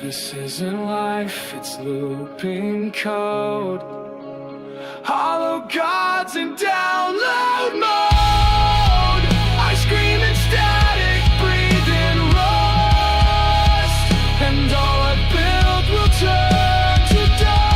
This isn't life, it's looping code. Hollow gods in download mode. I scream in static, breathe in rust, and all I built will turn to dust.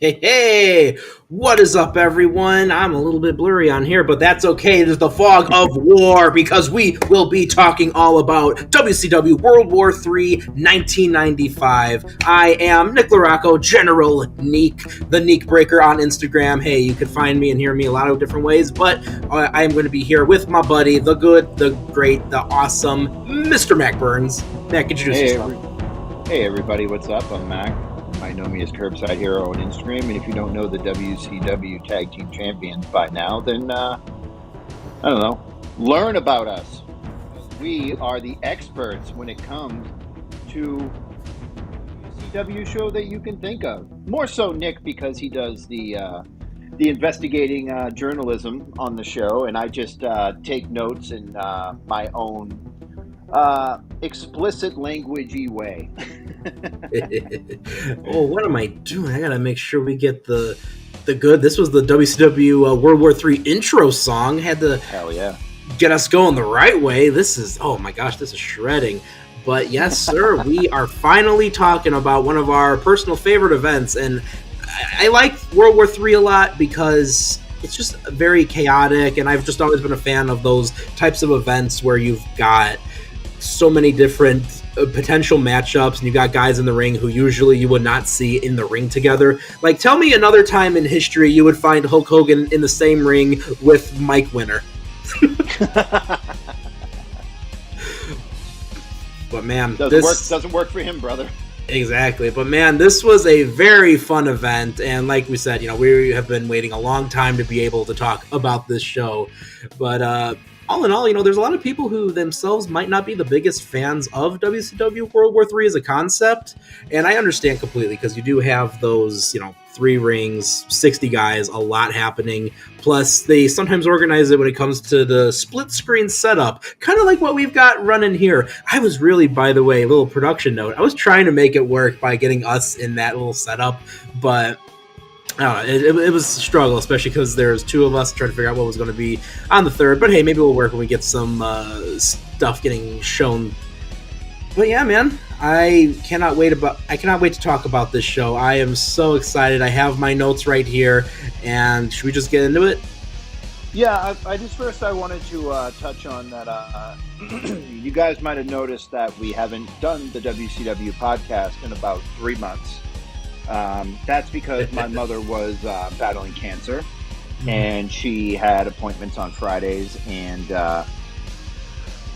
Hey, what is up, everyone? I'm a little bit blurry on here, but that's okay. There's the fog of war because we will be talking all about WCW World War III 1995. I am Nick LaRocco, General Neek, the Neek Breaker on Instagram. Hey, you can find me and hear me a lot of different ways, but I am going to be here with my buddy, the good, the great, the awesome Mr. Mack Burns. Mack, introduce yourself. Hey, everybody, what's up? I'm Mack. I know me as Curbside Hero on Instagram, and if you don't know the WCW Tag Team Champions by now, then, I don't know, learn about us. We are the experts when it comes to the WCW show that you can think of. More so Nick, because he does the investigating journalism on the show, and I just take notes in my own explicit languagey way. Oh, what am I doing? I gotta make sure we get the good. This was the WCW World War III intro song. Had to Hell yeah. get us going the right way. This is, oh my gosh, this is shredding. But yes, sir, we are finally talking about one of our personal favorite events. And I like World War III a lot because it's just very chaotic. And I've just always been a fan of those types of events where you've got so many different potential matchups and you got guys in the ring who usually you would not see in the ring together. Like, tell me another time in history you would find Hulk Hogan in the same ring with Mike Winner. But man, doesn't work for him, brother. Exactly. But man, this was a very fun event, and like we said, we have been waiting a long time to be able to talk about this show. But all in all, there's a lot of people who themselves might not be the biggest fans of WCW World War III as a concept, and I understand completely because you do have those, 3 rings, 60 guys, a lot happening, plus they sometimes organize it when it comes to the split screen setup, kind of like what we've got running here. I was really, by the way, a little production note, I was trying to make it work by getting us in that little setup, but I don't know, it was a struggle, especially because there's 2 of us trying to figure out what was going to be on the third. But hey, maybe we'll work when we get some stuff getting shown. But yeah, man, I cannot wait to talk about this show. I am so excited. I have my notes right here, and should we just get into it? Yeah, I wanted to touch on that. You guys might have noticed that we haven't done the WCW podcast in about 3 months. That's because my mother was battling cancer, and she had appointments on Fridays, and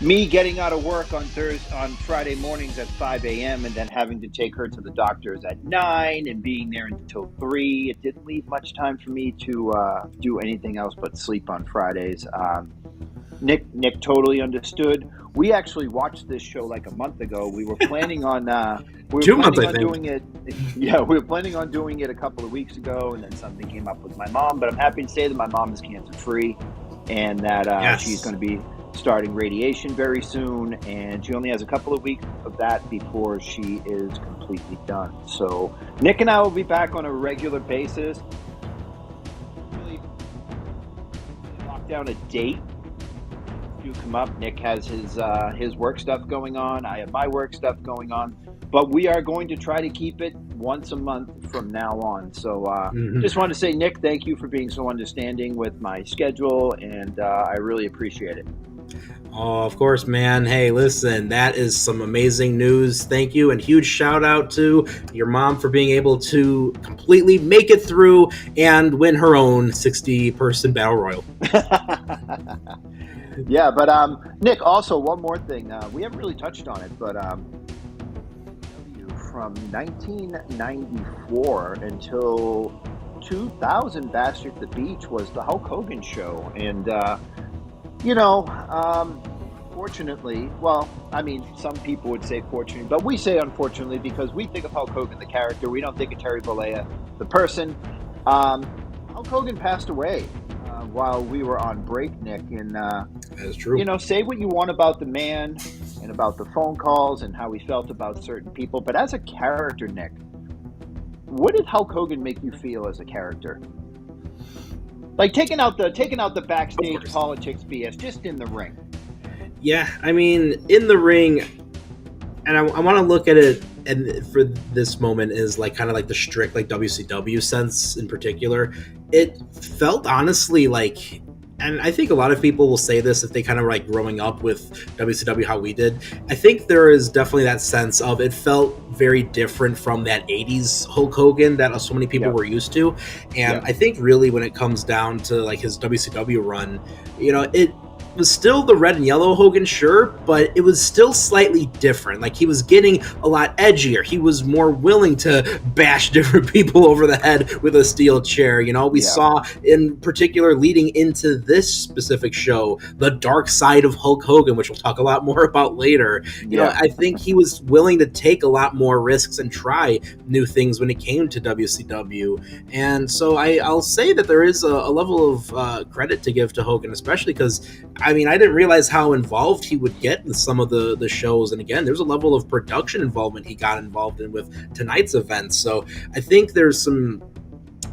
me getting out of work on Friday mornings at 5 a.m. and then having to take her to the doctors at 9 and being there until 3, it didn't leave much time for me to do anything else but sleep on Fridays. Nick totally understood. We actually watched this show like a month ago. We were planning on doing it. Yeah, we were planning on doing it a couple of weeks ago, and then something came up with my mom. But I'm happy to say that my mom is cancer free, and that she's going to be starting radiation very soon, and she only has a couple of weeks of that before she is completely done. So Nick and I will be back on a regular basis. Really lock down a date. Do come up. Nick has his work stuff going on. I have my work stuff going on. But we are going to try to keep it once a month from now on. So just wanted to say, Nick, thank you for being so understanding with my schedule, and I really appreciate it. Oh, of course, man. Hey, listen, that is some amazing news. Thank you, and huge shout out to your mom for being able to completely make it through and win her own 60-person battle royal. Yeah, but Nick, also one more thing. We haven't really touched on it, but from 1994 until 2000, Bash at the Beach was the Hulk Hogan show, and unfortunately, well, I mean, some people would say fortunately, but we say unfortunately because we think of Hulk Hogan, the character. We don't think of Terry Bollea, the person. Hulk Hogan passed away while we were on break, Nick. And, That is true. you know, say what you want about the man and about the phone calls and how he felt about certain people. But as a character, Nick, what did Hulk Hogan make you feel as a character? Like taking out the backstage politics BS, just in the ring. Yeah, I mean, in the ring, and I want to look at it, and for this moment is like kind of like the strict like WCW sense in particular. It felt honestly like, and I think a lot of people will say this if they kind of like growing up with WCW how we did. I think there is definitely that sense of it felt very different from that 80s Hulk Hogan that so many people were used to. And I think really when it comes down to like his WCW run, you know, it was still the red and yellow Hogan, sure, but it was still slightly different. Like he was getting a lot edgier. He was more willing to bash different people over the head with a steel chair. You know, we saw in particular leading into this specific show, the dark side of Hulk Hogan, which we'll talk a lot more about later. You know, I think he was willing to take a lot more risks and try new things when it came to WCW. And so I'll say that there is a level of credit to give to Hogan, especially because I mean, I didn't realize how involved he would get with some of the shows. And again, there's a level of production involvement he got involved in with tonight's events. So I think there's some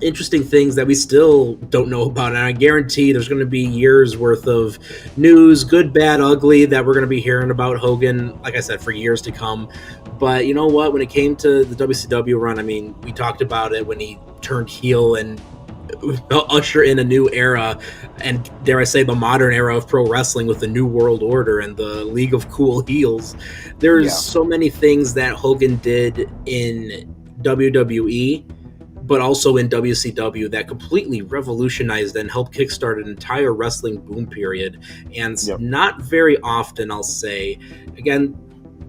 interesting things that we still don't know about. And I guarantee there's going to be years worth of news, good, bad, ugly, that we're going to be hearing about Hogan, like I said, for years to come. But you know what? When it came to the WCW run, I mean, we talked about it when he turned heel and usher in a new era, and dare I say the modern era of pro wrestling with the New World Order and the League of Cool Heels. There's so many things that Hogan did in WWE, but also in WCW that completely revolutionized and helped kickstart an entire wrestling boom period. And not very often, I'll say, again,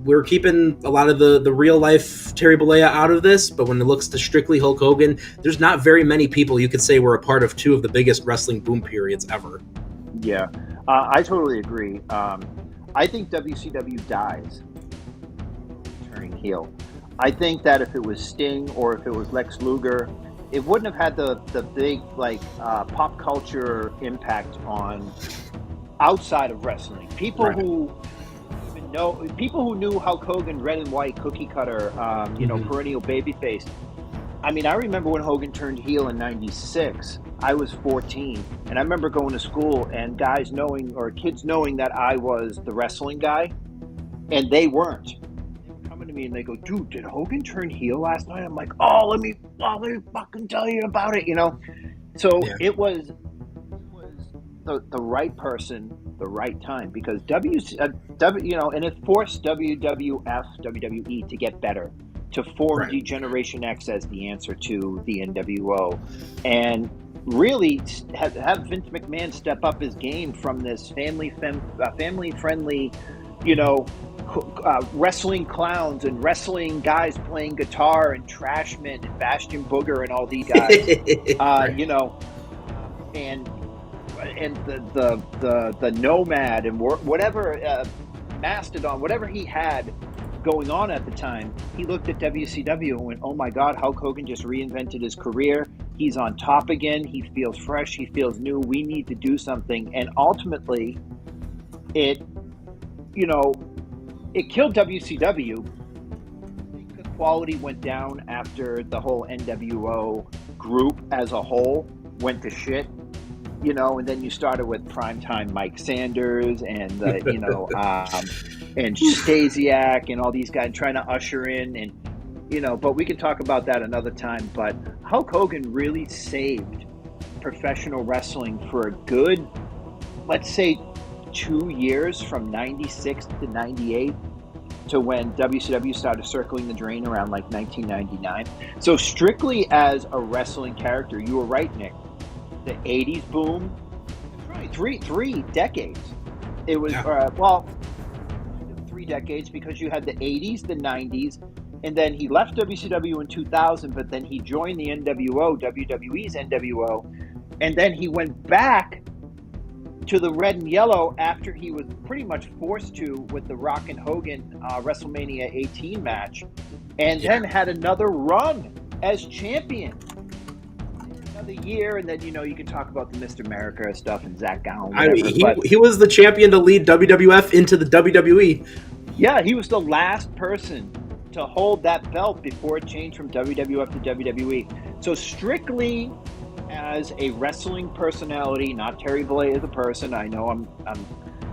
we're keeping a lot of the real life Terry Bollea out of this, but when it looks to strictly Hulk Hogan, there's not very many people you could say were a part of two of the biggest wrestling boom periods ever. Yeah, I totally agree. I think WCW dies turning heel. I think that if it was Sting or if it was Lex Luger, it wouldn't have had the big like pop culture impact on outside of wrestling. People who knew Hulk Hogan, red and white, cookie cutter, you know, perennial babyface. I mean, I remember when Hogan turned heel in '96. I was 14, and I remember going to school and kids knowing that I was the wrestling guy, and they weren't. They were coming to me and they go, "Dude, did Hogan turn heel last night?" I'm like, "Oh, let me fucking tell you about it," you know. So it was the right person, the right time, because you know, and it forced WWE to get better, to form Degeneration X as the answer to the NWO, and really have Vince McMahon step up his game from this family friendly, you know, wrestling clowns and wrestling guys playing guitar and Trashman and Bastion Booger and all these guys, you know, and the Nomad and whatever Mastodon, whatever he had going on at the time, he looked at WCW and went, "Oh my God, Hulk Hogan just reinvented his career. He's on top again. He feels fresh. He feels new. We need to do something." And ultimately, it killed WCW. I think the quality went down after the whole NWO group as a whole went to shit. You know, and then you started with primetime Mike Sanders and you know, and Stasiak and all these guys trying to usher in, and you know, but we can talk about that another time. But Hulk Hogan really saved professional wrestling for a good, let's say, 2 years, from '96 to '98 to when WCW started circling the drain around like 1999. So strictly as a wrestling character, you were right, Nick. The '80s boom, three decades. It was 3 decades, because you had the '80s, the '90s, and then he left WCW in 2000. But then he joined the NWO, WWE's NWO, and then he went back to the red and yellow after he was pretty much forced to with the Rock and Hogan WrestleMania 18 match, and then had another run as champion. Another year, and then you can talk about the Mr. America stuff and Zach Gowen. He was the champion to lead WWF into the WWE. Yeah, he was the last person to hold that belt before it changed from WWF to WWE. So strictly as a wrestling personality, not Terry Bollea as a person. I know I'm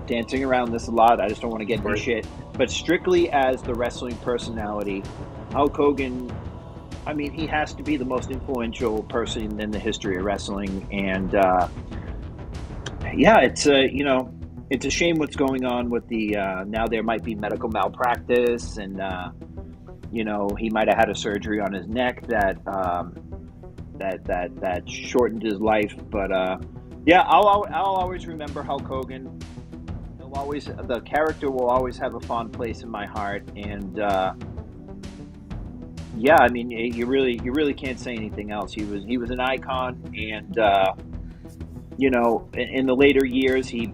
dancing around this a lot. I just don't want to get into shit. But strictly as the wrestling personality, Hulk Hogan, I mean, he has to be the most influential person in the history of wrestling. And it's a shame what's going on with the now there might be medical malpractice, and he might have had a surgery on his neck that shortened his life. But I'll always remember Hulk Hogan. The character will always have a fond place in my heart. And I mean, you really can't say anything else. He was an icon, and in the later years he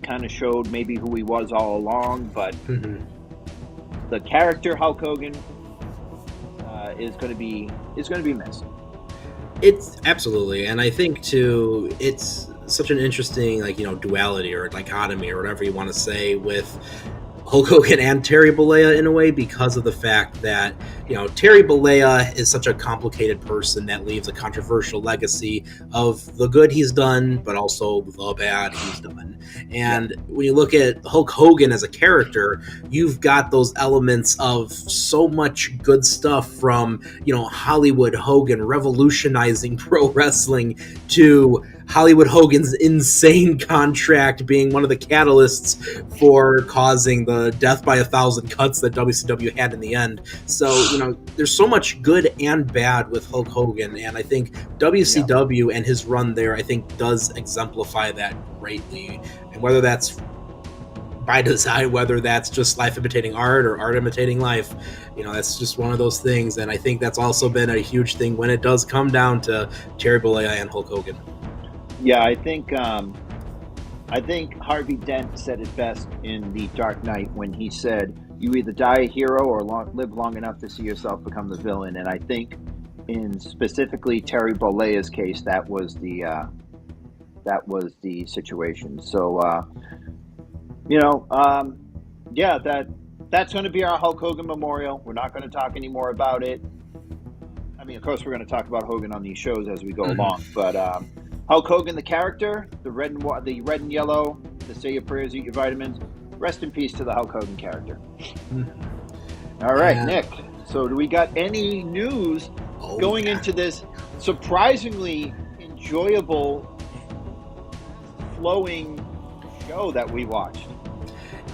kind of showed maybe who he was all along. But the character Hulk Hogan is going to be missed. It's absolutely, and I think too, it's such an interesting duality or dichotomy or whatever you want to say with Hulk Hogan and Terry Bollea in a way, because of the fact that Terry Bollea is such a complicated person that leaves a controversial legacy of the good he's done, but also the bad he's done. And when you look at Hulk Hogan as a character, you've got those elements of so much good stuff from Hollywood Hogan revolutionizing pro wrestling to Hollywood Hogan's insane contract being one of the catalysts for causing the death by 1,000 cuts that WCW had in the end. So, there's so much good and bad with Hulk Hogan, and I think WCW and his run there, I think, does exemplify that greatly. And whether that's by design, whether that's just life imitating art or art imitating life, that's just one of those things. And I think that's also been a huge thing when it does come down to Terry Bollea and Hulk Hogan. Yeah, I think Harvey Dent said it best in The Dark Knight when he said, "You either die a hero or live long enough to see yourself become the villain." And I think, in specifically Terry Bollea's case, that was the situation. So, that's going to be our Hulk Hogan memorial. We're not going to talk any more about it. I mean, of course, we're going to talk about Hogan on these shows as we go along, but. Hulk Hogan, the character, the red and yellow, the say your prayers, eat your vitamins. Rest in peace to the Hulk Hogan character. All right, Nick. So do we got any news going into this surprisingly enjoyable, flowing show that we watched?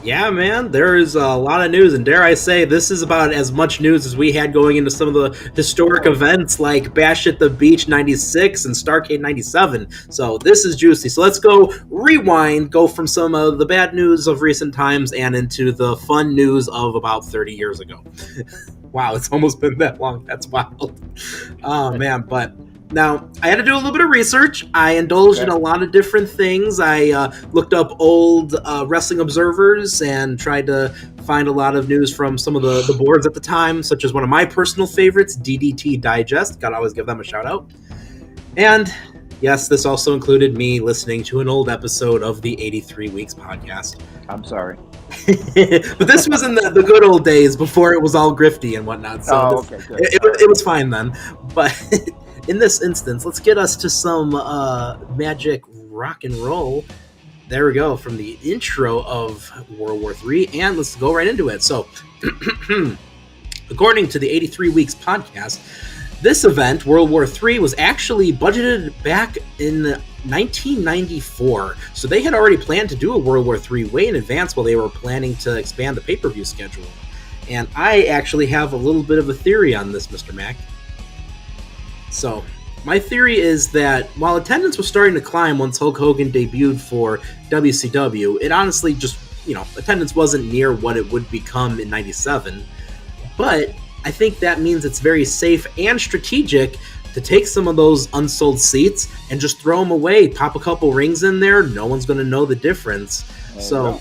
Yeah, man, there is a lot of news, and dare I say, this is about as much news as we had going into some of the historic events like Bash at the Beach 96 and Starrcade 97. So this is juicy. So let's go from some of the bad news of recent times and into the fun news of about 30 years ago. Wow, it's almost been that long. That's wild. Oh, man, but... Now, I had to do a little bit of research. I indulged in a lot of different things. I looked up old wrestling observers and tried to find a lot of news from some of the boards at the time, such as one of my personal favorites, DDT Digest. Gotta always give them a shout out. And yes, this also included me listening to an old episode of the 83 Weeks podcast. I'm sorry. But this was in the good old days before it was all grifty and whatnot. So good. It was fine then. But... in this instance, let's get us to some magic rock and roll. There we go, from the intro of World War III, and let's go right into it. So, according to the 83 Weeks podcast, this event, World War III, was actually budgeted back in 1994. So they had already planned to do a World War III way in advance while they were planning to expand the pay-per-view schedule. And I actually have a little bit of a theory on this, Mr. Mack. So, my theory is that while attendance was starting to climb once Hulk Hogan debuted for WCW, it honestly just, attendance wasn't near what it would become in 97. But I think that means it's very safe and strategic to take some of those unsold seats and just throw them away, pop a couple rings in there. No one's going to know the difference. So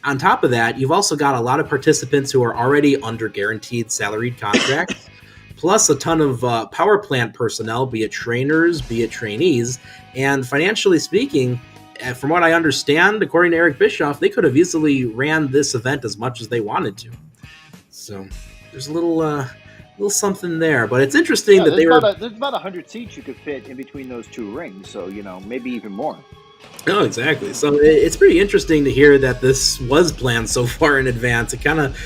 on top of that, you've also got a lot of participants who are already under guaranteed salaried contracts, plus a ton of power plant personnel, be it trainers, be it trainees. And financially speaking, from what I understand, according to Eric Bischoff, they could have easily ran this event as much as they wanted to. So there's a little something there, but it's interesting that they were. There's about 100 seats you could fit in between those two rings, so maybe even more. Oh, exactly. So it's pretty interesting to hear that this was planned so far in advance. It kind of,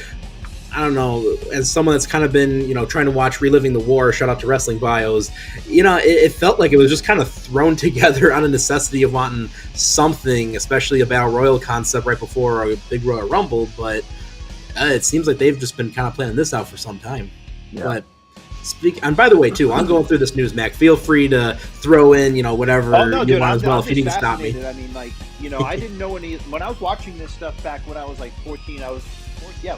I don't know, as someone that's kind of been, trying to watch Reliving the War, shout out to Wrestling Bios, it felt like it was just kind of thrown together on a necessity of wanting something, especially a Battle Royal concept right before a Big Royal Rumble, but it seems like they've just been kind of planning this out for some time. Yeah. But and by the way, too, I'm going through this news, Mac. Feel free to throw in, whatever you want as well if you need to stop me. I mean, I didn't know any. When I was watching this stuff back when I was like 14,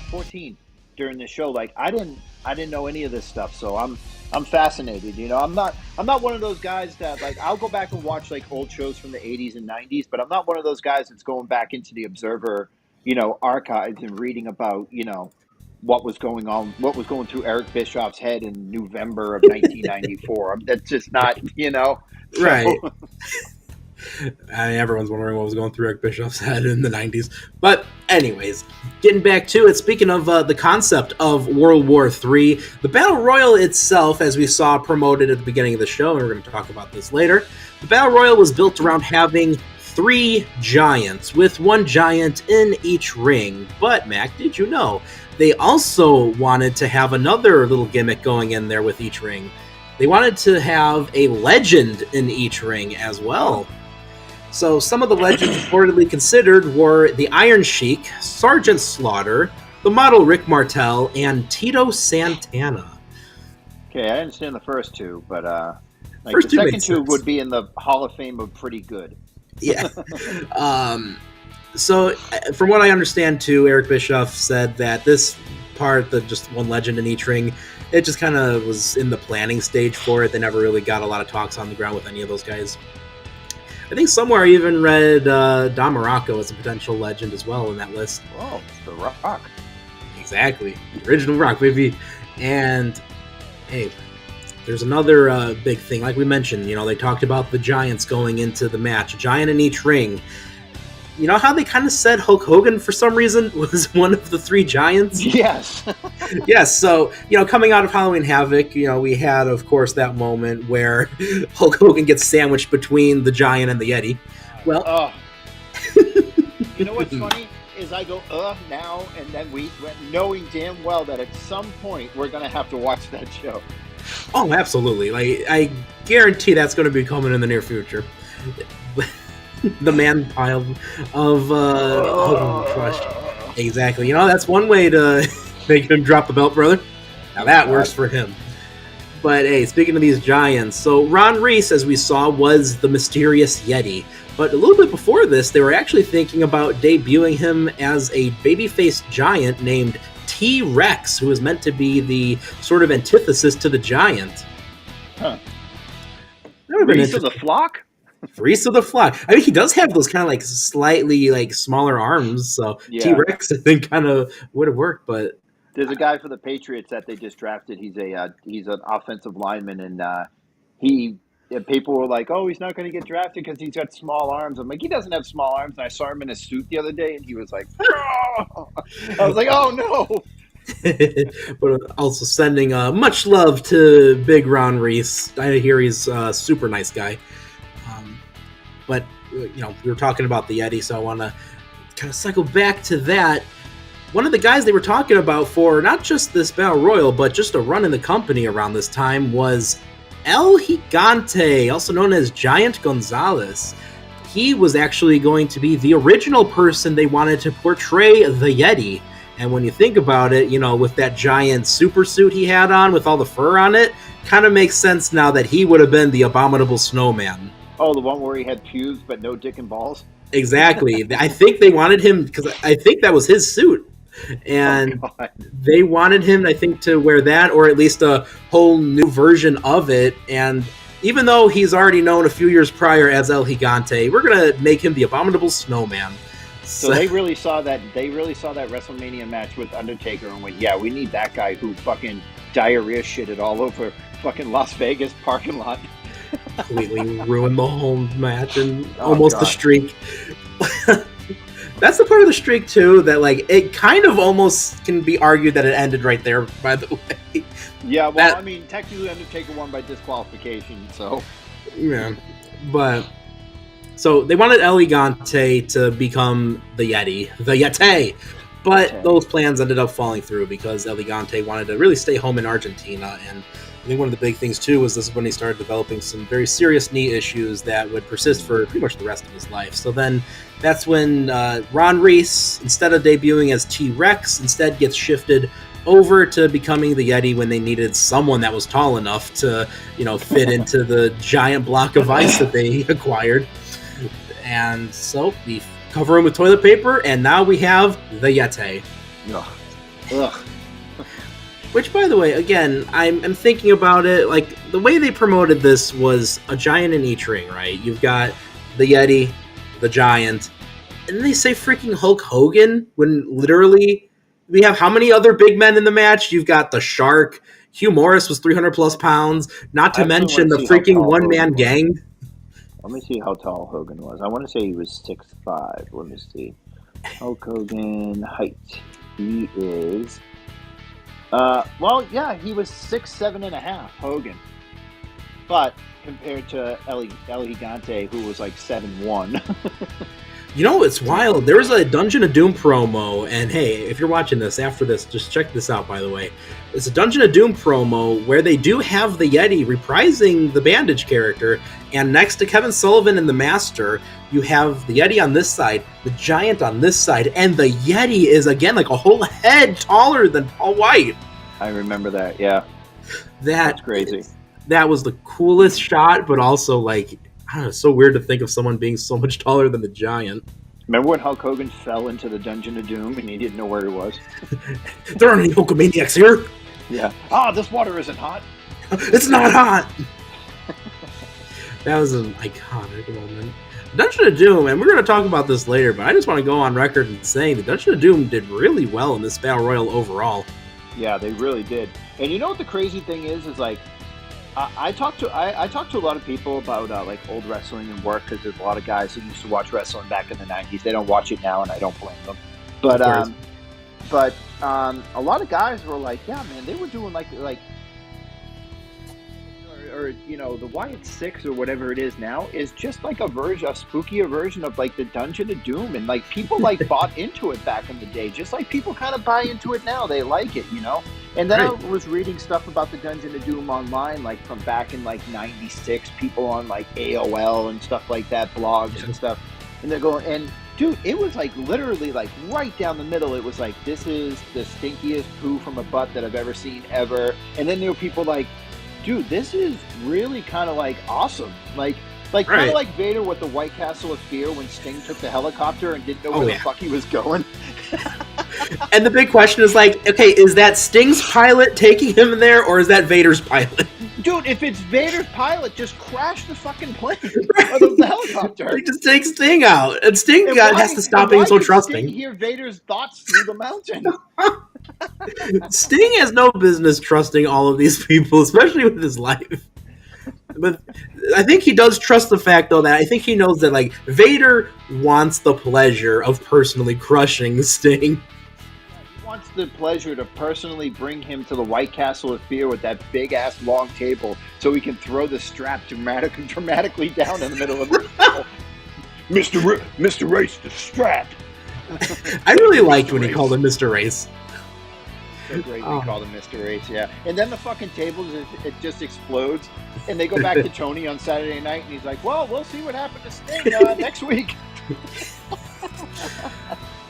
14 during the show. Like I didn't know any of this stuff, so I'm fascinated. I'm not one of those guys that I'll go back and watch old shows from the 80s and 90s, but I'm not one of those guys that's going back into the Observer, archives and reading about what was going through Eric Bischoff's head in November of 1994. That's just not, Right. I mean, everyone's wondering what was going through Eric Bischoff's head in the 90s. But anyways, getting back to it, speaking of the concept of World War III, the Battle Royal itself, as we saw promoted at the beginning of the show, and we're going to talk about this later, the Battle Royal was built around having 3 giants, with 1 giant in each ring. But, Mac, did you know they also wanted to have another little gimmick going in there with each ring? They wanted to have a legend in each ring as well. So some of the legends reportedly considered were the Iron Sheik, Sergeant Slaughter, the model Rick Martel, and Tito Santana. Okay, I understand the first two, but the second two would be in the Hall of Fame of pretty good. Yeah. So, from what I understand, too, Eric Bischoff said that this part, the just 1 legend in each ring, it just kind of was in the planning stage for it. They never really got a lot of talks on the ground with any of those guys. I think somewhere I even read Don Morocco as a potential legend as well in that list. Oh, The Rock. Exactly. The original Rock, baby. And, hey, there's another big thing. Like we mentioned, they talked about the giants going into the match. A giant in each ring. You know how they kind of said Hulk Hogan, for some reason, was one of the 3 giants? Yes. Yes, so, coming out of Halloween Havoc, we had, of course, that moment where Hulk Hogan gets sandwiched between the giant and the Yeti. Well... You know what's funny? Is I go, now, and then we knowing damn well that at some point we're going to have to watch that show. Oh, absolutely. I guarantee that's going to be coming in the near future. The man pile of crushed. Exactly. That's one way to make him drop the belt, brother. Now that works for him. But hey, speaking of these giants, so Ron Reese, as we saw, was the mysterious Yeti. But a little bit before this, they were actually thinking about debuting him as a babyface giant named T-Rex, who was meant to be the sort of antithesis to the giant. Huh. Reese of the Flock? Reese of the Flock. I mean, he does have those kind of slightly smaller arms, so yeah. T-Rex I think kind of would have worked. But there's a guy for the Patriots that they just drafted. He's an offensive lineman, and people were like, "Oh, he's not going to get drafted because he's got small arms." I'm like, he doesn't have small arms. And I saw him in a suit the other day, and he was like, "Oh!" I was like, "Oh no." But also sending much love to Big Ron Reese. I hear he's a super nice guy. But, we were talking about the Yeti, so I want to kind of cycle back to that. One of the guys they were talking about for not just this Battle Royal, but just a run in the company around this time was El Gigante, also known as Giant Gonzalez. He was actually going to be the original person they wanted to portray the Yeti. And when you think about it, with that giant super suit he had on with all the fur on it, kind of makes sense now that he would have been the Abominable Snowman. Oh, the one where he had pubes but no dick and balls? Exactly. I think they wanted him, because I think that was his suit. And Oh, God. they wanted him, I think, to wear that, or at least a whole new version of it. And even though he's already known a few years prior as El Gigante, we're gonna make him the Abominable Snowman. So they really saw that. They really saw that WrestleMania match with Undertaker and went, "Yeah, we need that guy who fucking diarrhea shitted all over fucking Las Vegas parking lot." completely ruined the whole match and Oh, almost God. the streak. That's the part of the streak too that, like, it kind of almost can be argued that it ended right there. By the way, Yeah, well, That- I mean, technically Undertaker won by disqualification, so yeah, but so they wanted El Gigante to become the Yeti, but Yeti. those plans ended up falling through because El Gigante wanted to really stay home in Argentina. And I think one of the big things too was this is when he started developing some very serious knee issues that would persist for pretty much the rest of his life. So then that's when Ron Reese, instead of debuting as T-Rex, instead gets shifted over to becoming the Yeti when they needed someone that was tall enough to, fit into the giant block of ice that they acquired. And so we cover him with toilet paper, and now we have the Yeti. ugh. Which, by the way, again, I'm thinking about it, like, the way they promoted this was a giant in each ring, right? You've got the Yeti, the Giant, and then they say freaking Hulk Hogan, when literally we have how many other big men in the match? You've got the Shark, Hugh Morris was 300 plus pounds, not to I really mention the wanna see how freaking tall one-man Hogan was. gang. Let me see how tall Hogan was. I want to say he was 6'5". Let me see. Hulk Hogan height. He is. Well, yeah, he was 6'7.5". Hogan, but compared to El Gigante, who was like 7'1". It's wild. There was a Dungeon of Doom promo, and hey, if you're watching this after this, just check this out, by the way. It's a Dungeon of Doom promo where they do have the Yeti reprising the Bandage character, and next to Kevin Sullivan and the Master, you have the Yeti on this side, the Giant on this side, and the Yeti is, again, like a whole head taller than Paul White. I remember that. Yeah, that's crazy. That was the coolest shot, but also, like, I don't know, it's so weird to think of someone being so much taller than the Giant. Remember when Hulk Hogan fell into the Dungeon of Doom and he didn't know where he was? There aren't any Hulkamaniacs here. Yeah. This water isn't hot. It's not hot. That was an iconic moment. Dungeon of Doom, and we're going to talk about this later, but I just want to go on record and saying the Dungeon of Doom did really well in this Battle Royal overall. Yeah, they really did. And you know what the crazy thing is like, I talked to a lot of people about like old wrestling and work, because there's a lot of guys who used to watch wrestling back in the 90s. They don't watch it now, and I don't blame them. But a lot of guys were like, yeah, man, they were doing like the Wyatt 6 or whatever it is now is just like a spookier version of like the Dungeon of Doom, and like people like bought into it back in the day, just like people kind of buy into it now. They like it, And then Right. I was reading stuff about the Dungeon of Doom online, like from back in like '96, people on like AOL and stuff like that, blogs and stuff, and they're going, and dude, it was like literally like right down the middle. It was like, this is the stinkiest poo from a butt that I've ever seen ever. And then there were people like, dude, this is really kind of like awesome. Like kind Right. of like Vader with the White Castle of Fear when Sting took the helicopter and didn't know where the fuck he was going. And the big question is like, okay, is that Sting's pilot taking him there, or is that Vader's pilot? Dude, if it's Vader's pilot, just crash the fucking plane or the helicopter. He just takes Sting out, and Sting And has to stop being so trusting. Sting hear Vader's thoughts through the mountain. Sting has no business trusting all of these people, especially with his life. But I think he does trust the fact, though, that I think he knows that, like, Vader wants the pleasure of personally crushing Sting. He wants the pleasure to personally bring him to the White Castle of Fear with that big-ass long table so he can throw the strap dramatically down in the middle of the table. Mr. Race, the strap. I really liked when he called him Mr. Race. So great we called him Mr. Race, yeah. And then the fucking table, it just explodes. And they go back to Tony on Saturday night, and he's like, well, we'll see what happened to Sting next week.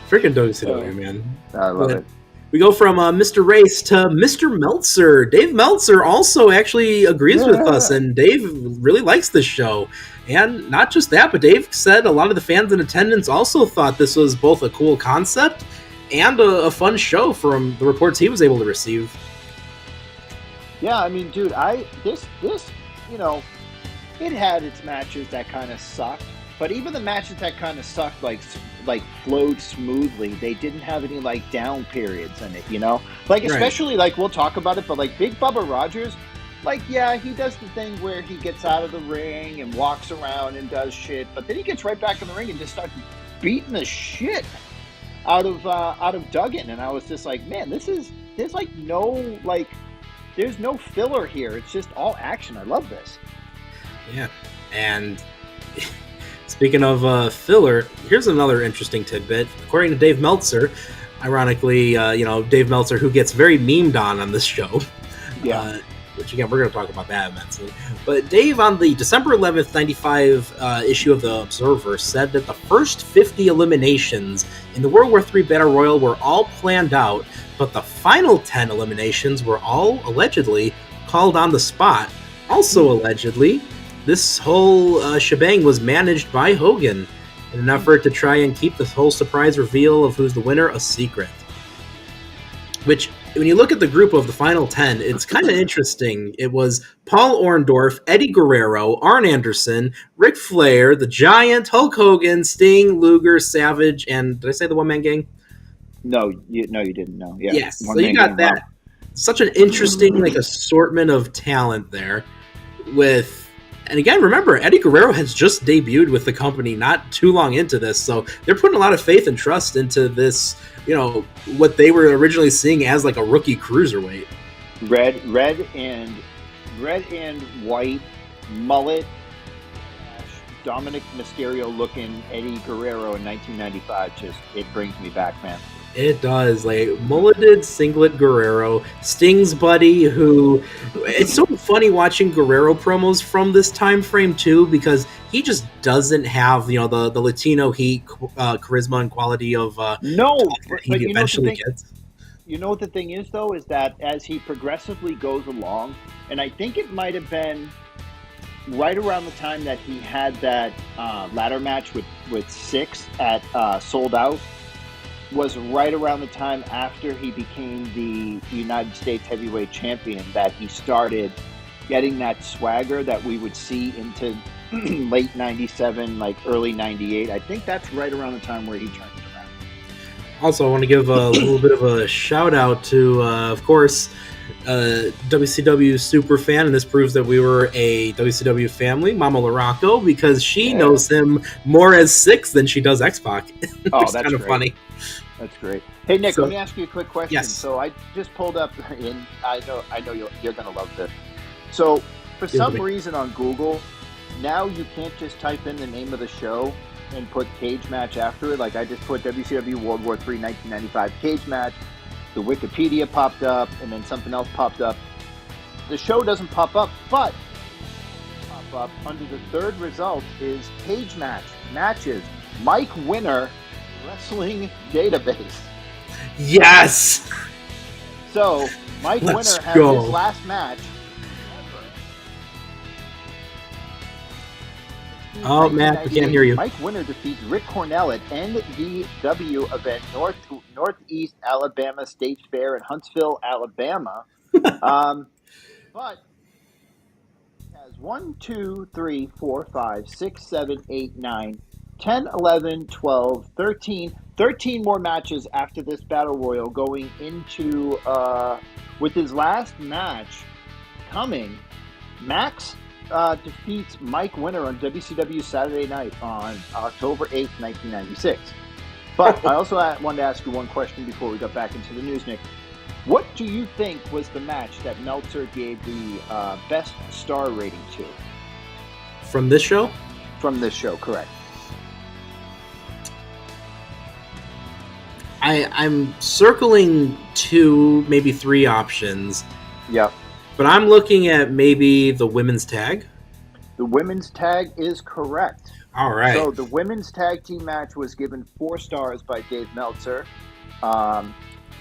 Freaking WCW, man. I love it. We go from Mr. Race to Mr. Meltzer. Dave Meltzer also actually agrees with us, and Dave really likes this show. And not just that, but Dave said a lot of the fans in attendance also thought this was both a cool concept and a fun show from the reports he was able to receive. Yeah, I mean, dude, this you know, it had its matches that kind of sucked, but even the matches that kind of sucked, like flowed smoothly. They didn't have any like down periods in it, you know. Like Right. especially like we'll talk about it, but like Big Bubba Rogers, like yeah, he does the thing where he gets out of the ring and walks around and does shit, but then he gets right back in the ring and just starts beating the shit out of Duggan, and I was just like, man, there's like no like there's no filler here. It's just all action. I love this. Yeah, and speaking of filler, here's another interesting tidbit. According to Dave Meltzer, ironically, Dave Meltzer, who gets very memed on this show. Yeah. Which again, we're going to talk about that immensely. But Dave, on the December 11th, 95 issue of The Observer, said that the first 50 eliminations in the World War III Battle Royal were all planned out, but the final 10 eliminations were all allegedly called on the spot. Also allegedly, this whole shebang was managed by Hogan in an effort to try and keep the whole surprise reveal of who's the winner a secret. Which, when you look at the group of the final 10, it's kind of interesting. It was Paul Orndorff, Eddie Guerrero, Arn Anderson, Ric Flair, The Giant, Hulk Hogan, Sting, Luger, Savage, and did I say the one-man gang? No, you didn't know. Yeah. Yes, so you got that. Such an interesting assortment of talent there. And again, remember, Eddie Guerrero has just debuted with the company not too long into this, so they're putting a lot of faith and trust into this, what they were originally seeing as like a rookie cruiserweight. Red and white mullet, Dominic Mysterio looking Eddie Guerrero in 1995. It brings me back, man. It does. Like, mulleted singlet Guerrero, Sting's buddy, who... It's so funny watching Guerrero promos from this time frame, too, because he just doesn't have, the Latino heat, charisma, and quality of... No, but he eventually gets. You know what the thing is, though, is that as he progressively goes along, and I think it might have been right around the time that he had that ladder match with Six at Sold Out, was right around the time after he became the United States Heavyweight Champion that he started getting that swagger that we would see into late 97, like early 98. I think that's right around the time where he turned it around. Also, I want to give a little bit of a shout out to, of course, WCW super fan, and this proves that we were a WCW family, Mama Larocco, because she knows him more as Six than she does X-Pac. Oh, that's kind of funny. That's great. Hey, Nick, let me ask you a quick question. Yes. So I just pulled up, and I know you're going to love this. So for some reason on Google, now you can't just type in the name of the show and put cage match after it. Like I just put WCW World War III 1995 cage match. The Wikipedia popped up, and then something else popped up. The show doesn't pop up, but pop up under the third result is cage matches. Mike Winner Wrestling Database. Yes. So Mike Winner has his last match. Oh, Matt, we can't hear you. Mike Winner defeats Rick Cornell at NDW event Northeast Alabama State Fair in Huntsville, Alabama. But he has 1, 2, 3, 4, 5, 6, 7, 8, 9, 10, 11, 12, 13 more matches after this Battle Royal going into, with his last match coming, Max defeats Mike Winner on WCW Saturday Night on October 8th, 1996. But I also wanted to ask you one question before we got back into the news, Nick. What do you think was the match that Meltzer gave the best star rating to? From this show? From this show, correct. I'm circling 2, maybe 3 options. Yep. But I'm looking at maybe the women's tag. The women's tag is correct. All right. So the women's tag team match was given 4 stars by Dave Meltzer.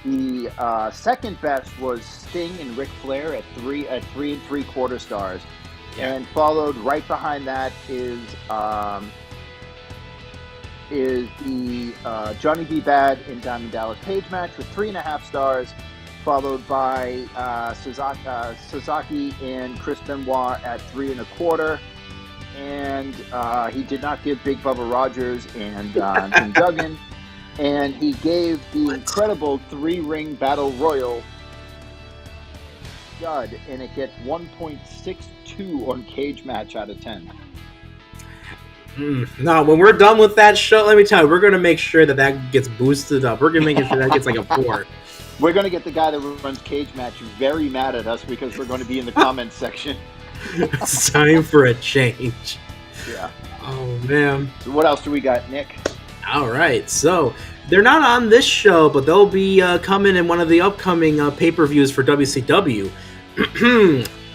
The second best was Sting and Ric Flair at 3 3/4 stars. Yeah. And followed right behind that is is the Johnny B. Bad and Diamond Dallas Page match with 3.5 stars, followed by Sasaki and Chris Benoit at 3.25. And he did not give Big Bubba Rogers and Jim Duggan. And he gave the incredible 3-ring battle royal stud, and it gets 1.62 on Cage Match out of 10. No, when we're done with that show, let me tell you, we're going to make sure that gets boosted up. We're going to make sure that gets like a 4. We're going to get the guy that runs Cage Match very mad at us because we're going to be in the comments section. It's time for a change. Yeah. Oh, man. So what else do we got, Nick? All right, so they're not on this show, but they'll be coming in one of the upcoming pay-per-views for WCW.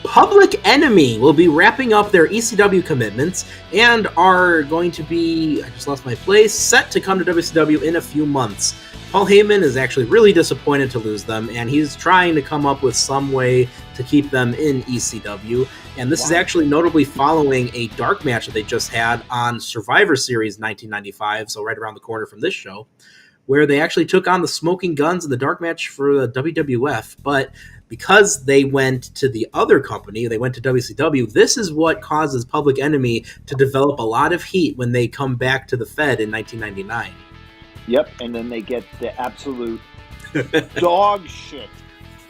Public Enemy will be wrapping up their ECW commitments and are going to be, I just lost my place, set to come to WCW in a few months. Paul Heyman is actually really disappointed to lose them, and he's trying to come up with some way to keep them in ECW. And this is actually notably following a dark match that they just had on Survivor Series 1995, so right around the corner from this show, where they actually took on the Smoking Guns in the dark match for the WWF. But because they went to the other company, they went to WCW, this is what causes Public Enemy to develop a lot of heat when they come back to the Fed in 1999. Yep, and then they get the absolute dog shit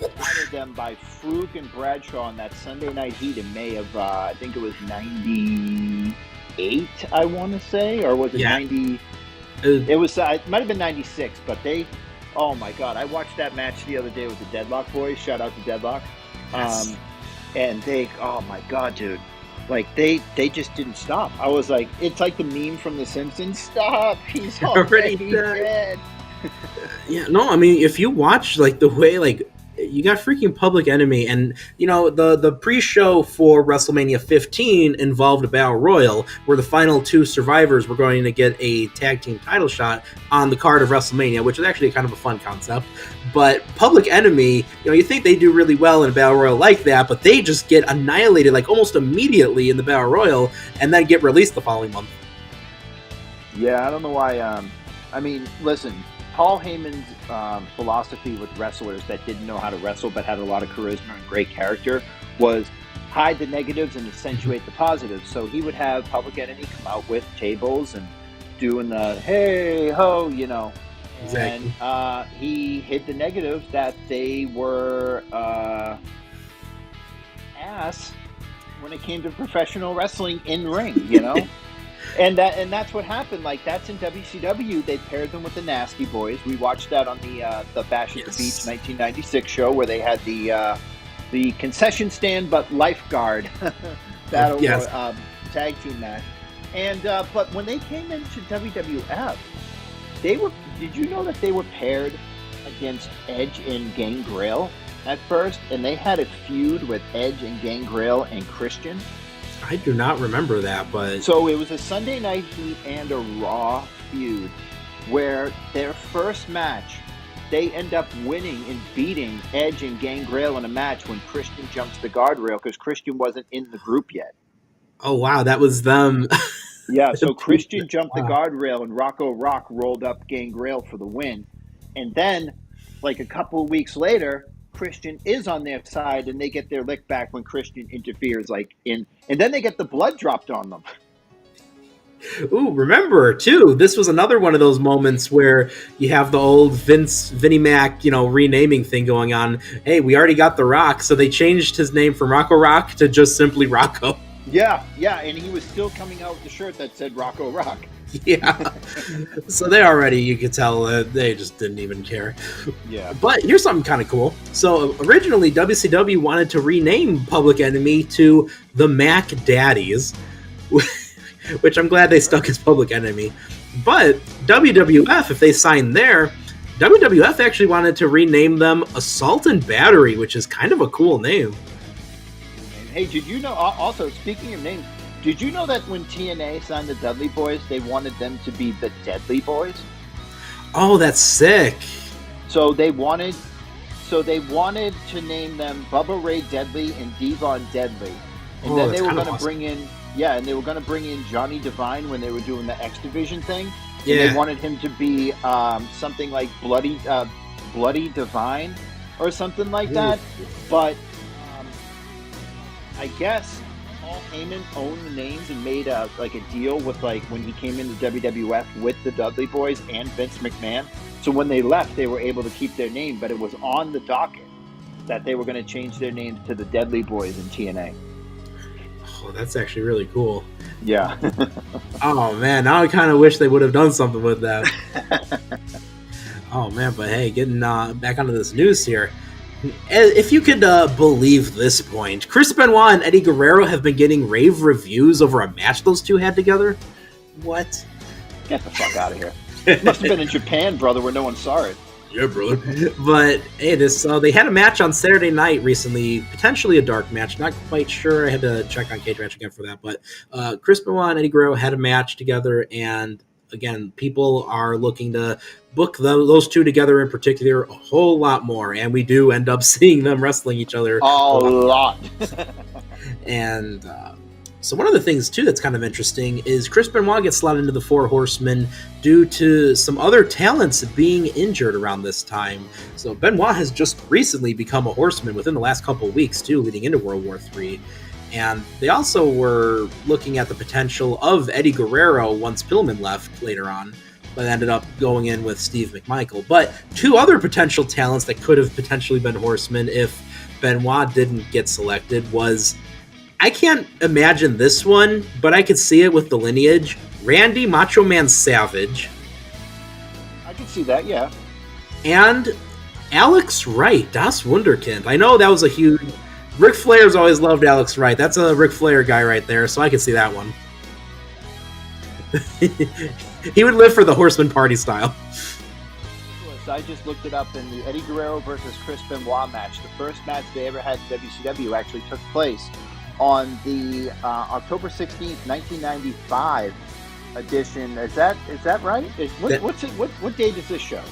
out of them by Farouk and Bradshaw on that Sunday Night Heat in May of, I think it was 98, I want to say, or was it 90? It was, it might have been 96, but they, oh my God, I watched that match the other day with the Deadlock boys. Shout out to Deadlock. Yes. And they, oh my God, dude. Like, they just didn't stop. I was like, it's like the meme from The Simpsons. Stop! He's already dead. Yeah, no, I mean, if you watch, like, the way, like, you got freaking Public Enemy, and, you know, the pre-show for WrestleMania 15 involved a Battle Royal, where the final 2 survivors were going to get a tag team title shot on the card of WrestleMania, which is actually kind of a fun concept. But Public Enemy, you know, you think they do really well in a Battle Royal like that, but they just get annihilated, like, almost immediately in the Battle Royal, and then get released the following month. Yeah, I don't know why, I mean, listen, Paul Heyman's philosophy with wrestlers that didn't know how to wrestle but had a lot of charisma and great character was hide the negatives and accentuate the positives. So he would have Public Enemy come out with tables and doing the hey ho, you know. Exactly. And he hid the negatives that they were ass when it came to professional wrestling in ring, you know. And that's what happened. Like, that's in WCW. They paired them with the Nasty Boys. We watched that on the Bash at the Beach 1996 show where they had the concession stand but lifeguard battle tag team match. And but when they came into WWF, they were. Did you know that they were paired against Edge and Gangrel at first, and they had a feud with Edge and Gangrel and Christian? I do not remember that, but... So it was a Sunday Night Heat and a Raw feud where their first match, they end up winning and beating Edge and Gangrel in a match when Christian jumps the guardrail because Christian wasn't in the group yet. Oh, wow, that was them. Yeah, so Christian jumped the guardrail and Rocco Rock rolled up Gangrel for the win. And then, like a couple of weeks later, Christian is on their side and they get their lick back when Christian interferes, and then they get the blood dropped on them. Ooh, remember, too, this was another one of those moments where you have the old Vinnie Mac, you know, renaming thing going on. Hey, we already got The Rock, so they changed his name from Rocco Rock to just simply Rocco. Yeah, and he was still coming out with the shirt that said Rocco Rock. Yeah. So they already, you could tell they just didn't even care. Yeah. But here's something kind of cool. So originally, WCW wanted to rename Public Enemy to the Mack Daddies, which I'm glad they stuck as Public Enemy. But WWF, if they signed there, WWF actually wanted to rename them Assault and Battery, which is kind of a cool name. Hey, did you know, also, speaking of names, did you know that when TNA signed the Dudley Boys, they wanted them to be the Deadly Boys? Oh, that's sick. So they wanted to name them Bubba Ray Deadly and Devon Deadly. And then they were going to bring in, and they were going to bring in Johnny Devine when they were doing the X Division thing. Yeah. And they wanted him to be something like Bloody Divine or something like that. But I guess Paul Heyman owned the names and made a deal with when he came into WWF with the Dudley Boys and Vince McMahon. So when they left, they were able to keep their name, but it was on the docket that they were going to change their names to the Deadly Boys in TNA. Oh, that's actually really cool. Yeah. Oh man, now I kind of wish they would have done something with that. Oh man, but hey, getting back onto this news here. If you could believe this point, Chris Benoit and Eddie Guerrero have been getting rave reviews over a match those two had together. What? Get the fuck out of here. Must have been in Japan, brother, where no one saw it. Yeah, brother. But hey, they had a match on Saturday night recently, potentially a dark match. Not quite sure. I had to check on Cage Match again for that. But Chris Benoit and Eddie Guerrero had a match together, and again, people are looking to book those two together in particular a whole lot more, and we do end up seeing them wrestling each other a lot. And so one of the things, too, that's kind of interesting is Chris Benoit gets slotted into the Four Horsemen due to some other talents being injured around this time. So Benoit has just recently become a Horseman within the last couple of weeks, too, leading into World War III. And they also were looking at the potential of Eddie Guerrero once Pillman left later on, but ended up going in with Steve McMichael. But two other potential talents that could have potentially been Horsemen if Benoit didn't get selected was... I can't imagine this one, but I could see it with the lineage. Randy Macho Man Savage. I can see that, yeah. And Alex Wright, Das Wunderkind. I know that was a huge... Ric Flair's always loved Alex Wright. That's a Ric Flair guy right there, so I could see that one. He would live for the Horseman Party style. I just looked it up in the Eddie Guerrero versus Chris Benoit match. The first match they ever had in WCW actually took place on the October 16th, 1995 edition. Is that right? What date is this show?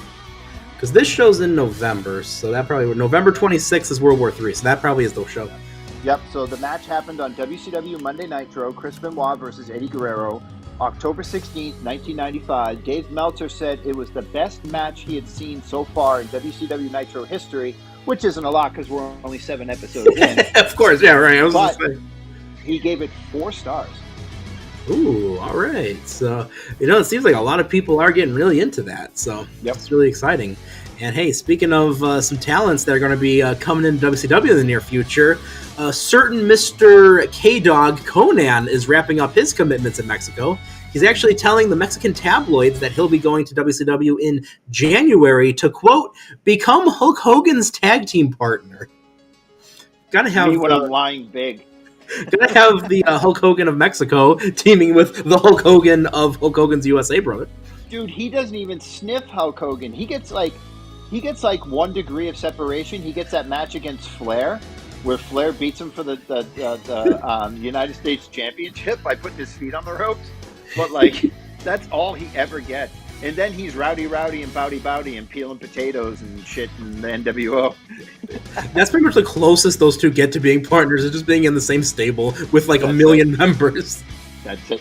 Because this show's in November, so that probably... November 26th is World War III, so that probably is the show. Yep, so the match happened on WCW Monday Nitro, Chris Benoit versus Eddie Guerrero, October 16th, 1995. Dave Meltzer said it was the best match he had seen so far in WCW Nitro history, which isn't a lot because we're only 7 episodes in. Of course, yeah, right. I was but just saying. He gave it 4 stars. Ooh, all right. So, it seems like a lot of people are getting really into that. So, It's really exciting. And hey, speaking of some talents that are going to be coming into WCW in the near future, certain Mr. K-Dog Conan is wrapping up his commitments in Mexico. He's actually telling the Mexican tabloids that he'll be going to WCW in January to, quote, become Hulk Hogan's tag team partner. Gotta have... Me when I'm lying big. Gotta have the Hulk Hogan of Mexico teaming with the Hulk Hogan of Hulk Hogan's USA, brother. Dude, he doesn't even sniff Hulk Hogan. He gets like 1 degree of separation. He gets that match against Flair, where Flair beats him for the United States Championship by putting his feet on the ropes. But that's all he ever gets. And then he's Rowdy and Bowdy and peeling potatoes and shit in the NWO. That's pretty much the closest those two get to being partners, is just being in the same stable with a million members. That's it.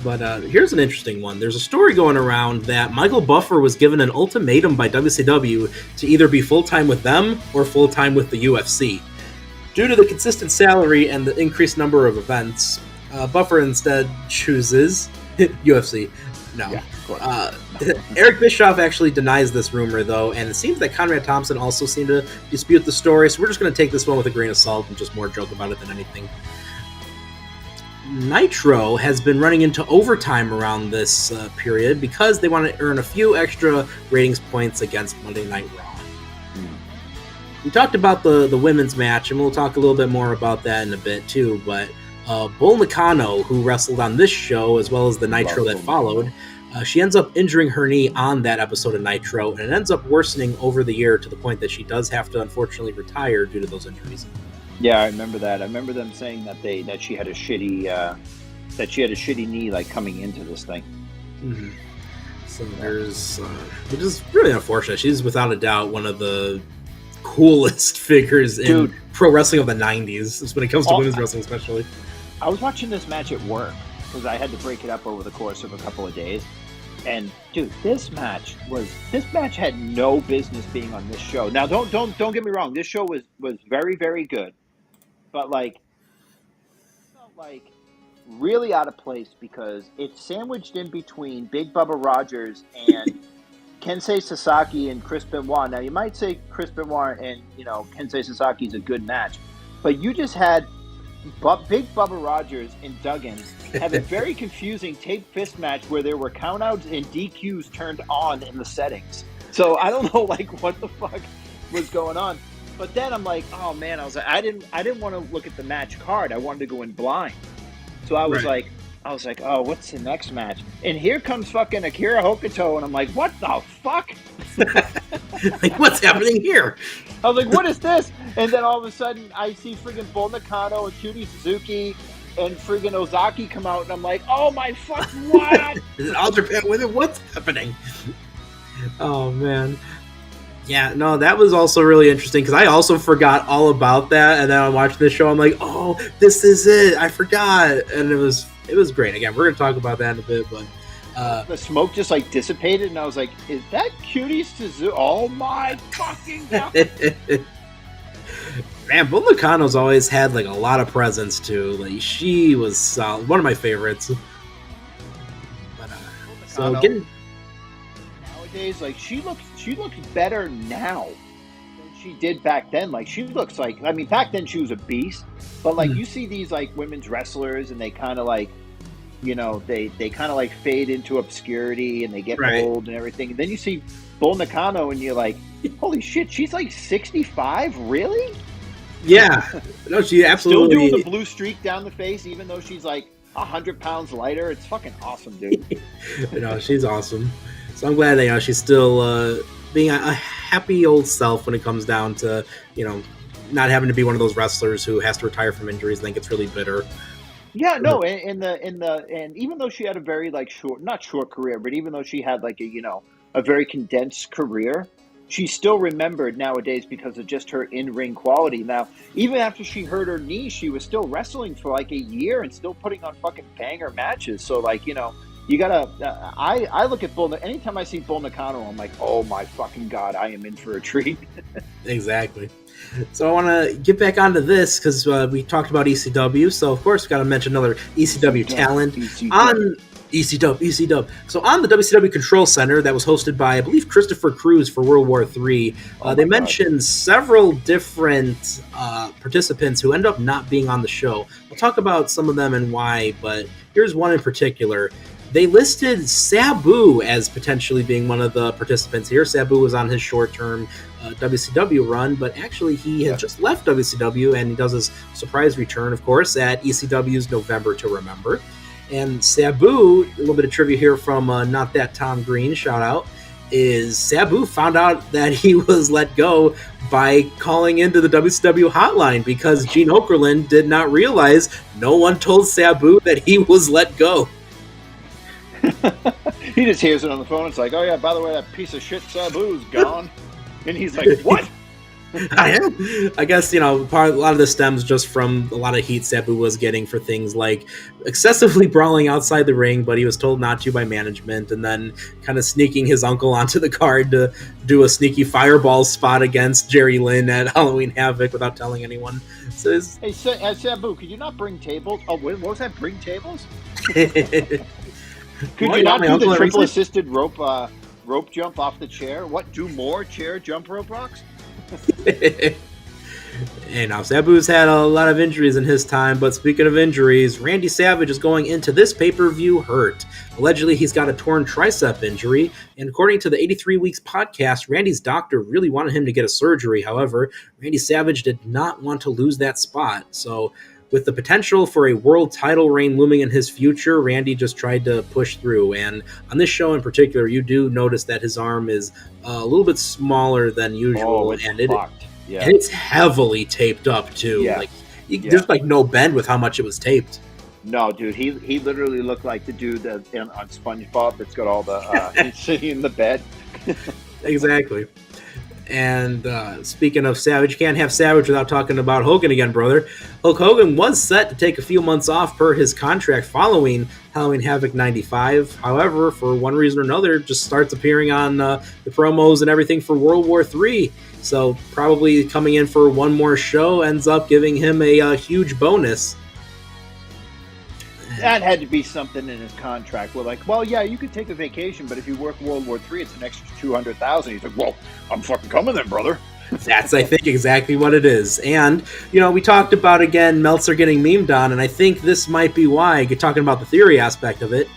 But here's an interesting one. There's a story going around that Michael Buffer was given an ultimatum by WCW to either be full-time with them or full-time with the UFC. Due to the consistent salary and the increased number of events, Buffer instead chooses UFC. No. Yeah, of course. Eric Bischoff actually denies this rumor, though, and it seems that Conrad Thompson also seemed to dispute the story, so we're just going to take this one with a grain of salt and just more joke about it than anything. Nitro has been running into overtime around this period because they want to earn a few extra ratings points against Monday Night Raw. We talked about the women's match, and we'll talk a little bit more about that in a bit, too, but Bull Nakano, who wrestled on this show as well as the Nitro that followed, she ends up injuring her knee on that episode of Nitro, and it ends up worsening over the year to the point that she does have to unfortunately retire due to those injuries. Yeah, I remember that. I remember them saying that she had a shitty knee coming into this thing. Mm-hmm. So there's, which is really unfortunate. She's without a doubt one of the coolest figures in pro wrestling of the 90s, when it comes to women's wrestling especially. I was watching this match at work because I had to break it up over the course of a couple of days. And dude, this match had no business being on this show. Now, don't get me wrong. This show was very, very good, but like felt like really out of place because it's sandwiched in between Big Bubba Rogers and Kensei Sasaki and Chris Benoit. Now, you might say Chris Benoit and Kensei Sasaki is a good match, but you just had Big Bubba Rogers and Duggan have a very confusing tape fist match where there were countouts and DQs turned on in the settings. So I don't know what the fuck was going on. But then I'm like, oh man, I didn't want to look at the match card. I wanted to go in blind. So I was like, oh, what's the next match? And here comes fucking Akira Hokuto, and I'm like, what the fuck? Like, what's happening here? I was like, what is this? And then all of a sudden, I see friggin' Bull Nakano and Cutie Suzuki and friggin' Ozaki come out, and I'm like, oh my fuck, what? Is it All Japan with it? What's happening? Oh, man. Yeah, no, that was also really interesting because I also forgot all about that, and then I watched this show. I'm like, oh, this is it. I forgot, and it was great. Again, we're gonna talk about that in a bit, but the smoke just dissipated, and I was like, is that Cutie Suzuki? Oh my fucking god! Man, Bull Nakano's always had a lot of presence too. Like, she was solid. One of my favorites. But so getting nowadays, she looks better now than she did back then. She looks back then she was a beast, but you see these women's wrestlers and they kind of they kind of fade into obscurity and they get old and everything. And then you see Bull Nakano and you're like, holy shit, she's 65, really? Yeah, no, she absolutely still doing the blue streak down the face, even though she's 100 pounds lighter. It's fucking awesome, dude. She's awesome. So I'm glad that she's still being a happy old self when it comes down to not having to be one of those wrestlers who has to retire from injuries and then gets really bitter. Yeah, no, and even though she had a very not short career, but even though she had a very condensed career, she's still remembered nowadays because of just her in-ring quality. Now, even after she hurt her knee, she was still wrestling for a year and still putting on fucking banger matches. So you gotta. I look at Bull. Anytime I see Bull Nakano, I'm like, oh my fucking god, I am in for a treat. Exactly. So I want to get back onto this because we talked about ECW. So of course we got to mention another ECW talent on ECW. So on the WCW Control Center that was hosted by, I believe, Christopher Cruz for World War III, they mentioned several different participants who end up not being on the show. We'll talk about some of them and why, but here's one in particular. They listed Sabu as potentially being one of the participants here. Sabu was on his short-term WCW run, but actually he had just left WCW, and he does his surprise return, of course, at ECW's November to Remember. And Sabu, a little bit of trivia here from Not That Tom Green, shout out, is Sabu found out that he was let go by calling into the WCW hotline because Gene Okerlund did not realize no one told Sabu that he was let go. He just hears it on the phone. It's like, oh yeah, by the way, that piece of shit Sabu's gone. And he's like, what? I guess, a lot of this stems just from a lot of heat Sabu was getting for things like excessively brawling outside the ring, but he was told not to by management, and then kind of sneaking his uncle onto the card to do a sneaky fireball spot against Jerry Lynn at Halloween Havoc without telling anyone. So hey, Sabu, could you not bring tables? Oh, what was that? Bring tables? Could you not do the triple-assisted rope jump off the chair? What? Do more chair jump rope rocks? And now Sabu's had a lot of injuries in his time, but speaking of injuries, Randy Savage is going into this pay-per-view hurt. Allegedly, he's got a torn tricep injury, and according to the 83 Weeks podcast, Randy's doctor really wanted him to get a surgery. However, Randy Savage did not want to lose that spot, so with the potential for a world title reign looming in his future, Randy just tried to push through. And on this show in particular, you do notice that his arm is a little bit smaller than usual, and it's heavily taped up too. Yeah. There's no bend with how much it was taped. No, dude, he literally looked like the dude on SpongeBob that's got all the he's sitting in the bed. Exactly. And speaking of Savage, you can't have Savage without talking about Hogan again, brother. Hulk Hogan was set to take a few months off per his contract following Halloween Havoc 95. However, for one reason or another, just starts appearing on the promos and everything for World War III. So probably coming in for one more show ends up giving him a huge bonus. That had to be something in his contract. We're like, well, yeah, you could take a vacation, but if you work World War III, it's an extra $200,000. He's like, well, I'm fucking coming then, brother. That's, I think, exactly what it is. And, we talked about, again, Meltzer getting memed on, and I think this might be why, talking about the theory aspect of it,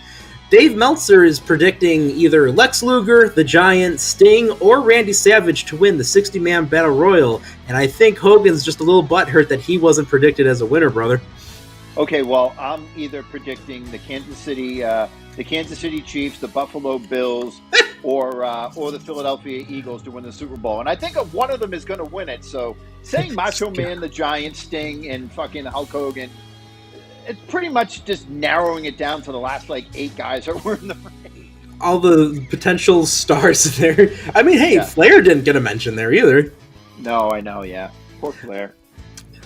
Dave Meltzer is predicting either Lex Luger, The Giant, Sting, or Randy Savage to win the 60-man Battle Royal, and I think Hogan's just a little butthurt that he wasn't predicted as a winner, brother. Okay, well, I'm either predicting the Kansas City Chiefs, the Buffalo Bills, or the Philadelphia Eagles to win the Super Bowl, and I think one of them is going to win it. So, saying Macho Man, the Giant, Sting, and fucking Hulk Hogan, it's pretty much just narrowing it down to the last 8 guys that were in the race. All the potential stars there. I mean, hey, yeah. Flair didn't get a mention there either. No, I know, yeah. Poor Flair.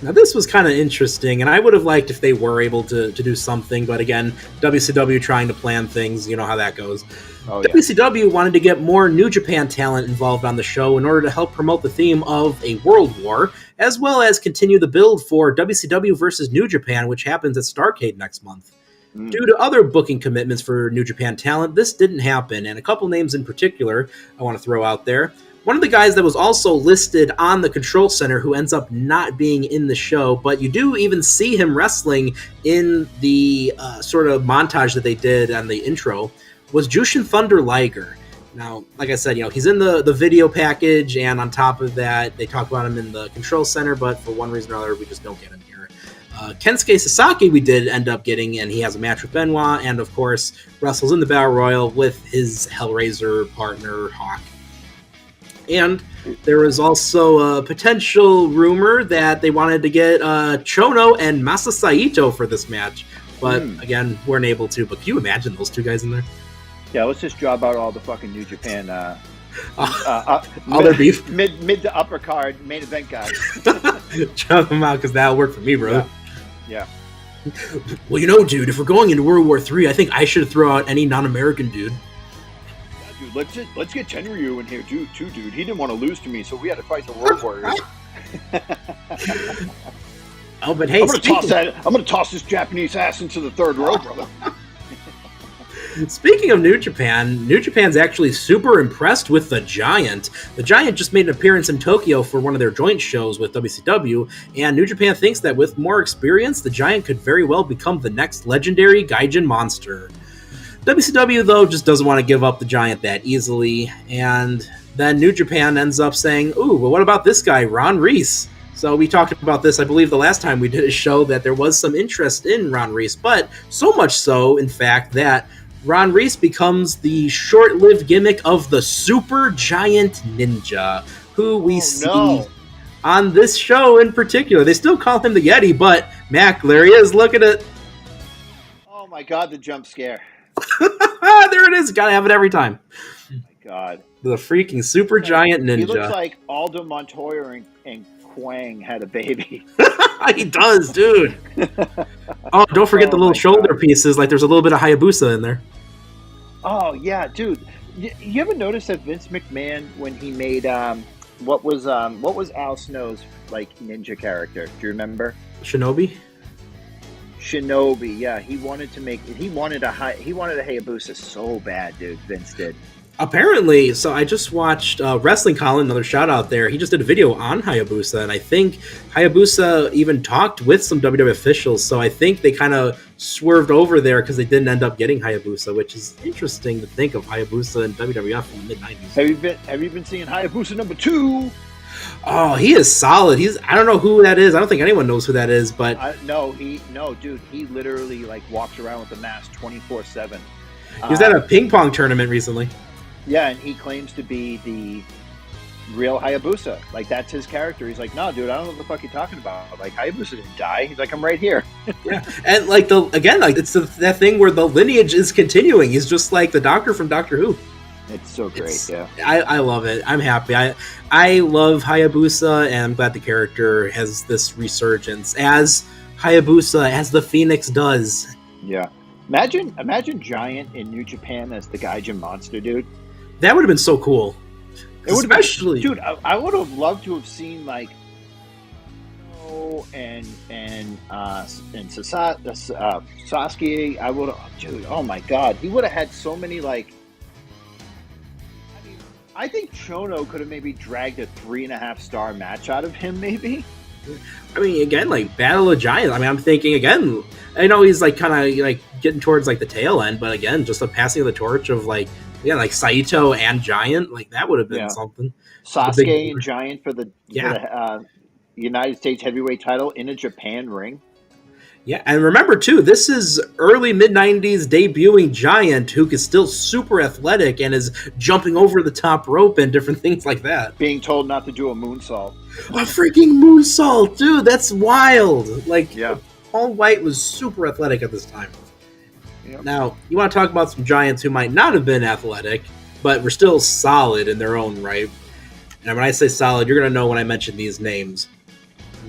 Now, this was kind of interesting, and I would have liked if they were able to do something, but again, WCW trying to plan things, you know how that goes. Oh, yeah. WCW wanted to get more New Japan talent involved on the show in order to help promote the theme of a world war, as well as continue the build for WCW versus New Japan, which happens at Starrcade next month. Due to other booking commitments for New Japan talent, this didn't happen, and a couple names in particular I want to throw out there. One of the guys that was also listed on the Control Center who ends up not being in the show, but you do even see him wrestling in the sort of montage that they did on the intro, was Jushin Thunder Liger. Now, like I said, he's in the video package, and on top of that, they talk about him in the Control Center, but for one reason or another, we just don't get him here. Kensuke Sasaki we did end up getting, and he has a match with Benoit, and of course, wrestles in the Battle Royal with his Hellraiser partner, Hawk. And there was also a potential rumor that they wanted to get Chono and Masa Saito for this match. But again, weren't able to. But can you imagine those two guys in there? Yeah, let's just drop out all the fucking New Japan all their beef. Mid to upper card main event guys. Drop them out because that'll work for me, bro. Yeah. Well, dude, if we're going into World War III, I think I should throw out any non-American dude. Let's get Tenryu in here too, dude. He didn't want to lose to me, so we had to fight the World Warriors. Oh, but hey, I'm gonna toss this Japanese ass into the third row, brother. Speaking of New Japan's actually super impressed with The Giant. The Giant just made an appearance in Tokyo for one of their joint shows with WCW, and New Japan thinks that with more experience, The Giant could very well become the next legendary Gaijin monster. WCW, though, just doesn't want to give up The Giant that easily, and then New Japan ends up saying, ooh, well, what about this guy, Ron Reis? So we talked about this, I believe, the last time we did a show, that there was some interest in Ron Reis, but so much so, in fact, that Ron Reis becomes the short-lived gimmick of the Super Giant Ninja, who we see on this show in particular. They still call him the Yeti, but Mack, there he is, look at it. Oh my God, the jump scare. There it is. Gotta have it every time. Oh my God. The freaking Super Giant Ninja. He looks like Aldo Montoya and Quang had a baby. He does, dude. Oh, don't forget the little shoulder pieces. Like, there's a little bit of Hayabusa in there. Oh, yeah, dude. You ever notice that Vince McMahon, when he made, what was Al Snow's, ninja character? Do you remember? Shinobi, yeah. He wanted a Hayabusa so bad, dude. Vince did. Apparently, so I just watched Wrestling Colin, another shout out there. He just did a video on Hayabusa, and I think Hayabusa even talked with some WWE officials, so I think they kind of swerved over there because they didn't end up getting Hayabusa, which is interesting to think of Hayabusa in WWF in the mid-90s. Have you been seeing Hayabusa number 2? Oh, he is solid. I don't know who that is. I don't think anyone knows who that is, but dude, he literally walks around with a mask 24/7. He was at a ping pong tournament recently. Yeah, and he claims to be the real Hayabusa. That's his character. He's like, no, dude, I don't know what the fuck you're talking about. Hayabusa didn't die. He's like, I'm right here. Yeah, and it's that thing where the lineage is continuing. He's just like the Doctor from Doctor Who. It's so great, yeah. I love it. I'm happy. I love Hayabusa, and I'm glad the character has this resurgence as Hayabusa, as the Phoenix does. Yeah. Imagine Giant in New Japan as the Gaijin Monster, dude. That would have been so cool. It would have been, Especially, dude. I would have loved to have seen like Sasuke. I would have, dude. Oh my god, he would have had so many like. I think Chono could have maybe dragged a 3.5-star match out of him, maybe. I mean, again, like Battle of Giants. I mean, I'm thinking again. I know he's like kind of like getting towards like the tail end, but again, just the passing of the torch of like like Saito and Giant, like that would have been something. Sasuke and Giant for the Yeah. United States heavyweight title in a Japan ring. Yeah, and remember too, this is early mid-90s debuting Giant who is still super athletic and is jumping over the top rope and different things like that. Being told not to do a moonsault. A freaking moonsault, dude, that's wild. Like, Yeah. Paul White was super athletic at this time. Yep. Now, you want to talk about some Giants who might not have been athletic, but were still solid in their own right. And when I say solid, you're going to know when I mention these names.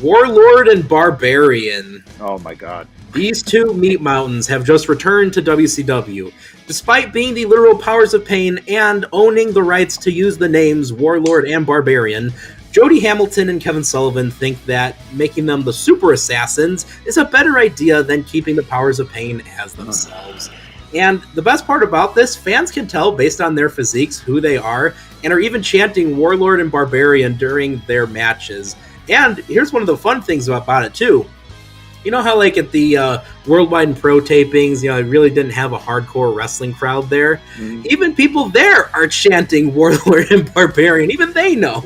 Warlord and Barbarian. Oh my god. These two meat mountains have just returned to WCW. Despite being the literal powers of pain and owning the rights to use the names Warlord and Barbarian, Jody Hamilton and Kevin Sullivan think that making them the Super Assassins is a better idea than keeping the powers of pain as themselves. And the best part about this, fans can tell based on their physiques who they are, and are even chanting Warlord and Barbarian during their matches. And here's one of the fun things about it, too. You know how, like, at the Worldwide and Pro tapings, it really didn't have a hardcore wrestling crowd there? Mm-hmm. Even people there are chanting Warlord and Barbarian. Even they know.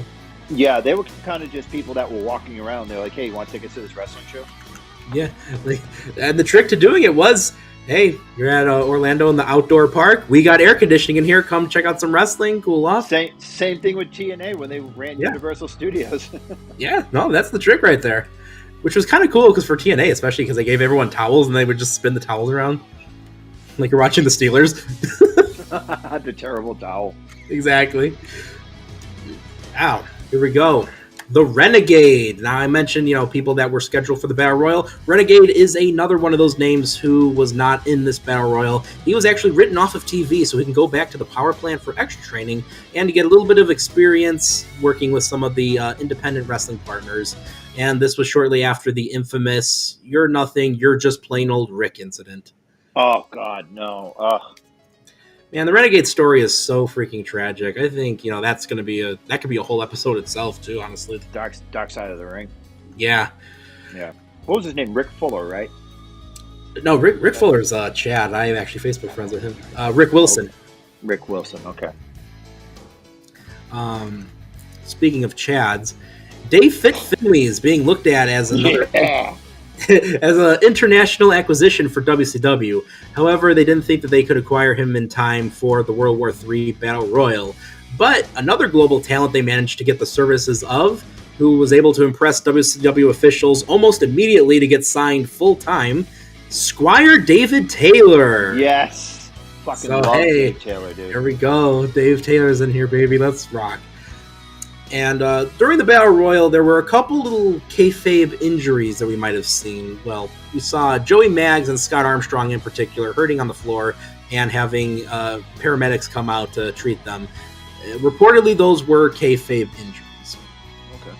Yeah, they were kind of just people that were walking around. They're like, hey, you want tickets to this wrestling show? Yeah. And the trick to doing it was, hey, you're at Orlando in the outdoor park. We got air conditioning in here. Come check out some wrestling. Cool off. Same thing with TNA when they ran Universal Studios. Yeah, no, that's the trick right there. Which was kind of cool because for TNA, especially because they gave everyone towels and they would just spin the towels around. Like you're watching the Steelers. The terrible towel. Exactly. Wow, here we go. The Renegade. Now, I mentioned, people that were scheduled for the Battle Royal. Renegade is another one of those names who was not in this Battle Royal. He was actually written off of TV, so he can go back to the power plant for extra training and to get a little bit of experience working with some of the independent wrestling partners. And this was shortly after the infamous "You're nothing, you're just plain old Rick" incident. Oh, God, no. Ugh. Man, the Renegade story is so freaking tragic. I think, that's going to be that could be a whole episode itself, too, honestly. Dark side of the ring. Yeah. Yeah. What was his name? Rick Fuller, right? No, Rick Fuller's Chad. I am actually Facebook friends with him. Rick Wilson. Rick Wilson, okay. Speaking of Chads, Dave Finley is being looked at as another... Yeah. as an international acquisition for WCW. However, they didn't think that they could acquire him in time for the World War III Battle Royal. But another global talent they managed to get the services of, who was able to impress WCW officials almost immediately to get signed full-time, Squire David Taylor. Yes. Fucking love Dave Taylor, dude. Here we go. Dave Taylor's in here, baby. Let's rock. And during the Battle Royal, there were a couple little kayfabe injuries that we might have seen. Well, we saw Joey Maggs and Scott Armstrong in particular hurting on the floor and having paramedics come out to treat them. Reportedly, those were kayfabe injuries. Okay.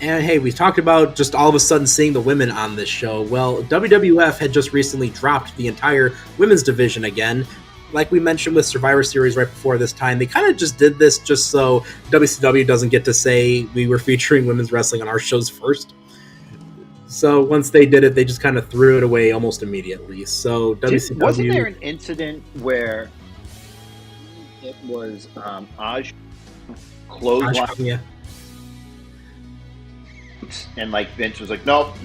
And hey, we talked about just all of a sudden seeing the women on this show. Well, WWF had just recently dropped the entire women's division again. Like we mentioned with Survivor Series right before this time, they kind of just did this just so WCW doesn't get to say we were featuring women's wrestling on our shows first. So once they did it, they just kind of threw it away almost immediately. So WCW... Wasn't there an incident where it was Aj clothesline? Yeah. And like Vince was like, nope,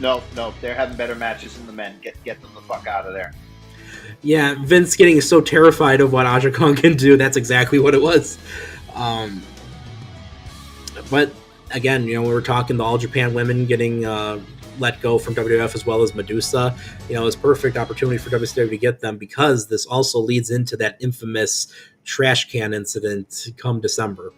they're having better matches than the men. Get them the fuck out of there. Yeah, Vince getting so terrified of what Aja Kong can do, that's exactly what it was. But again, we were talking the All Japan women getting let go from WWF as well as Medusa. It's a perfect opportunity for WCW to get them because this also leads into that infamous trash can incident come December.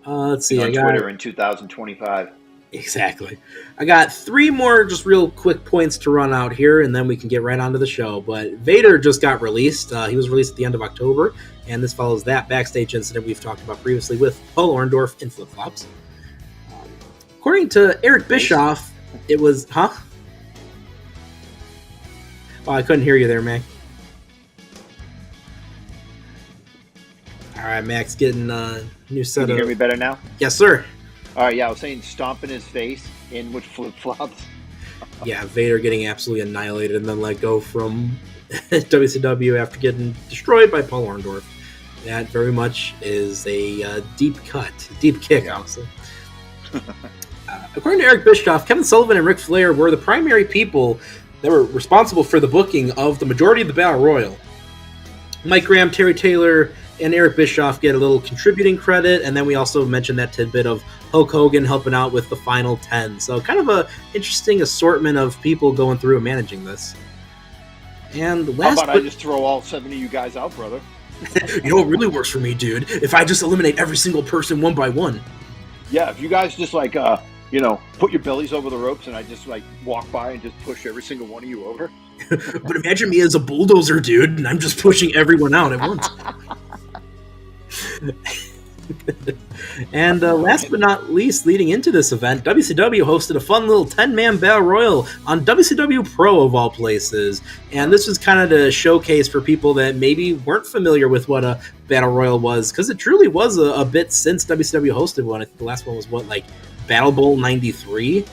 Let's see. On Twitter in 2025. Exactly. I got 3 more just real quick points to run out here, and then we can get right onto the show. But Vader just got released. He was released at the end of October, and this follows that backstage incident we've talked about previously with Paul Orndorff in flip-flops. According to Eric Bischoff, it was... Huh? Oh, I couldn't hear you there, Mac. All right, Mac's getting a new set Can you of... hear me better now? Yes, sir. All right, yeah, I was saying stomping his face in with flip-flops. Yeah, Vader getting absolutely annihilated and then let go from WCW after getting destroyed by Paul Orndorff. That very much is a deep cut, deep kick, honestly. According to Eric Bischoff, Kevin Sullivan and Ric Flair were the primary people that were responsible for the booking of the majority of the Battle Royal. Mike Graham, Terry Taylor, and Eric Bischoff get a little contributing credit, and then we also mentioned that tidbit of Hulk Hogan helping out with the final 10. So kind of a interesting assortment of people going through and managing this. And last, How about I just throw all 7 of you guys out, brother? You know what really works for me, dude? If I just eliminate every single person one by one. Yeah, if you guys just like, put your bellies over the ropes and I just like walk by and just push every single one of you over. But imagine me as a bulldozer, dude, and I'm just pushing everyone out at once. And last but not least, leading into this event, WCW hosted a fun little 10-man battle royal on WCW Pro of all places. And this was kind of the showcase for people that maybe weren't familiar with what a battle royal was, because it truly was a bit since WCW hosted one. I think the last one was Battle Bowl '93.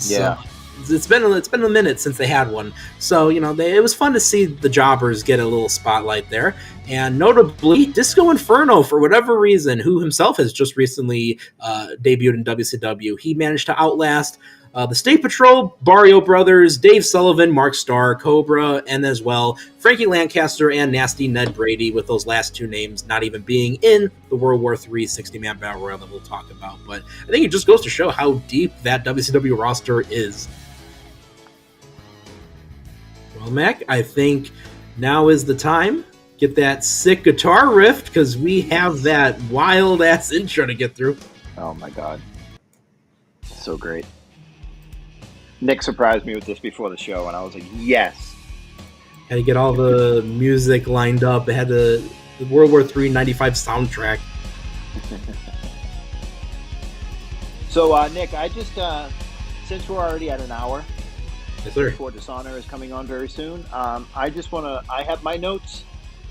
Yeah. So it's been a minute since they had one. So, it was fun to see the jobbers get a little spotlight there. And notably, Disco Inferno, for whatever reason, who himself has just recently debuted in WCW, he managed to outlast the State Patrol, Barrio Brothers, Dave Sullivan, Mark Starr, Cobra, and as well Frankie Lancaster and Nasty Ned Brady, with those last 2 names not even being in the World War III 60-man Battle Royal that we'll talk about. But I think it just goes to show how deep that WCW roster is. Well, Mac, I think now is the time. Get that sick guitar riff, because we have that wild-ass intro to get through. Oh, my God. So great. Nick surprised me with this before the show, and I was like, yes. Had to get all the music lined up. It had the World War III 95 soundtrack. So, Nick, I just, since we're already at an hour, Yes, sir. before Dishonor is coming on very soon, I have my notes.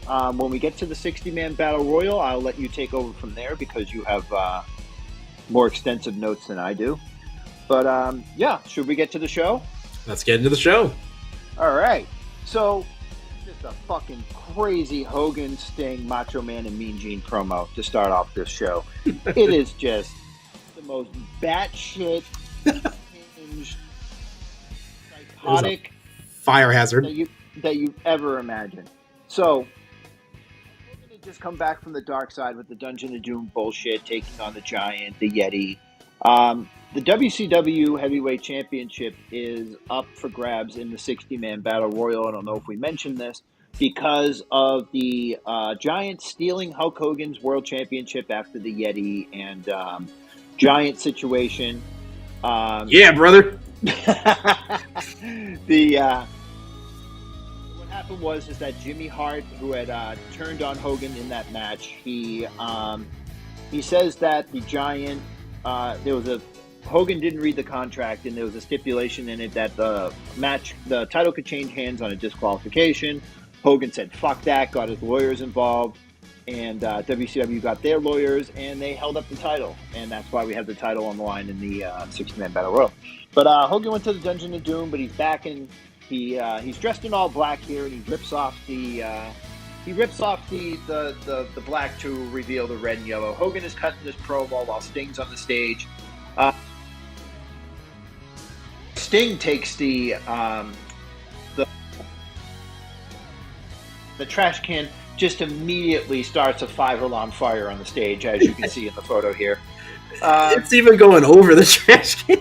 When we get to the 60-man Battle Royal, I'll let you take over from there, because you have more extensive notes than I do. But, should we get to the show? Let's get into the show. All right. So, just a fucking crazy Hogan, Sting, Macho Man, and Mean Gene promo to start off this show. It is just the most batshit, psychotic fire hazard that you ever imagined. So, we're going to just come back from the dark side with the Dungeon of Doom bullshit, taking on the Giant, the Yeti. The WCW Heavyweight Championship is up for grabs in the 60-man Battle Royal. I don't know if we mentioned this, because of the Giant stealing Hulk Hogan's World Championship after the Yeti and Giant situation. Yeah, brother. What happened was that Jimmy Hart, who had turned on Hogan in that match, he says that the Giant, Hogan didn't read the contract, and there was a stipulation in it that the title could change hands on a disqualification. Hogan said, fuck that, got his lawyers involved, and WCW got their lawyers, and they held up the title. And that's why we have the title on the line in the 60-man Battle Royal. But Hogan went to the Dungeon of Doom, but he's back in, he's dressed in all black here, and he rips off the black to reveal the red and yellow. Hogan is cutting this promo while Sting's on the stage. Sting takes the trash can, just immediately starts a 5-alarm fire on the stage, as you can see in the photo here. It's even going over the trash can.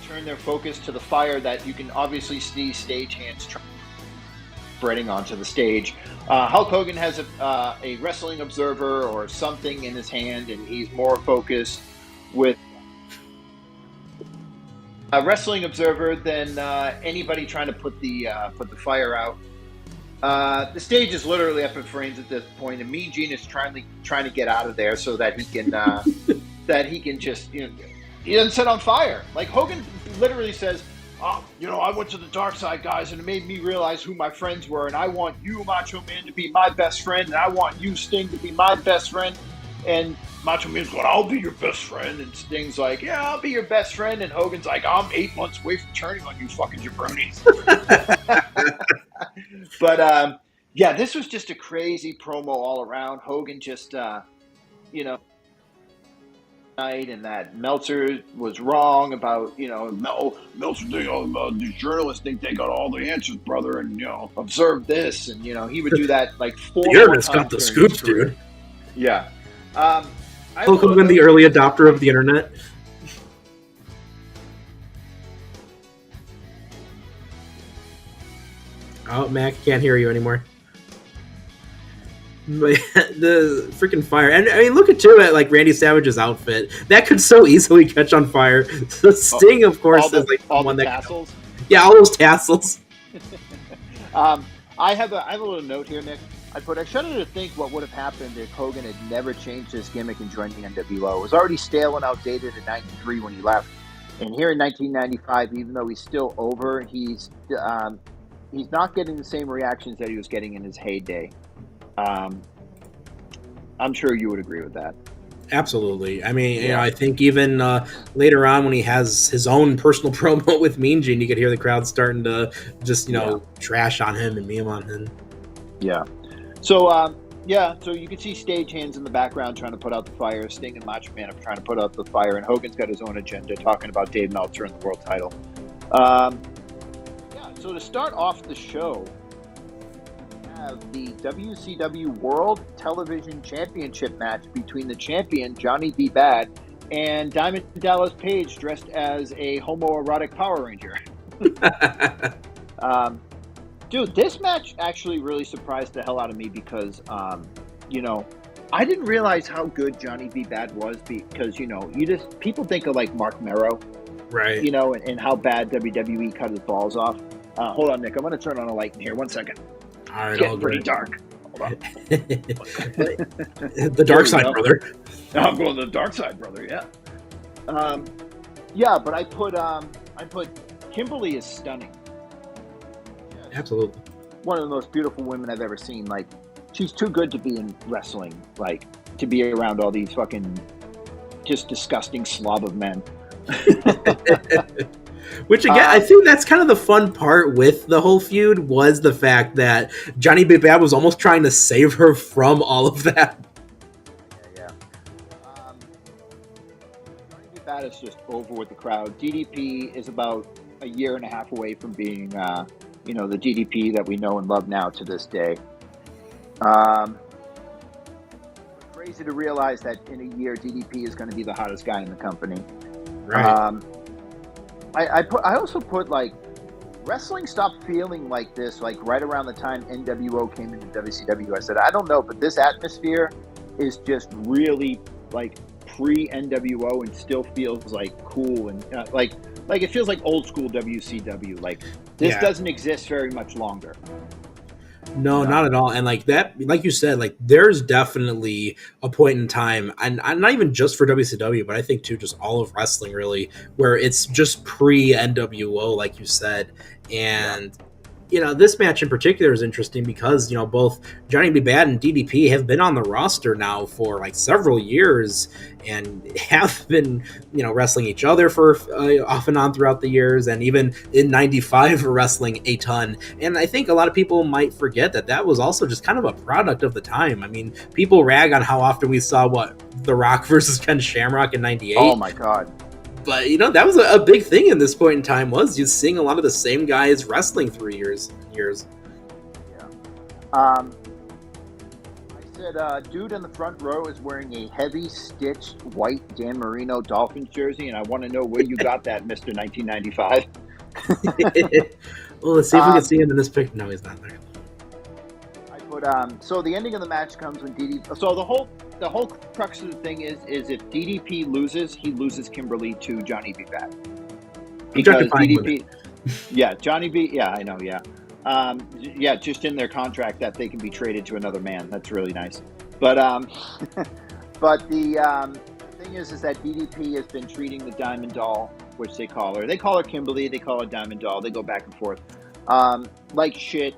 Turn their focus to the fire that you can obviously see stagehands trying. spreading onto the stage. Hulk Hogan has a Wrestling Observer or something in his hand, and he's more focused with a Wrestling Observer than anybody trying to put the fire out. The stage is literally up in flames at this point, and Mean Gene is trying to get out of there so that he can just he doesn't set on fire. Like Hogan literally says, "Oh, I went to the dark side, guys, and it made me realize who my friends were, and I want you, Macho Man, to be my best friend, and I want you, Sting, to be my best friend." And Macho Man's going, "I'll be your best friend," and Sting's like, "Yeah, I'll be your best friend," and Hogan's like, "I'm 8 months away from turning on you, fucking jabronis." But this was just a crazy promo all around. Hogan just, night, and that Meltzer was wrong about, Meltzer think these journalists think they got all the answers, brother, and observe this, and he would do that like 4 The internet's got the scoops, dude. Yeah. Hulk Hogan, the early adopter of the internet. Oh, Mac, can't hear you anymore. But the freaking fire, and I mean, look at like Randy Savage's outfit. That could so easily catch on fire. The Sting, of course, is like all one the that tassels. Yeah, all those tassels. I have a little note here, Nick. I shudder to think what would have happened if Hogan had never changed his gimmick and joined the NWO. It was already stale and outdated in '93 when he left, and here in 1995, even though he's still over, he's not getting the same reactions that he was getting in his heyday. I'm sure you would agree with that. Absolutely. I mean, I think even later on when he has his own personal promo with Mean Gene, you could hear the crowd starting to just, trash on him and meme on him. Yeah. So, so you can see stagehands in the background trying to put out the fire. Sting and Macho Man are trying to put out the fire, and Hogan's got his own agenda talking about Dave Meltzer and the world title. So to start off the show, we have the WCW World Television Championship match between the champion, Johnny B. Bad, and Diamond Dallas Page dressed as a homoerotic Power Ranger. Dude, this match actually really surprised the hell out of me because, I didn't realize how good Johnny B. Bad was because, people think of like Mark Merrow, right? And how bad WWE cut his balls off. Hold on, Nick. I'm going to turn on a light in here. 1 second. All right, it's getting pretty dark. Hold on. The dark side, brother. I'm going to the dark side, brother. Yeah. But I put Kimberly is stunning. Absolutely. One of the most beautiful women I've ever seen. Like, she's too good to be in wrestling. Like, to be around all these fucking just disgusting slob of men. Which, again, I think that's kind of the fun part with the whole feud was the fact that Johnny B. Bad was almost trying to save her from all of that. Yeah. Johnny B. Bad is just over with the crowd. DDP is about a year and a half away from being, the DDP that we know and love now to this day. Crazy to realize that in a year, DDP is going to be the hottest guy in the company. Right. I also put like wrestling stopped feeling like this like right around the time NWO came into WCW. I said I don't know, but this atmosphere is just really like pre NWO and still feels like cool and like it feels like old school WCW. Like this doesn't exist very much longer. No, not at all. And like that, like you said, like there's definitely a point in time, and not even just for WCW, but I think too, just all of wrestling really, where it's just pre NWO, like you said. And this match in particular is interesting because both Johnny B. Bad and DDP have been on the roster now for like several years and have been wrestling each other for off and on throughout the years, and even in '95 wrestling a ton. And I think a lot of people might forget that was also just kind of a product of the time. I mean, people rag on how often we saw The Rock versus Ken Shamrock in '98. Oh my god. But, that was a big thing in this point in time, was just seeing a lot of the same guys wrestling for years. Yeah. I said, dude in the front row is wearing a heavy stitched white Dan Marino Dolphins jersey, and I want to know where you got that, Mr. 1995. Well, let's see if we can see him in this picture. No, he's not there. So the ending of the match comes when DDP. So the whole crux of the thing is if DDP loses, he loses Kimberly to Johnny B. Bad. Because DDP, yeah, Johnny B. Yeah, I know. Yeah, yeah, just in their contract that they can be traded to another man. That's really nice. But but the thing is that DDP has been treating the Diamond Doll, which they call her. They call her Kimberly. They call her Diamond Doll. They go back and forth, like shit.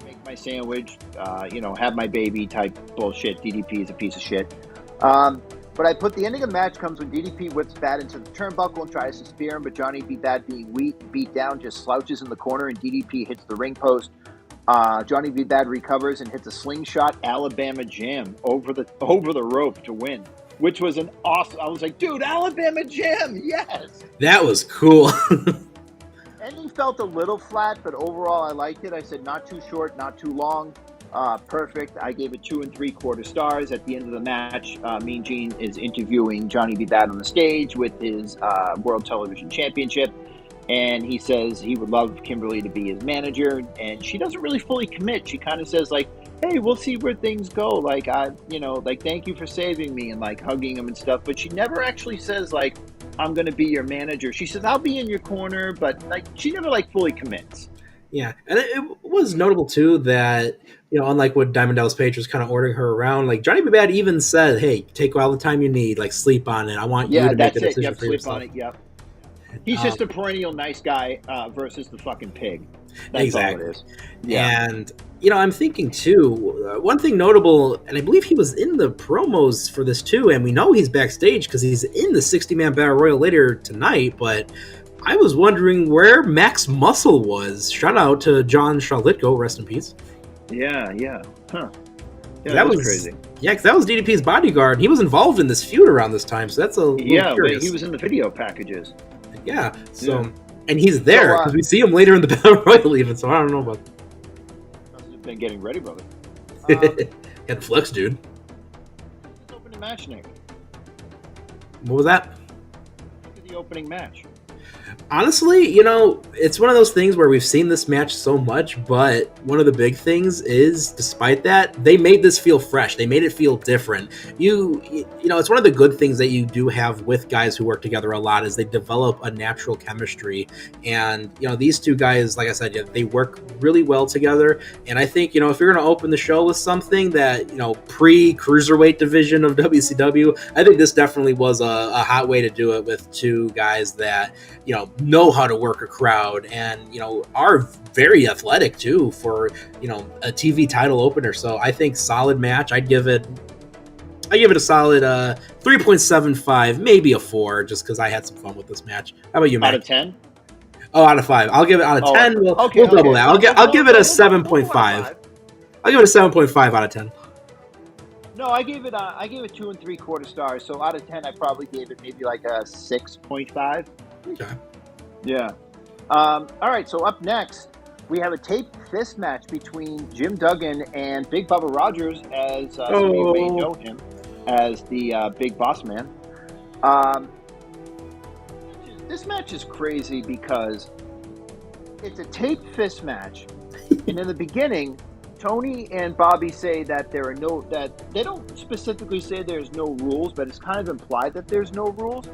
Make my sandwich, have my baby type bullshit. DDP is a piece of shit. But I put the ending of the match comes when DDP whips Bad into the turnbuckle and tries to spear him, but Johnny B. Bad being weak, beat down, just slouches in the corner, and DDP hits the ring post. Johnny B. Bad recovers and hits a slingshot Alabama Jam over the rope to win, which was an awesome. I was like, dude, Alabama Jam, yes. That was cool. Ending felt a little flat, but overall I liked it. I said not too short, not too long. Perfect. I gave it 2 3/4 stars. At the end of the match, Mean Gene is interviewing Johnny B. Bad on the stage with his World Television Championship, and he says he would love Kimberly to be his manager, and she doesn't really fully commit. She kind of says like, hey, we'll see where things go. Like, thank you for saving me, and like hugging him and stuff, but she never actually says like, I'm going to be your manager. She says, I'll be in your corner, but like she never like fully commits. Yeah, and it was notable too that, unlike what Diamond Dallas Page was kind of ordering her around, like Johnny B. Bad even said, hey, take all the time you need, like sleep on it. I want you to make the decision for yourself. On it. Yep. He's just a perennial nice guy versus the fucking pig. That's exactly all it is. Yeah. And, I'm thinking too, one thing notable, and I believe he was in the promos for this too, and we know he's backstage because he's in the 60-man Battle Royal later tonight, but I was wondering where Max Muscle was. Shout out to John Charlitko, rest in peace. Yeah. Huh. Yeah, that was crazy. Yeah, because that was DDP's bodyguard. He was involved in this feud around this time, so that's a little curious. But he was in the video packages. Yeah, and he's there because we see him later in the Battle Royal even, so I don't know about that. Must have been getting ready, brother. Had flex, dude. Opening match, Nick. What was that? Look at the opening match. Honestly, it's one of those things where we've seen this match so much, but one of the big things is, despite that, they made this feel fresh. They made it feel different. It's one of the good things that you do have with guys who work together a lot is they develop a natural chemistry. And, these two guys, like I said, they work really well together. And I think, if you're going to open the show with something that, pre-cruiserweight division of WCW, I think this definitely was a hot way to do it with two guys that, know how to work a crowd and, are very athletic too for, a TV title opener. So I think solid match. I give it a solid 3.75, maybe a 4, just because I had some fun with this match. How about you, Matt? Out of 10? Oh, out of 5. I'll give it out of 10. We'll double that. I'll give it a 7.5. I'll give it a 7.5 out of 10. No, I gave it 2 3/4 stars. So out of 10, I probably gave it maybe like a 6.5. Okay. Yeah. All right. So up next, we have a taped fist match between Jim Duggan and Big Bubba Rogers, as some of you may know him as the Big Boss Man. This match is crazy because it's a taped fist match, and in the beginning, Tony and Bobby say that that they don't specifically say there's no rules, but it's kind of implied that there's no rules.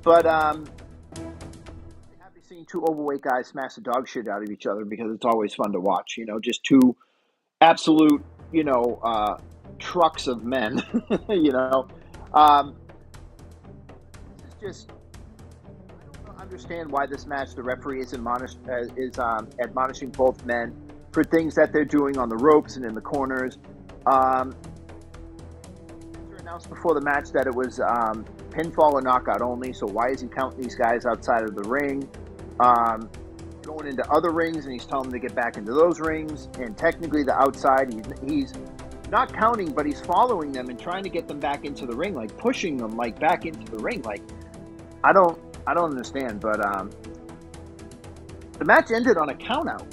But seen two overweight guys smash the dog shit out of each other because it's always fun to watch. Just two absolute, trucks of men. This is just. I don't understand why this match the referee is admonishing both men for things that they're doing on the ropes and in the corners. They announced before the match that it was pinfall or knockout only. So why is he counting these guys outside of the ring? Going into other rings, and he's telling them to get back into those rings. And technically, the outside, he's not counting, but he's following them and trying to get them back into the ring, like pushing them like back into the ring. Like, I don't understand. But the match ended on a count out.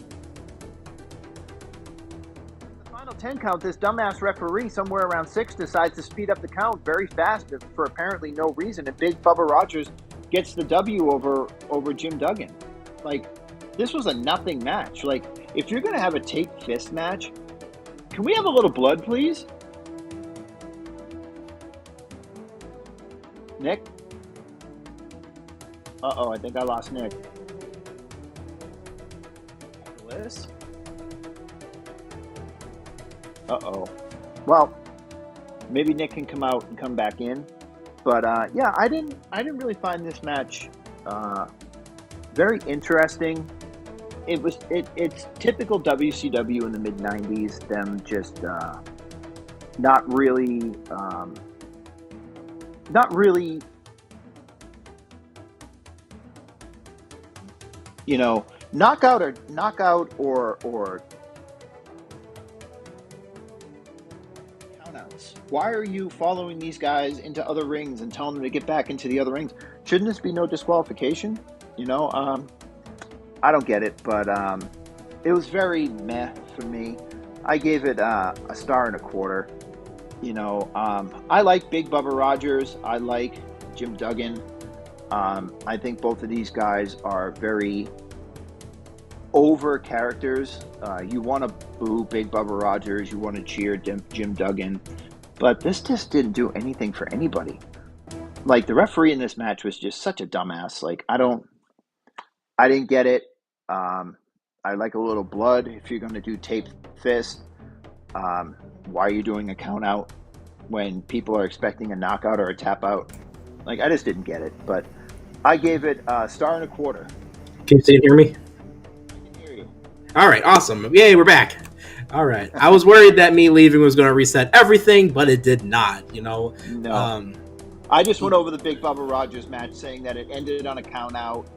The final 10 count, this dumbass referee somewhere around 6 decides to speed up the count very fast for apparently no reason, and Big Bubba Rogers gets the W over Jim Duggan. Like, this was a nothing match. Like, if you're going to have a taped fist match, Can we have a little blood, please? Nick? Uh-oh, I think I lost Nick. Liz? Uh-oh. Well, maybe Nick can come out and come back in. But yeah, I didn't really find this match very interesting. It's typical WCW in the mid '90s. Them just not really, you know, knockout or countouts. Why are you following these guys into other rings and telling them to get back into the other rings? Shouldn't this be no disqualification? You know, I don't get it, but it was very meh for me. I gave it a 1.25 stars. You know, I like Big Bubba Rogers. I like Jim Duggan. I think both of these guys are very over characters. You want to boo Big Bubba Rogers. You want to cheer Jim Duggan. But this just didn't do anything for anybody. Like, the referee in this match was just such a dumbass. Like, I didn't get it. I like a little blood if you're going to do taped fist. Why are you doing a count out when people are expecting a knockout or a tap out? Like, I just didn't get it. But I gave it a 1.25 stars. Can you see and hear me? I can hear you. All right, awesome. Yay, we're back. All right. I was worried that me leaving was going to reset everything, but it did not, you know. No. I just went over the Big Bubba Rogers match saying that it ended on a count out.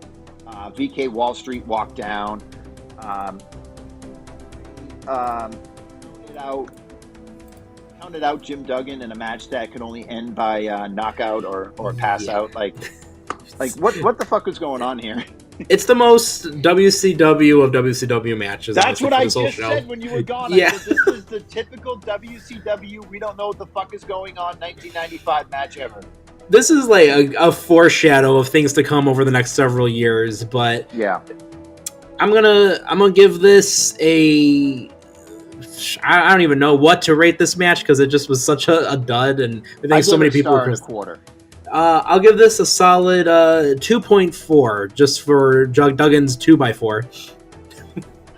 VK Wall Street walked down. Counted out Jim Duggan in a match that could only end by knockout or pass out. Like what the fuck is going on here? It's the most WCW of WCW matches. That's what I just said when you were gone. Yeah. I said, this is the typical WCW, we don't know what the fuck is going on 1995 match ever. This is like a foreshadow of things to come over the next several years, but yeah, I'm gonna give this a. I don't even know what to rate this match because it just was such a dud, and I think so many people. 1.25 stars. I'll give this a solid 2.4 just for Duggan's 2x4.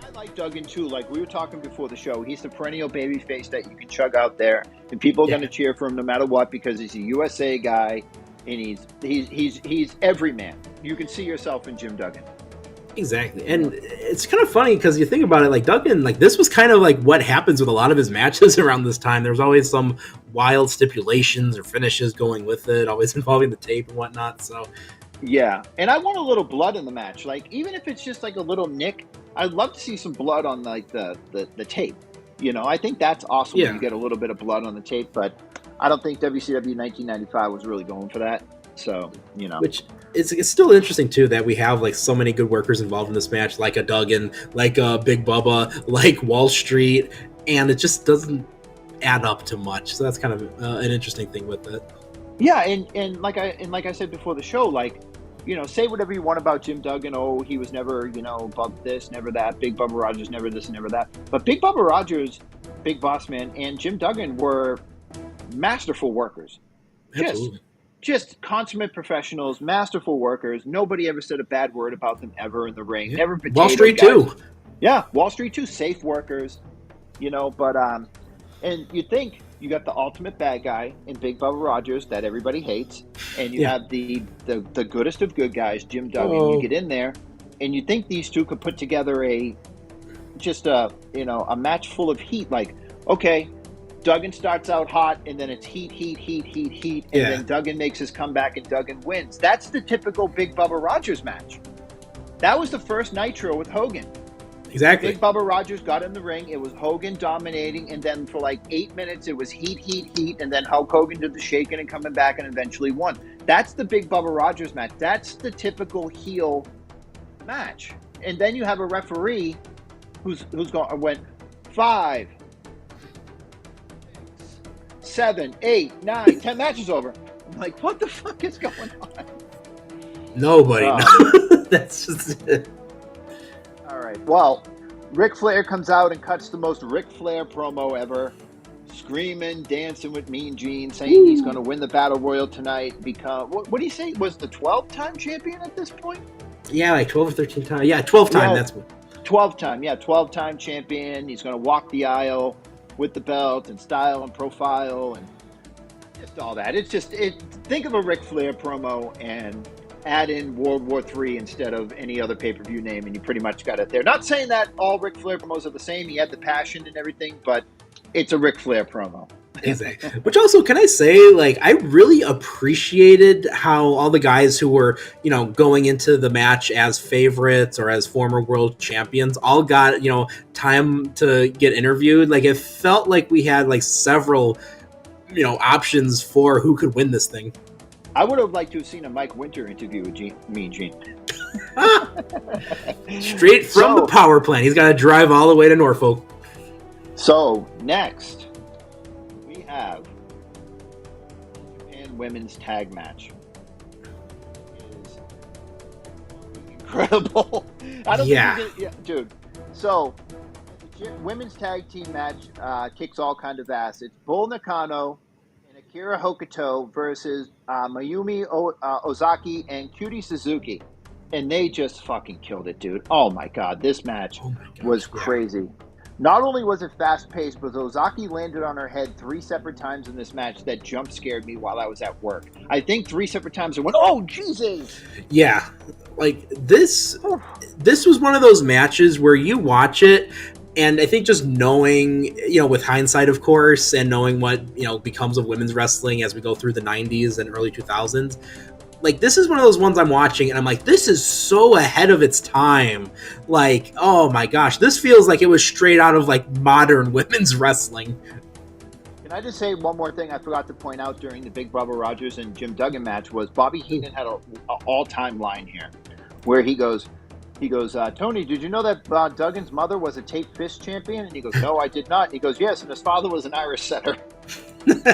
I like Duggan too. Like we were talking before the show, he's the perennial baby face that you can chug out there, and people are going to cheer for him no matter what because he's a USA guy, and he's every man. You can see yourself in Jim Duggan. Exactly, and it's kind of funny because you think about it, like Duggan, like this was kind of like what happens with a lot of his matches around this time. There's always some wild stipulations or finishes going with it, always involving the tape and whatnot. So, yeah, and I want a little blood in the match. Like even if it's just like a little nick, I'd love to see some blood on like the tape. You know, I think that's awesome when you get a little bit of blood on the tape. But I don't think WCW 1995 was really going for that. So, you know, which it's still interesting too that we have like so many good workers involved in this match, like a Duggan, like a Big Bubba, like Wall Street, and it just doesn't add up to much. So that's kind of an interesting thing with it. Yeah, and like I said before the show, like, you know, say whatever you want about Jim Duggan. Oh, he was never, you know, above this, never that. Big Bubba Rogers, never this, never that. But Big Bubba Rogers, Big Boss Man, and Jim Duggan were masterful workers. Absolutely. Just consummate professionals, masterful workers. Nobody ever said a bad word about them ever in the ring. Yeah. Never Wall Street too. Yeah, Wall Street too. Safe workers, you know. But and you think you got the ultimate bad guy in Big Bubba Rogers that everybody hates, and you have the goodest of good guys, Jim Duggan. You get in there, and you think these two could put together a match full of heat. Like, okay, Duggan starts out hot, and then it's heat, and then Duggan makes his comeback, and Duggan wins. That's the typical Big Bubba Rogers match. That was the first Nitro with Hogan. Exactly. Big Bubba Rogers got in the ring. It was Hogan dominating, and then for like 8 minutes, it was heat, and then Hulk Hogan did the shaking and coming back and eventually won. That's the Big Bubba Rogers match. That's the typical heel match. And then you have a referee who's went 5, 6, 7, 8, 9, 10 matches over. I'm like, what the fuck is going on? Nobody knows. That's just it. All right. Well, Ric Flair comes out and cuts the most Ric Flair promo ever, screaming, dancing with Mean Gene, saying he's going to win the Battle Royal tonight. Become what do you say? Was the 12-time champion at this point? Yeah, like 12 or 13 times. Yeah, 12 time. Yeah, That's what. 12-time. Yeah, 12-time champion. He's going to walk the aisle with the belt and style and profile and just all that. It's just think of a Ric Flair promo and add in World War III instead of any other pay-per-view name, and you pretty much got it there. Not saying that all Ric Flair promos are the same. He had the passion and everything, but it's a Ric Flair promo. Exactly. Which also, can I say, like, I really appreciated how all the guys who were, you know, going into the match as favorites or as former world champions all got, you know, time to get interviewed. Like, it felt like we had, like, several, you know, options for who could win this thing. I would have liked to have seen a Mike Winter interview with Mean Gene. Straight from the power plant. He's got to drive all the way to Norfolk. So, next, we have Japan Women's Tag Match. It is incredible. I don't think you can, dude. So, the Women's Tag Team match kicks all kind of ass. It's Bull Nakano and Akira Hokuto versus Mayumi Ozaki and Cutie Suzuki. And they just fucking killed it, dude. Oh my god, this match was crazy. Not only was it fast-paced, but Ozaki landed on her head 3 separate times in this match that jump scared me while I was at work. I think 3 separate times I went, oh, Jesus! Yeah, like, this was one of those matches where you watch it, and I think just knowing, you know, with hindsight, of course, and knowing what, you know, becomes of women's wrestling as we go through the 90s and early 2000s, like, this is one of those ones I'm watching, and I'm like, this is so ahead of its time. Like, oh my gosh, this feels like it was straight out of, like, modern women's wrestling. Can I just say one more thing I forgot to point out during the Big Bubba Rogers and Jim Duggan match was Bobby Heenan had an all-time line here where he goes, Tony, did you know that Duggan's mother was a Tape Fist champion? And he goes, no, I did not. And he goes, yes, and his father was an Irish setter. Ladies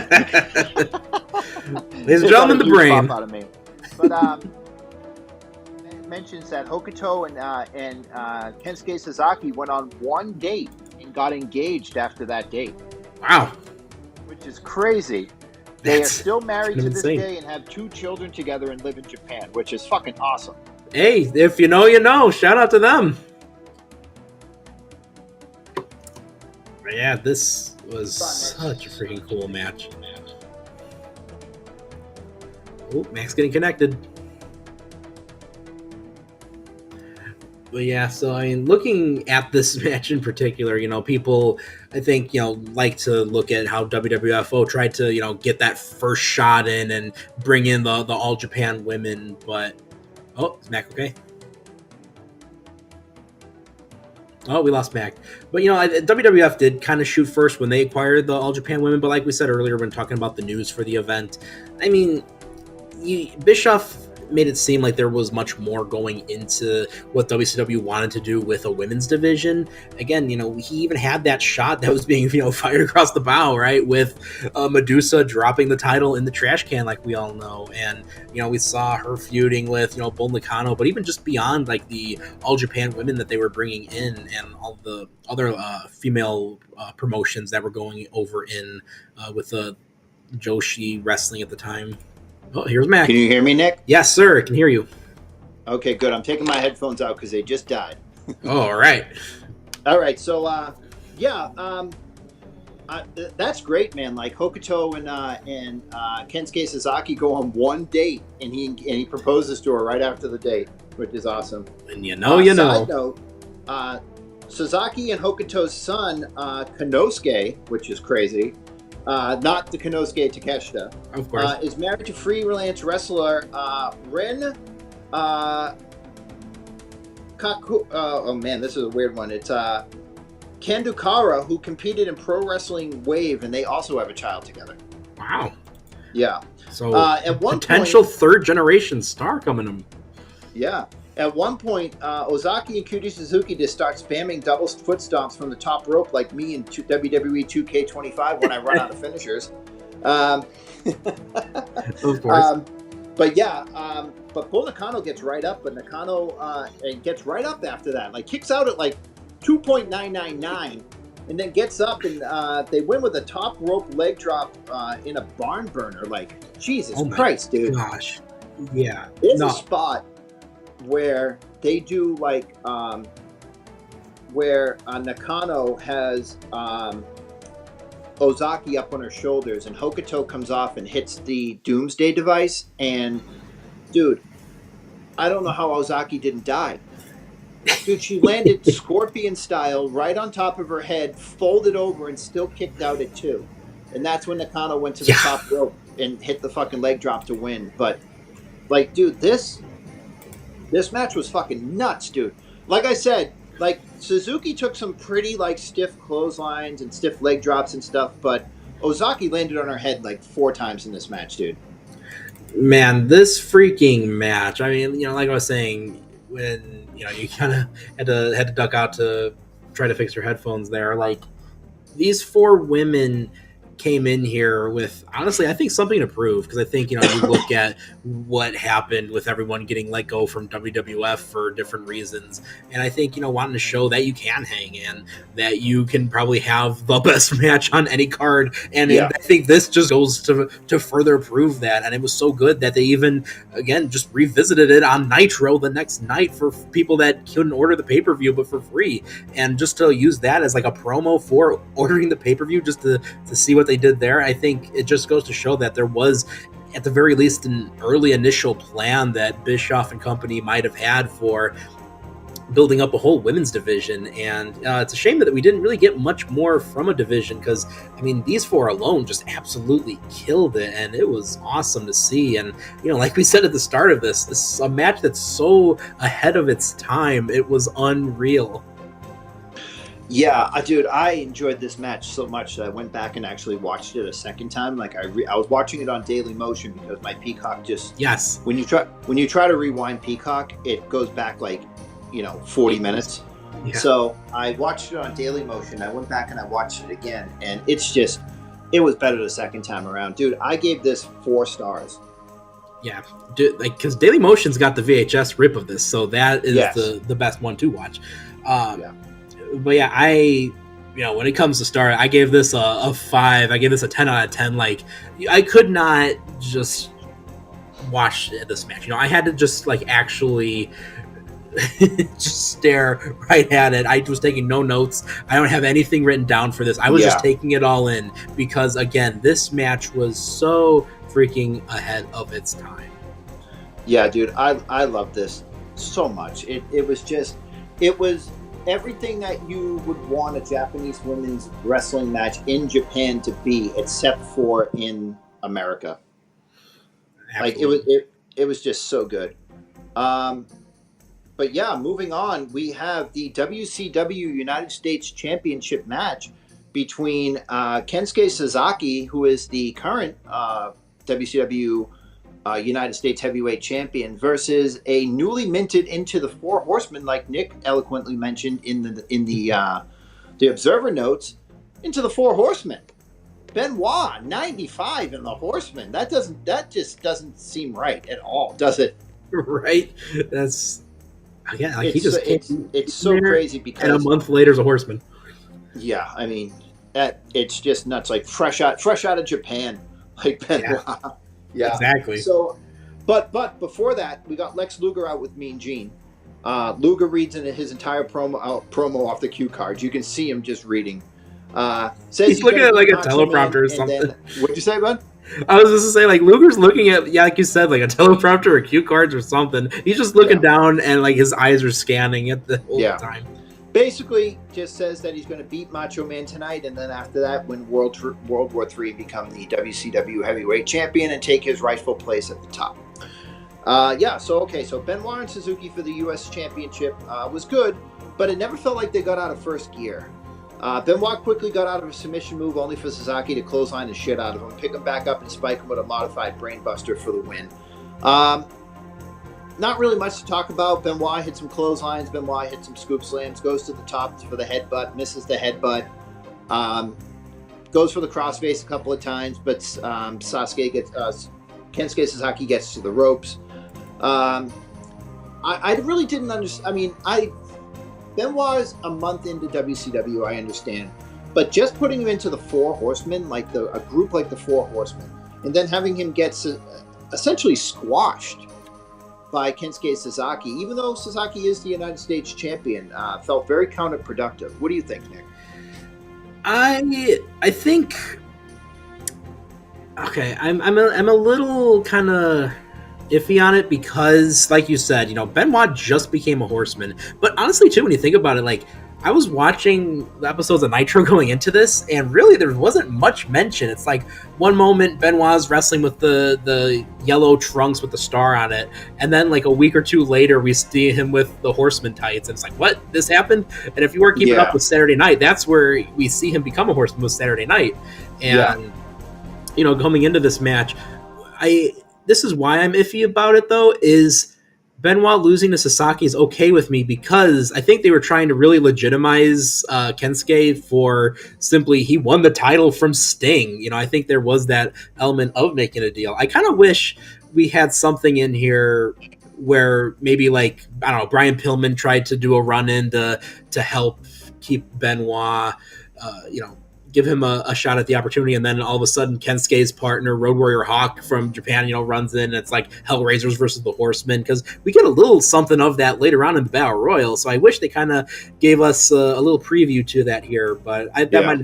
and gentlemen, the brain. Out of me. But it mentions that Hokuto and Kensuke Sasaki went on one date and got engaged after that date. Wow. Which is crazy. They are still married to this day and have 2 children together and live in Japan, which is fucking awesome. Hey, if you know, you know. Shout out to them. But yeah, this was such a freaking cool match. Oh, Mack's getting connected. But yeah, so I mean, looking at this match in particular, you know, people, I think, you know, like to look at how WWFO tried to, you know, get that first shot in and bring in the All Japan women. But, oh, is Mack okay? Oh, we lost Mack. But, you know, WWF did kind of shoot first when they acquired the All Japan women. But like we said earlier when talking about the news for the event, I mean, Bischoff made it seem like there was much more going into what WCW wanted to do with a women's division. Again, you know, he even had that shot that was being, you know, fired across the bow, right, with Medusa dropping the title in the trash can, like we all know. And, you know, we saw her feuding with, you know, Bull Nakano, but even just beyond, like, the All Japan women that they were bringing in and all the other female promotions that were going over in with the Joshi wrestling at the time. Oh, here's Mack. Can you hear me, Nick? Yes, sir. I can hear you. Okay, good. I'm taking my headphones out because they just died. Oh, all right. All right. So, that's great, man. Like Hokuto and Kensuke Sasaki go on one date, and he proposes to her right after the date, which is awesome. And you know. Side note, Sasaki and Hokuto's son, Konosuke, which is crazy. Not the Konosuke Takeshita. Of course. Is married to freelance wrestler Ren Kaku. Oh man, this is a weird one. It's Kandukara, who competed in Pro Wrestling Wave, and they also have a child together. Wow. Yeah. So at one potential point, third generation star coming in. Yeah. At one point, Ozaki and Cutie Suzuki just start spamming double foot stomps from the top rope like me in WWE 2K25 when I run out of finishers. Of course. But Bull Nakano gets right up, but Nakano gets right up after that. Like, kicks out at like 2.999, and then gets up and they win with a top rope leg drop in a barn burner. Like, Jesus Christ, dude. Gosh. Yeah. There's a spot where they do like where Nakano has Ozaki up on her shoulders, and Hokuto comes off and hits the Doomsday device. And dude, I don't know how Ozaki didn't die. Dude, she landed scorpion style right on top of her head, folded over, and still kicked out at 2. And that's when Nakano went to the top rope and hit the fucking leg drop to win. But like, dude, this match was fucking nuts, dude. Like I said, like, Suzuki took some pretty, like, stiff clotheslines and stiff leg drops and stuff, but Ozaki landed on her head, like, 4 times in this match, dude. Man, this freaking match. I mean, you know, like I was saying, when, you know, you kind of had to duck out to try to fix your headphones there, like, these 4 women came in here with, honestly, I think something to prove, because I think, you know, you look at what happened with everyone getting let go from WWF for different reasons, and I think, you know, wanting to show that you can hang in, that you can probably have the best match on any card, and I think this just goes to further prove that. And it was so good that they even, again, just revisited it on Nitro the next night for people that couldn't order the pay-per-view but for free, and just to use that as like a promo for ordering the pay-per-view, just to see what they did there. I think it just goes to show that there was, at the very least, an early initial plan that Bischoff and company might have had for building up a whole women's division. And it's a shame that we didn't really get much more from a division, because, I mean, these 4 alone just absolutely killed it, and it was awesome to see. And, you know, like we said at the start of this is a match that's so ahead of its time. It was unreal. Yeah, dude, I enjoyed this match so much that I went back and actually watched it a second time. Like, I was watching it on Daily Motion because my Peacock just when you try to rewind Peacock, it goes back like, you know, 40 minutes. Yeah. So I watched it on Daily Motion. I went back and I watched it again, and it was better the second time around, dude. I gave this 4 stars. Yeah, dude, like, because Daily Motion's got the VHS rip of this, so that is the best one to watch. But yeah, you know, when it comes to star, I gave this a 5. I gave this a 10 out of 10. Like, I could not just watch this match. You know, I had to just, like, actually just stare right at it. I was taking no notes. I don't have anything written down for this. I was just taking it all in because, again, this match was so freaking ahead of its time. Yeah, dude, I love this so much. It was everything that you would want a Japanese women's wrestling match in Japan to be, except for in America. Absolutely. Like, it was just so good. But yeah, moving on, we have the WCW United States Championship match between Kensuke Sasaki, who is the current WCW United States Heavyweight Champion, versus a newly minted into the 4 Horsemen, like Nick eloquently mentioned in the Observer notes, into the 4 Horsemen. Benoit, 95 in the Horsemen. That just doesn't seem right at all, does it? Right. That's, again, like, it's so crazy because, and a month later is a Horseman. Yeah, I mean, it's just nuts. Like, fresh out of Japan, like Benoit. Yeah, exactly. So, but before that, we got Lex Luger out with Mean Gene. Luger reads in his entire promo off the cue cards. You can see him just reading. Says he's looking at like a teleprompter or something. What'd you say, bud? I was just to say, like, Luger's looking at, like you said, like a teleprompter or cue cards or something. He's just looking down, and like his eyes are scanning it the whole time. Basically, just says that he's going to beat Macho Man tonight, and then after that, win World War III, become the WCW Heavyweight Champion, and take his rightful place at the top. So Benoit and Suzuki for the U.S. Championship was good, but it never felt like they got out of first gear. Benoit quickly got out of a submission move, only for Sasaki to clothesline the shit out of him, pick him back up, and spike him with a modified brainbuster for the win. Not really much to talk about. Benoit hit some clotheslines. Benoit hit some scoop slams. Goes to the top for the headbutt. Misses the headbutt. Goes for the crossface a couple of times, but Kensuke Sasaki gets to the ropes. I really didn't understand. I mean, Benoit's a month into WCW, I understand. But just putting him into the Four Horsemen, like a group like the Four Horsemen, and then having him get essentially squashed by Kensuke Sasaki, even though Sasaki is the United States champion, felt very counterproductive. What do you think, Nick? I think, okay, I'm a little kind of iffy on it because, like you said, Benoit just became a horseman. But honestly, too, when you think about it, like, I was watching the episodes of Nitro going into this, and really there wasn't much mention. It's like one moment Benoit's wrestling with the yellow trunks with the star on it, and then like a week or two later we see him with the horseman tights, and it's like, what? This happened? And if you weren't keeping up with Saturday Night, that's where we see him become a horseman with Saturday Night. And coming into this match, this is why I'm iffy about it, though, is Benoit losing to Sasaki is okay with me because I think they were trying to really legitimize Kensuke for simply he won the title from Sting. I think there was that element of making a deal. I kind of wish we had something in here where maybe, like, I don't know, Brian Pillman tried to do a run-in to help keep Benoit, give him a shot at the opportunity, and then all of a sudden Kensuke's partner, Road Warrior Hawk from Japan, runs in, and it's like Hellraisers versus the Horsemen, because we get a little something of that later on in the Battle Royal, so I wish they kind of gave us a little preview to that here, but that might,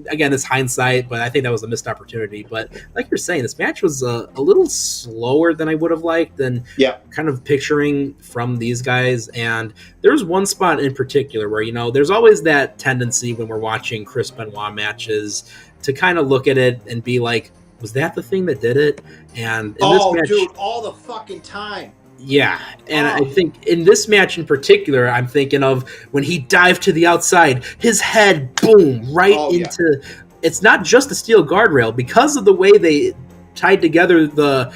again, it's hindsight, but I think that was a missed opportunity. But like you're saying, this match was a little slower than I would have liked, and kind of picturing from these guys. And there's one spot in particular where, there's always that tendency when we're watching Chris Benoit matches to kind of look at it and be like, was that the thing that did it? And in this match, dude, all the fucking time. Yeah, and I think in this match in particular, I'm thinking of when he dived to the outside, his head, boom, into... It's not just the steel guardrail. Because of the way they tied together the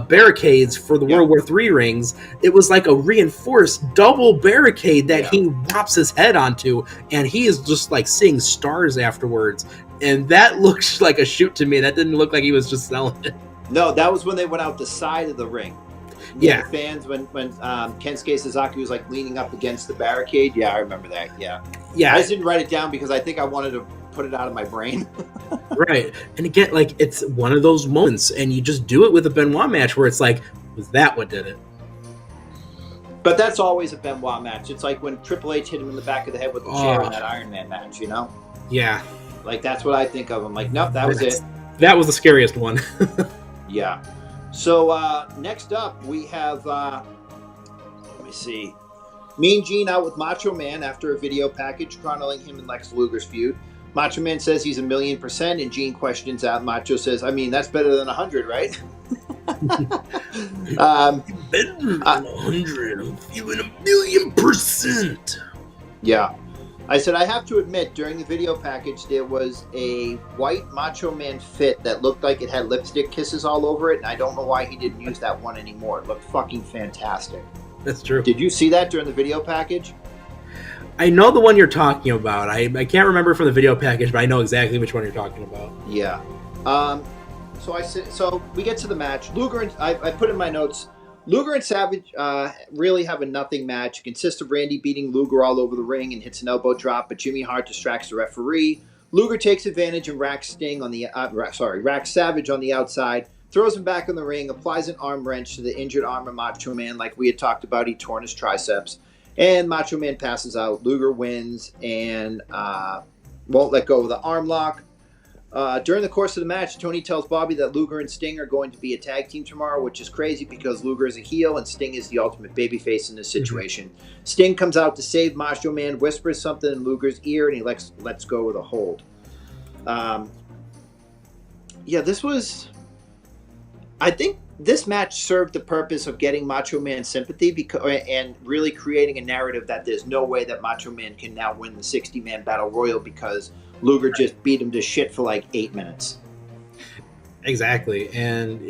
barricades for the World War III rings, it was like a reinforced double barricade that he whops his head onto, and he is just like seeing stars afterwards. And that looked like a shoot to me. That didn't look like he was just selling it. No, that was when they went out the side of the ring. The fans when Kensuke Sasaki was like leaning up against the barricade. Yeah, I remember that. Yeah. I just didn't write it down because I think I wanted to put it out of my brain. Right. And again, like, it's one of those moments, and you just do it with a Benoit match where it's like, was that what did it? But that's always a Benoit match. It's like when Triple H hit him in the back of the head with the chair in that Iron Man match, Yeah. Like, that's what I think of. I'm like, nope, that was it. That was the scariest one. Yeah. So next up, we have, let me see, Mean Gene out with Macho Man after a video package chronicling him and Lex Luger's feud. Macho Man says he's 1,000,000%, and Gene questions out. Macho says, I mean, that's better than 100, right? Better than 100. I'm feeling 1,000,000%. Yeah. I said, I have to admit, during the video package, there was a white Macho Man fit that looked like it had lipstick kisses all over it, and I don't know why he didn't use that one anymore. It looked fucking fantastic. That's true. Did you see that during the video package? I know the one you're talking about. I can't remember from the video package, but I know exactly which one you're talking about. Yeah. So we get to the match. Luger and I put in my notes, Luger and Savage really have a nothing match. It consists of Randy beating Luger all over the ring and hits an elbow drop, but Jimmy Hart distracts the referee. Luger takes advantage and racks Savage on the outside, throws him back in the ring, applies an arm wrench to the injured arm of Macho Man, like we had talked about. He torn his triceps, and Macho Man passes out. Luger wins and won't let go of the arm lock. During the course of the match, Tony tells Bobby that Luger and Sting are going to be a tag team tomorrow, which is crazy because Luger is a heel and Sting is the ultimate babyface in this situation. Mm-hmm. Sting comes out to save Macho Man, whispers something in Luger's ear, and he lets go with a hold. This was... I think this match served the purpose of getting Macho Man sympathy and really creating a narrative that there's no way that Macho Man can now win the 60-man Battle Royal because Luger just beat him to shit for like 8 minutes. Exactly. And,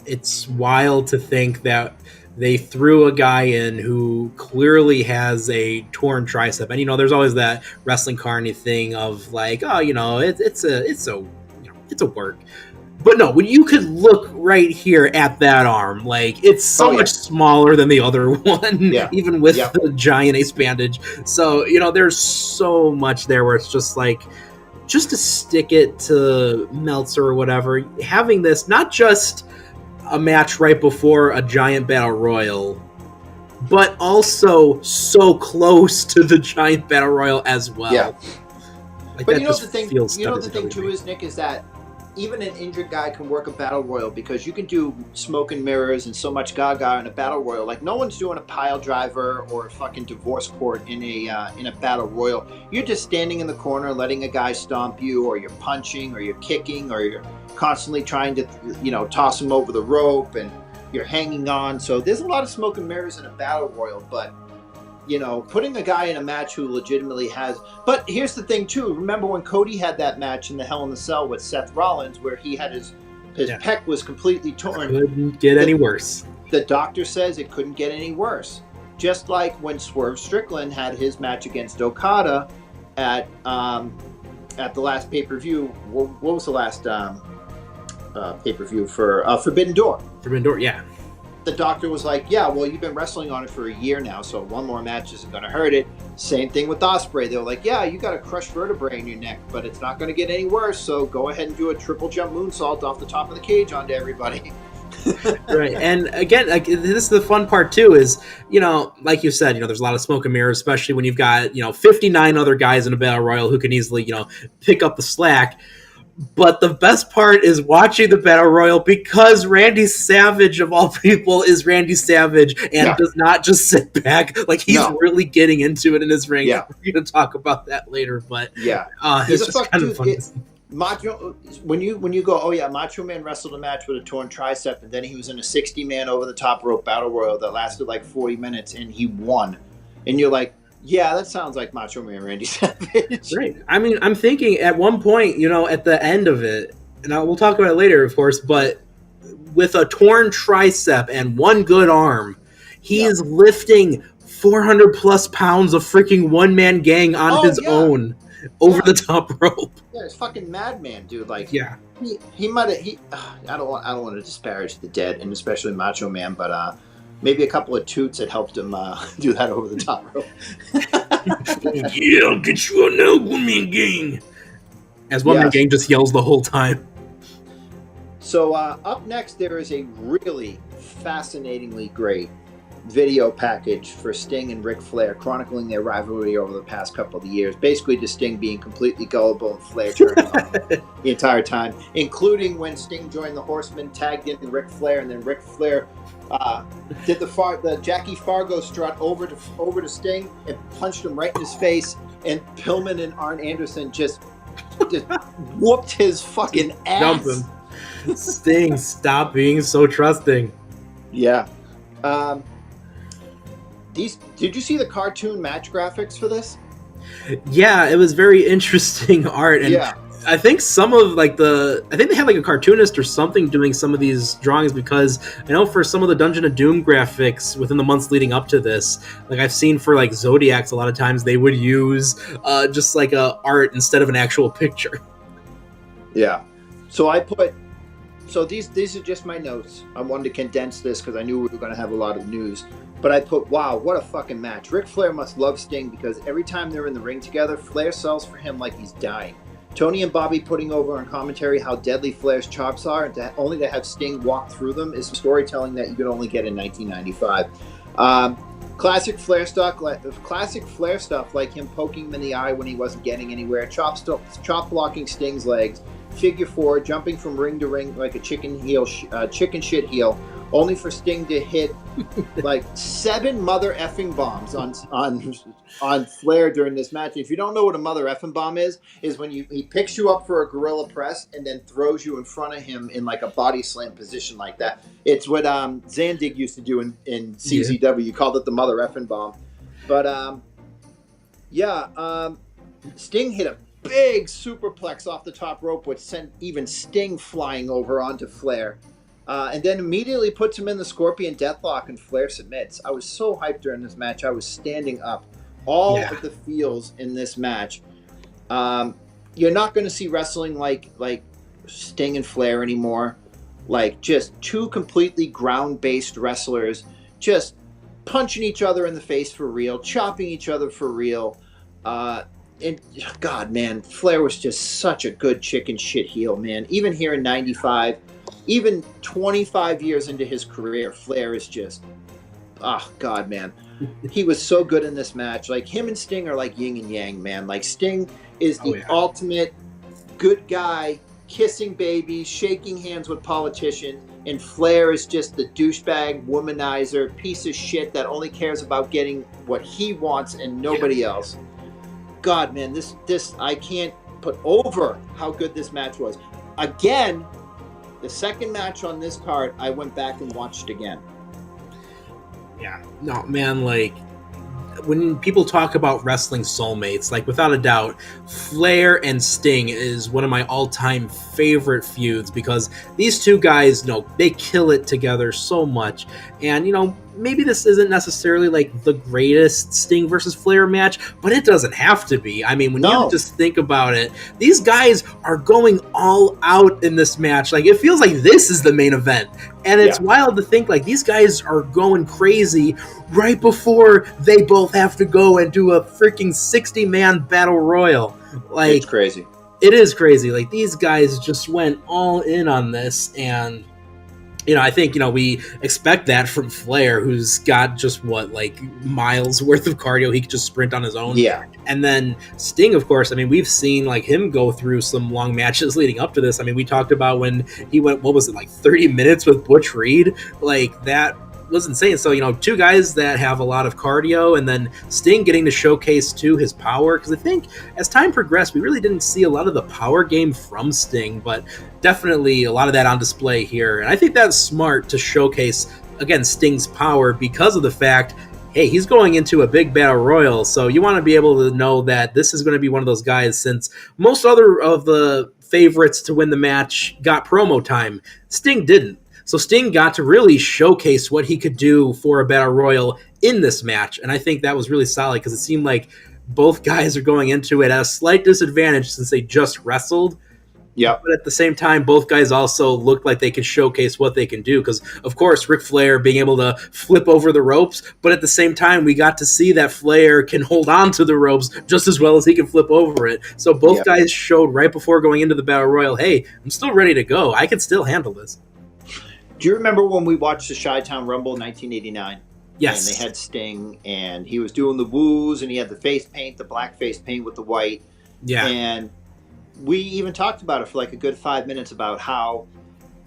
it's wild to think that they threw a guy in who clearly has a torn tricep. And, there's always that wrestling carny thing of like, it's a work. But no, when you could look right here at that arm, like it's so much smaller than the other one, even with the giant ace bandage. So, there's so much there where it's just like, just to stick it to Meltzer or whatever, having this not just a match right before a giant battle royal, but also so close to the giant battle royal as well. Yeah. Like, but the thing too is, Nick, is that even an injured guy can work a battle royal, because you can do smoke and mirrors and so much gaga in a battle royal. Like, no one's doing a pile driver or a fucking divorce court in a battle royal. You're just standing in the corner letting a guy stomp you, or you're punching, or you're kicking, or you're constantly trying to toss him over the rope, and you're hanging on. So there's a lot of smoke and mirrors in a battle royal, but putting a guy in a match who legitimately has. But here's the thing too. Remember when Cody had that match in the Hell in the Cell with Seth Rollins, where he had his pec was completely torn. Couldn't get any worse. The doctor says it couldn't get any worse. Just like when Swerve Strickland had his match against Okada at the last pay-per-view. What was the last pay-per-view for Forbidden Door? Forbidden Door, yeah. The doctor was like, yeah, well, you've been wrestling on it for a year now, so one more match isn't going to hurt it. Same thing with Ospreay. They were like, yeah, you got a crushed vertebrae in your neck, but it's not going to get any worse, so go ahead and do a triple jump moonsault off the top of the cage onto everybody. Right. And again, like, this is the fun part too, is, like you said, there's a lot of smoke and mirrors, especially when you've got, 59 other guys in a battle royal who can easily, pick up the slack. But the best part is watching the battle royal, because Randy Savage, of all people, is Randy Savage and does not just sit back. Like, he's really getting into it in his ring. Yeah. We're going to talk about that later, but he's it's just kind of fun. Macho, when you go, oh yeah, Macho Man wrestled a match with a torn tricep, and then he was in a 60-man over the top rope battle royal that lasted like 40 minutes, and he won. And you're like, yeah, that sounds like Macho Man Randy Savage. Right. I mean, I'm thinking at one point, at the end of it, and we'll talk about it later, of course, but with a torn tricep and one good arm, he is lifting 400 plus pounds of freaking one-man gang on his own over the top rope. Yeah, it's fucking madman, dude. Like, he might have. I don't want to disparage the dead, and especially Macho Man, but maybe a couple of toots had helped him do that over the top rope. Yeah, I'll get you on now, one-man gang. As one-man gang just yells the whole time. So up next, there is a really fascinatingly great video package for Sting and Ric Flair, chronicling their rivalry over the past couple of years. Basically, just Sting being completely gullible and Flair turning on the entire time, including when Sting joined the Horsemen, tagged in Ric Flair, and then Ric Flair did the Jackie Fargo strut over to Sting and punched him right in his face, and Pillman and Arn Anderson just whooped his fucking ass. Dump him. Sting, stop being so trusting. Yeah. Did you see the cartoon match graphics for this? Yeah, it was very interesting art, and I think some of I think they had like a cartoonist or something doing some of these drawings, because I know for some of the Dungeon of Doom graphics within the months leading up to this, like I've seen for like Zodiacs, a lot of times they would use just like a art instead of an actual picture. Yeah. So these are just my notes. I wanted to condense this because I knew we were going to have a lot of news. But I put, wow, what a fucking match. Ric Flair must love Sting, because every time they're in the ring together, Flair sells for him like he's dying. Tony and Bobby putting over on commentary how deadly Flair's chops are, and only to have Sting walk through them is storytelling that you could only get in 1995. Classic Flair stuff like him poking him in the eye when he wasn't getting anywhere, chop blocking Sting's legs, figure four, jumping from ring to ring like a chicken shit heel, only for Sting to hit like 7 mother effing bombs on Flair during this match. If you don't know what a mother effing bomb is when he picks you up for a gorilla press and then throws you in front of him in like a body slam position like that. It's what Zandig used to do in CZW. You called it the mother effing bomb. But Sting hit a big superplex off the top rope, which sent even Sting flying over onto Flair. And then immediately puts him in the Scorpion Deathlock, and Flair submits. I was so hyped during this match. I was standing up. All of the feels in this match. You're not going to see wrestling like Sting and Flair anymore. Like, just two completely ground-based wrestlers, just punching each other in the face for real, chopping each other for real. And God, man, Flair was just such a good chicken shit heel, man. Even here in '95, even 25 years into his career, Flair is just, oh God, man. He was so good in this match. Like, him and Sting are like yin and yang, man. Like, Sting is the ultimate good guy, kissing babies, shaking hands with politicians, and Flair is just the douchebag, womanizer, piece of shit that only cares about getting what he wants and nobody else. God, man, this I can't put over how good this match was. Again, the second match on this card, I went back and watched again. Yeah, no, man, like, when people talk about wrestling soulmates, like, without a doubt, Flair and Sting is one of my all-time favorite feuds, because these two guys, they kill it together so much. And, maybe this isn't necessarily like the greatest Sting versus Flair match, but it doesn't have to be. I mean, when you just think about it, these guys are going all out in this match. Like, it feels like this is the main event. And it's wild to think, like, these guys are going crazy right before they both have to go and do a freaking 60-man battle royal. Like, it's crazy. It is crazy. Like, these guys just went all in on this, and I think, we expect that from Flair, who's got just miles worth of cardio. He could just sprint on his own. Yeah. And then Sting, of course, I mean, we've seen him go through some long matches leading up to this. I mean, we talked about when he went, 30 minutes with Butch Reed? Like, that was insane. So, two guys that have a lot of cardio, and then Sting getting to showcase too his power, because I think as time progressed, we really didn't see a lot of the power game from Sting, but definitely a lot of that on display here. And I think that's smart to showcase, again, Sting's power, because of the fact, hey, he's going into a big battle royal, so you want to be able to know that this is going to be one of those guys, since most other of the favorites to win the match got promo time. Sting didn't. So Sting got to really showcase what he could do for a battle royal in this match, and I think that was really solid, because it seemed like both guys are going into it at a slight disadvantage since they just wrestled. Yeah. But at the same time, both guys also looked like they could showcase what they can do, because, of course, Ric Flair being able to flip over the ropes, but at the same time, we got to see that Flair can hold on to the ropes just as well as he can flip over it. So both guys showed right before going into the battle royal, hey, I'm still ready to go. I can still handle this. Do you remember when we watched the Chi-Town Rumble in 1989? Yes. And they had Sting, and he was doing the woos, and he had the face paint, the black face paint with the white. Yeah. And we even talked about it for a good 5 minutes about how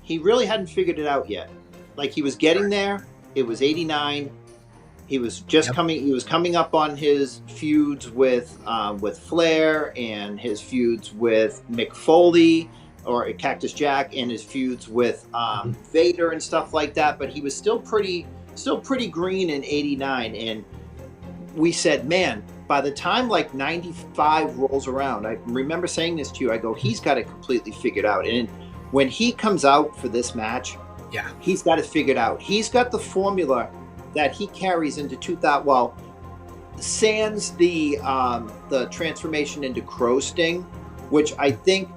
he really hadn't figured it out yet. Like, he was getting there. It was 89. He was just coming up on his feuds with Flair, and his feuds with Mick Foley, or Cactus Jack, and his feuds with Vader and stuff like that. But he was still pretty green in 89. And we said, man, by the time 95 rolls around, I remember saying this to you, I go, he's got it completely figured out. And when he comes out for this match, he's got it figured out. He's got the formula that he carries into 2000. Well, sans the transformation into Crow Sting, which I think,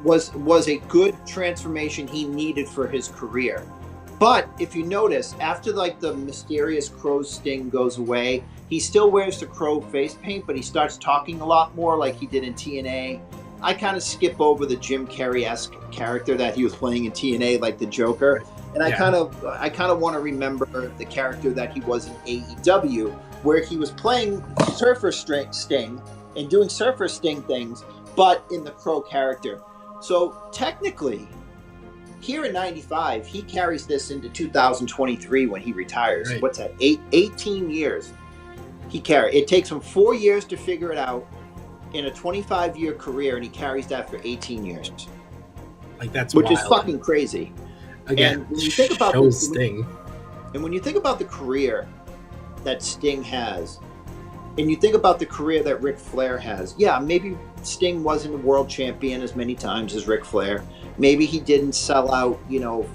was a good transformation he needed for his career. But if you notice, after the mysterious Crow Sting goes away, he still wears the Crow face paint, but he starts talking a lot more like he did in TNA. I kind of skip over the Jim Carrey-esque character that he was playing in TNA, like the Joker, and I kind of want to remember the character that he was in AEW, where he was playing Surfer Sting and doing Surfer Sting things, but in the Crow character. So technically, here in 95, he carries this into 2023 when he retires. Right. What's that? 18 years. It takes him 4 years to figure it out in a 25-year career, and he carries that for 18 years. That's which wild. Is fucking crazy. Again, and when you think about Sting, and when you think about the career that Sting has, and you think about the career that Ric Flair has, maybe Sting wasn't a world champion as many times as Ric Flair. Maybe he didn't sell out,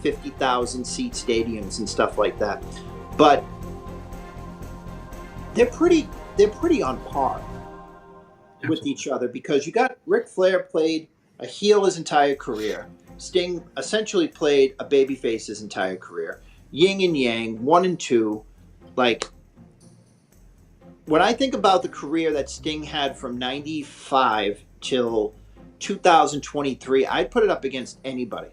50,000 seat stadiums and stuff like that. But they're pretty on par. with each other, because you got Ric Flair played a heel his entire career. Sting essentially played a babyface his entire career. Yin and Yang, 1 and 2. Like, when I think about the career that Sting had from 95 till 2023, I'd put it up against anybody.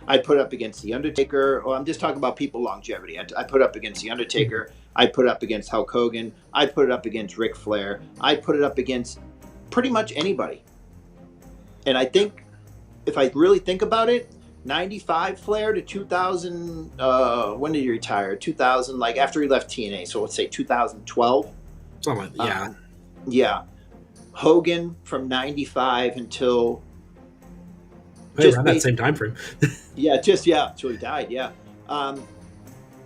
I'd put it up against The Undertaker. Or I'm just talking about people longevity. I'd put it up against The Undertaker. I'd put it up against Hulk Hogan. I'd put it up against Ric Flair. I'd put it up against pretty much anybody. And I think, if I really think about it, 95 Flair to 2000, when did he retire? 2000, like after he left TNA. So let's say 2012. Something like, yeah. Yeah. Hogan from 95 until Around that same time frame. until he died. Yeah.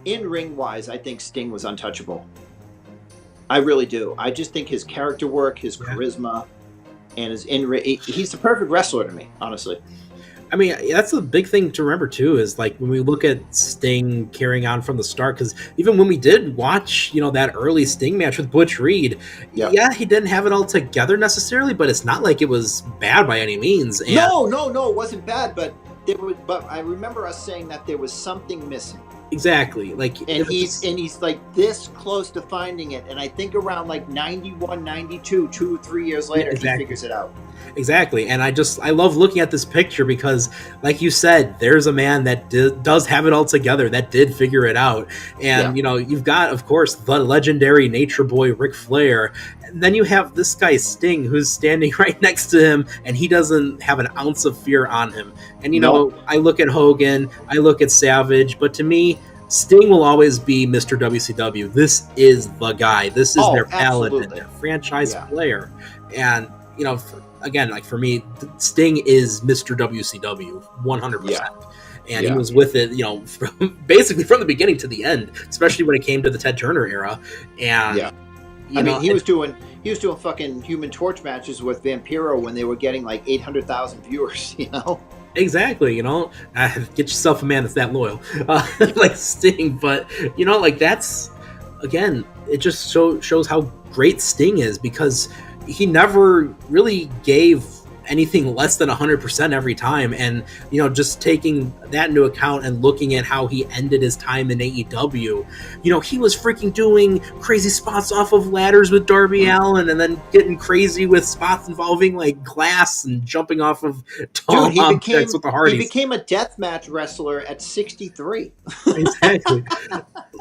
In ring wise, I think Sting was untouchable. I really do. I just think his character work, his charisma, and his he's the perfect wrestler to me, honestly. I mean, that's a big thing to remember too, is like when we look at Sting carrying on from the start, because even when we did watch, that early Sting match with Butch Reed, yeah, he didn't have it all together necessarily, but it's not like it was bad by any means. And no, it wasn't bad, but I remember us saying that there was something missing. Exactly. He's like this close to finding it, and I think around like 91, 92, 2 or 3 years later, he figures it out. Exactly. And I love looking at this picture because, like you said, there's a man that does have it all together, that did figure it out. And, you've got, of course, the legendary Nature Boy Ric Flair. And then you have this guy Sting, who's standing right next to him, and he doesn't have an ounce of fear on him. And, I look at Hogan, I look at Savage, but to me, Sting will always be Mr. WCW. This is the guy. This is their paladin, their franchise player. And, for me, Sting is Mr. WCW, 100%. Yeah. And he was with it, basically from the beginning to the end, especially when it came to the Ted Turner era. And he was doing fucking Human Torch matches with Vampiro when they were getting like 800,000 viewers. Exactly. Get yourself a man that's that loyal, like Sting. But that's, again, it just shows how great Sting is, because he never really gave anything less than 100% every time. And, just taking that into account and looking at how he ended his time in AEW, he was freaking doing crazy spots off of ladders with Darby Allin, and then getting crazy with spots involving like glass and jumping off of tall objects with the Hardys. He became a deathmatch wrestler at 63. Exactly.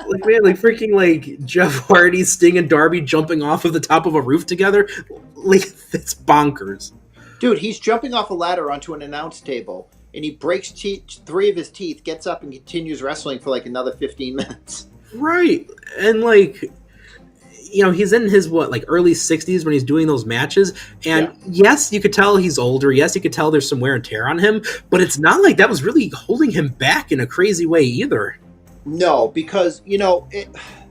Freaking Jeff Hardy, Sting, and Darby jumping off of the top of a roof together. It's bonkers. Dude, he's jumping off a ladder onto an announce table, and he breaks 3 of his teeth, gets up, and continues wrestling for another 15 minutes. Right. And he's in his early 60s when he's doing those matches, and yes, you could tell he's older. Yes, you could tell there's some wear and tear on him, but it's not like that was really holding him back in a crazy way either. No, because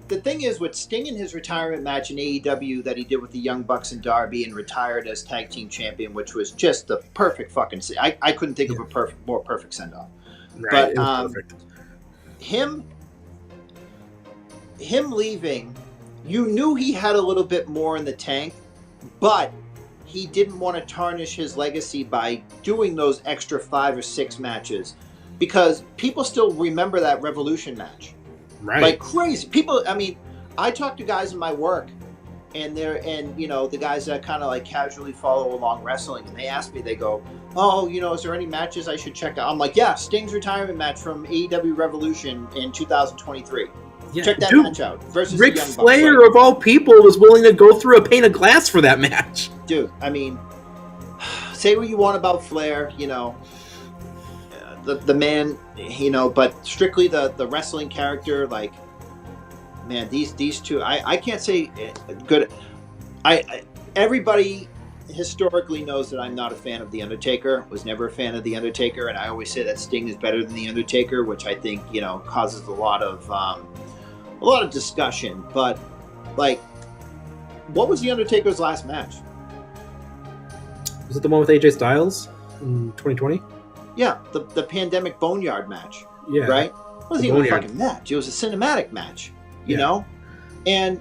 the thing is, with Sting in his retirement match in AEW that he did with the Young Bucks and Darby, and retired as tag team champion, which was just the perfect fucking. I couldn't think of a more perfect send off. Right, but perfect. Him leaving, you knew he had a little bit more in the tank, but he didn't want to tarnish his legacy by doing those extra 5 or 6 matches, because people still remember that Revolution match. Right. Like crazy. People, I talk to guys in my work, and the guys that kind of casually follow along wrestling, and they ask me, they go, oh, is there any matches I should check out? I'm like, yeah, Sting's retirement match from AEW Revolution in 2023. Yeah, check that match out. Versus Ric Flair, of all people, was willing to go through a pane of glass for that match. Dude, say what you want about Flair, the man, but strictly the wrestling character, man, these two, I can't say good. Everybody historically knows that I'm not a fan of The Undertaker, was never a fan of The Undertaker, and I always say that Sting is better than The Undertaker, which I think, causes a lot of discussion. But what was The Undertaker's last match? Was it the one with AJ Styles in 2020? Yeah, the pandemic Boneyard match. Yeah. Right? It wasn't even a fucking match. It was a cinematic match, you know? And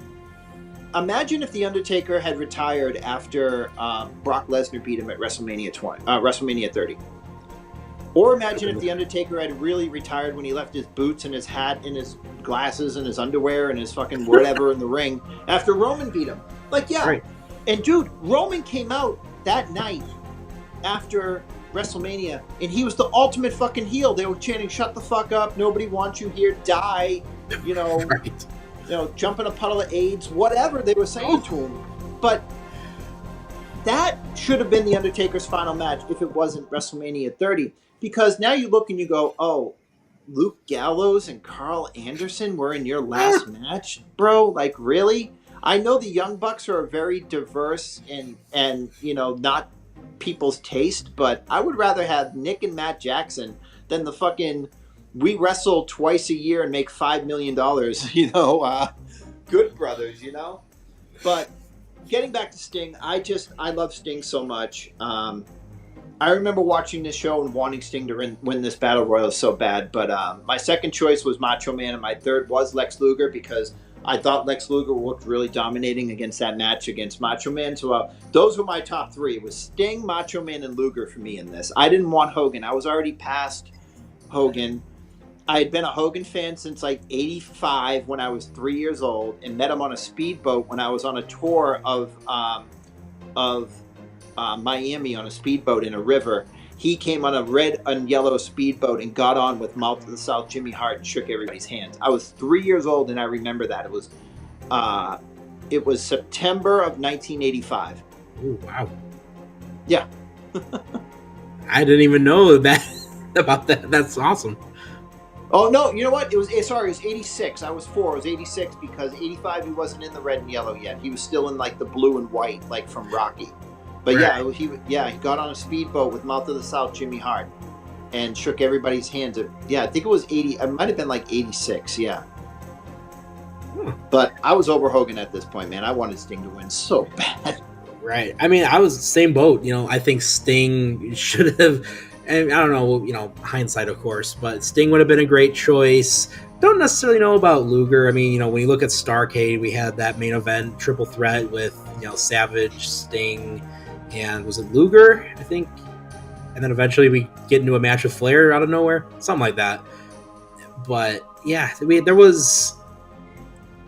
Imagine if The Undertaker had retired after Brock Lesnar beat him at WrestleMania 30. Or imagine if The Undertaker had really retired when he left his boots and his hat and his glasses and his underwear and his fucking whatever in the ring after Roman beat him. Like, yeah. Right. And dude, Roman came out that night after WrestleMania and he was the ultimate fucking heel. They were chanting, "Shut the fuck up, nobody wants you here, die," you know, Right. Jump in a puddle of AIDS, whatever they were saying to him. But that should have been The Undertaker's final match if it wasn't WrestleMania 30. Because now you look and you go, oh, Luke Gallows and Carl Anderson were in your last match, bro? Like, really? I know the Young Bucks are very diverse and not people's taste, but I would rather have Nick and Matt Jackson than the fucking we wrestle twice a year and make $5 million, Good Brothers, But getting back to Sting, I love Sting so much. I remember watching this show and wanting Sting to win this Battle Royal so bad, but my second choice was Macho Man, and my third was Lex Luger because I thought Lex Luger looked really dominating against that match against Macho Man. So those were my top three. It was Sting, Macho Man, and Luger for me in this. I didn't want Hogan. I was already past Hogan. I had been a Hogan fan since like 85 when I was 3 years old and met him on a speedboat when I was on a tour of Miami on a speedboat in a river. He came on a red and yellow speedboat and got on with Mouth of the South Jimmy Hart and shook everybody's hands. I was 3 years old and I remember that. It was September of 1985. Oh, wow. Yeah. I didn't even know that about that. That's awesome. Oh, no, you know what? It was 86. I was 4. It was 86 because 85 he wasn't in the red and yellow yet. He was still in like the blue and white, like from Rocky. But right. he got on a speedboat with Mouth of the South Jimmy Hart and shook everybody's hands. I think it was 80. It might have been like 86, yeah. But I was over Hogan at this point, man. I wanted Sting to win so bad. Right. I mean, I was the same boat. I think Sting should have, and I don't know, hindsight, of course, but Sting would have been a great choice. Don't necessarily know about Luger. I mean, when you look at Starrcade, we had that main event triple threat with, Savage, Sting, and was it Luger, I think? And then eventually we get into a match with Flair out of nowhere. Something like that. But, yeah, there was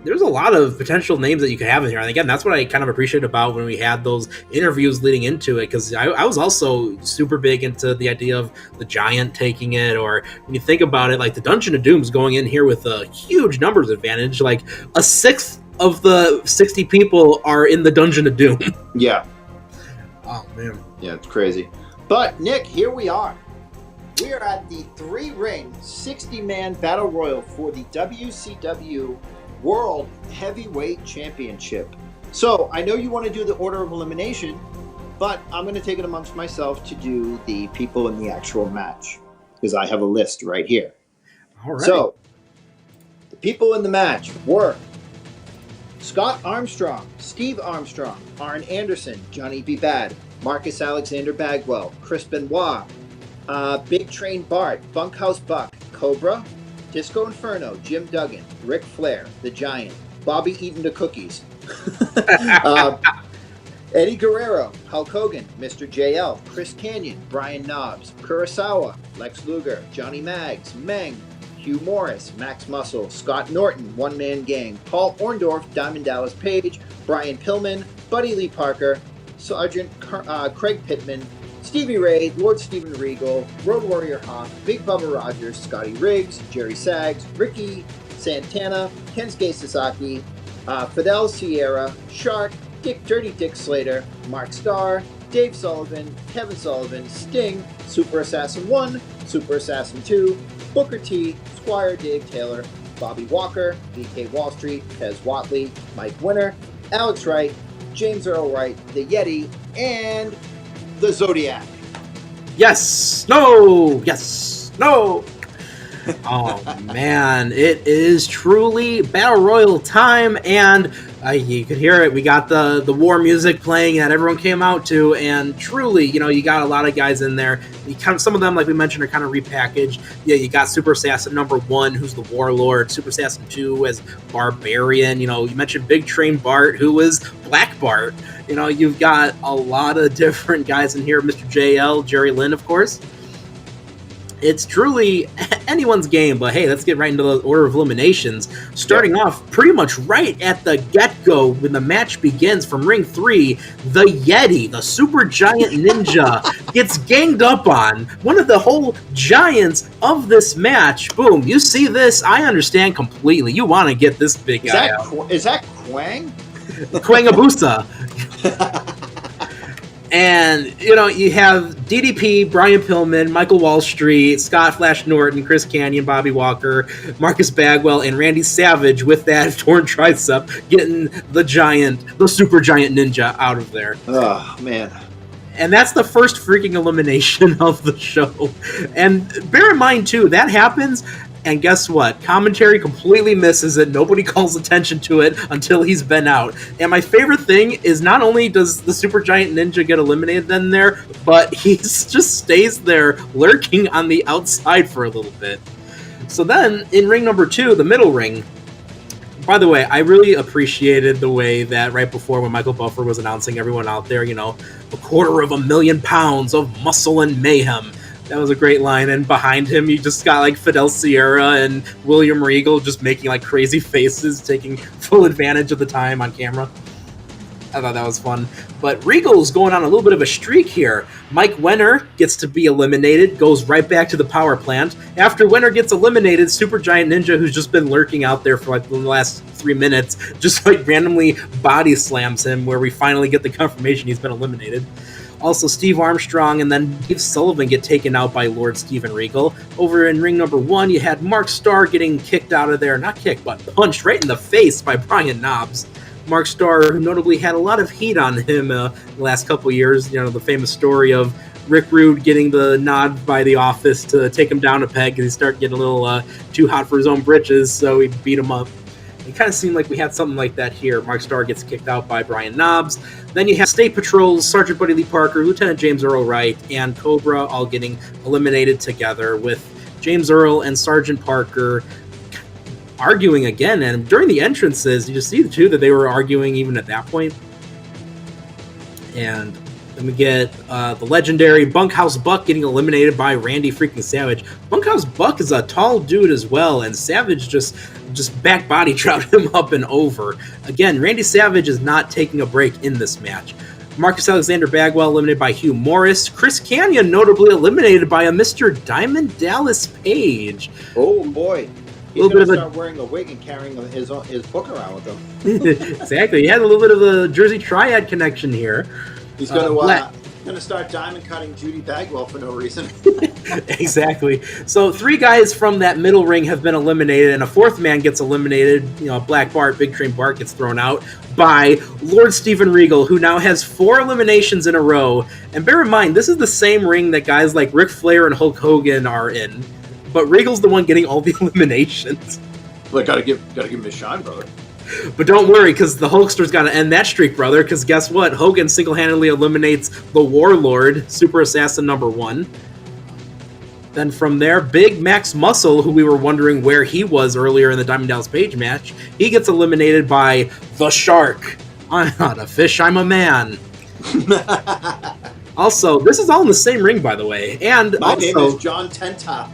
a lot of potential names that you could have in here. And again, that's what I kind of appreciate about when we had those interviews leading into it, because I was also super big into the idea of the Giant taking it, or when you think about it, like the Dungeon of Doom's going in here with a huge numbers advantage. Like a sixth of the 60 people are in the Dungeon of Doom. Yeah. Oh, man. Yeah, it's crazy. But, Nick, here we are. We are at the 3-ring, 60-man Battle Royal for the WCW World Heavyweight Championship. So, I know you want to do the order of elimination, but I'm going to take it amongst myself to do the people in the actual match, because I have a list right here. All right. So, the people in the match were Scott Armstrong, Steve Armstrong, Arn Anderson, Johnny B. Bad, Marcus Alexander Bagwell, Chris Benoit, Big Train Bart, Bunkhouse Buck, Cobra, Disco Inferno, Jim Duggan, Ric Flair, The Giant, Bobby Eating the Cookies, Eddie Guerrero, Hulk Hogan, Mr. JL, Chris Kanyon, Brian Knobbs, Kurosawa, Lex Luger, Johnny Maggs, Meng, Hugh Morris, Max Muscle, Scott Norton, One Man Gang, Paul Orndorff, Diamond Dallas Page, Brian Pillman, Buddy Lee Parker, Sergeant Craig Pittman, Stevie Ray, Lord Steven Regal, Road Warrior Hawk, Big Bubba Rogers, Scotty Riggs, Jerry Saggs, Ricky Santana, Kensuke Sasaki, Fidel Sierra, Shark, Dirty Dick Slater, Mark Starr, Dave Sullivan, Kevin Sullivan, Sting, Super Assassin 1, Super Assassin 2, Booker T, Squire Dave Taylor, Bobby Walker, BK Wall Street, Pez Watley, Mike Winner, Alex Wright, James Earl Wright, The Yeti, and the Zodiac. Yes. No. Yes. No. Oh, man. It is truly Battle Royal time, and You could hear it. We got the war music playing that everyone came out to, and truly, you got a lot of guys in there. Some of them, like we mentioned, are kind of repackaged. Yeah, you got Super Assassin #1, who's the Warlord. Super Assassin 2 as Barbarian. You mentioned Big Train Bart, who was Black Bart. You've got a lot of different guys in here. Mr. JL, Jerry Lynn, of course. It's truly anyone's game, but hey, let's get right into the order of eliminations. Starting off pretty much right at the get-go when the match begins from Ring 3, the Yeti, the super giant ninja, gets ganged up on. One of the whole giants of this match. Boom, you see this, I understand completely. You want to get this big guy out. Is that Quang? Quangabusa. And, you have DDP, Brian Pillman, Michael Wall Street, Scott Flash Norton, Chris Kanyon, Bobby Walker, Marcus Bagwell, and Randy Savage with that torn tricep getting the super giant ninja out of there. Oh, man. And that's the first freaking elimination of the show. And bear in mind, too, that happens... And guess what? Commentary completely misses it. Nobody calls attention to it until he's been out. And my favorite thing is not only does the Super Giant Ninja get eliminated in there, but he just stays there lurking on the outside for a little bit. So then, in ring number 2, the middle ring, by the way, I really appreciated the way that right before when Michael Buffer was announcing everyone out there, 250,000 pounds of muscle and mayhem. That was a great line, and behind him, you just got like Fidel Sierra and William Regal just making like crazy faces, taking full advantage of the time on camera. I thought that was fun. But Regal's going on a little bit of a streak here. Mike Wenner gets to be eliminated, goes right back to the power plant. After Wenner gets eliminated, Super Giant Ninja, who's just been lurking out there for like the last 3 minutes, just like randomly body slams him, where we finally get the confirmation he's been eliminated. Also, Steve Armstrong and then Dave Sullivan get taken out by Lord Steven Regal. Over in ring number 1, you had Mark Starr getting kicked out of there. Not kicked, but punched right in the face by Brian Knobbs. Mark Starr, who notably had a lot of heat on him the last couple years. The famous story of Rick Rude getting the nod by the office to take him down a peg because he started getting a little too hot for his own britches, so he beat him up. It kind of seemed like we had something like that here. Mark Starr gets kicked out by Brian Knobbs. Then you have State Patrol's Sergeant Buddy Lee Parker, Lieutenant James Earl Wright, and Cobra all getting eliminated together, with James Earl and Sergeant Parker arguing again. And during the entrances, you just see the two that they were arguing even at that point. And then we get the legendary Bunkhouse Buck getting eliminated by Randy freaking Savage. Bunkhouse Buck is a tall dude as well, and Savage just back body dropped him up and over. Again, Randy Savage is not taking a break in this match. Marcus Alexander Bagwell eliminated by Hugh Morris. Chris Kanyon notably eliminated by a Mr. Diamond Dallas Page. Oh boy. He's going to start wearing a wig and carrying his book around with him. Exactly. He had a little bit of a Jersey Triad connection here. He's going to start diamond cutting Judy Bagwell for no reason. Exactly. So 3 guys from that middle ring have been eliminated, and a 4th man gets eliminated. Black Bart, Big Train Bart gets thrown out by Lord Steven Regal, who now has 4 eliminations in a row. And bear in mind, this is the same ring that guys like Ric Flair and Hulk Hogan are in, but Regal's the one getting all the eliminations. Well, gotta give him his shine, brother. But don't worry, because the Hulkster's got to end that streak, brother, because guess what? Hogan single-handedly eliminates the Warlord, Super Assassin #1. Then from there, Big Max Muscle, who we were wondering where he was earlier in the Diamond Dallas Page match, he gets eliminated by the Shark. I'm not a fish, I'm a man. Also, this is all in the same ring, by the way. And My name is John Tentop.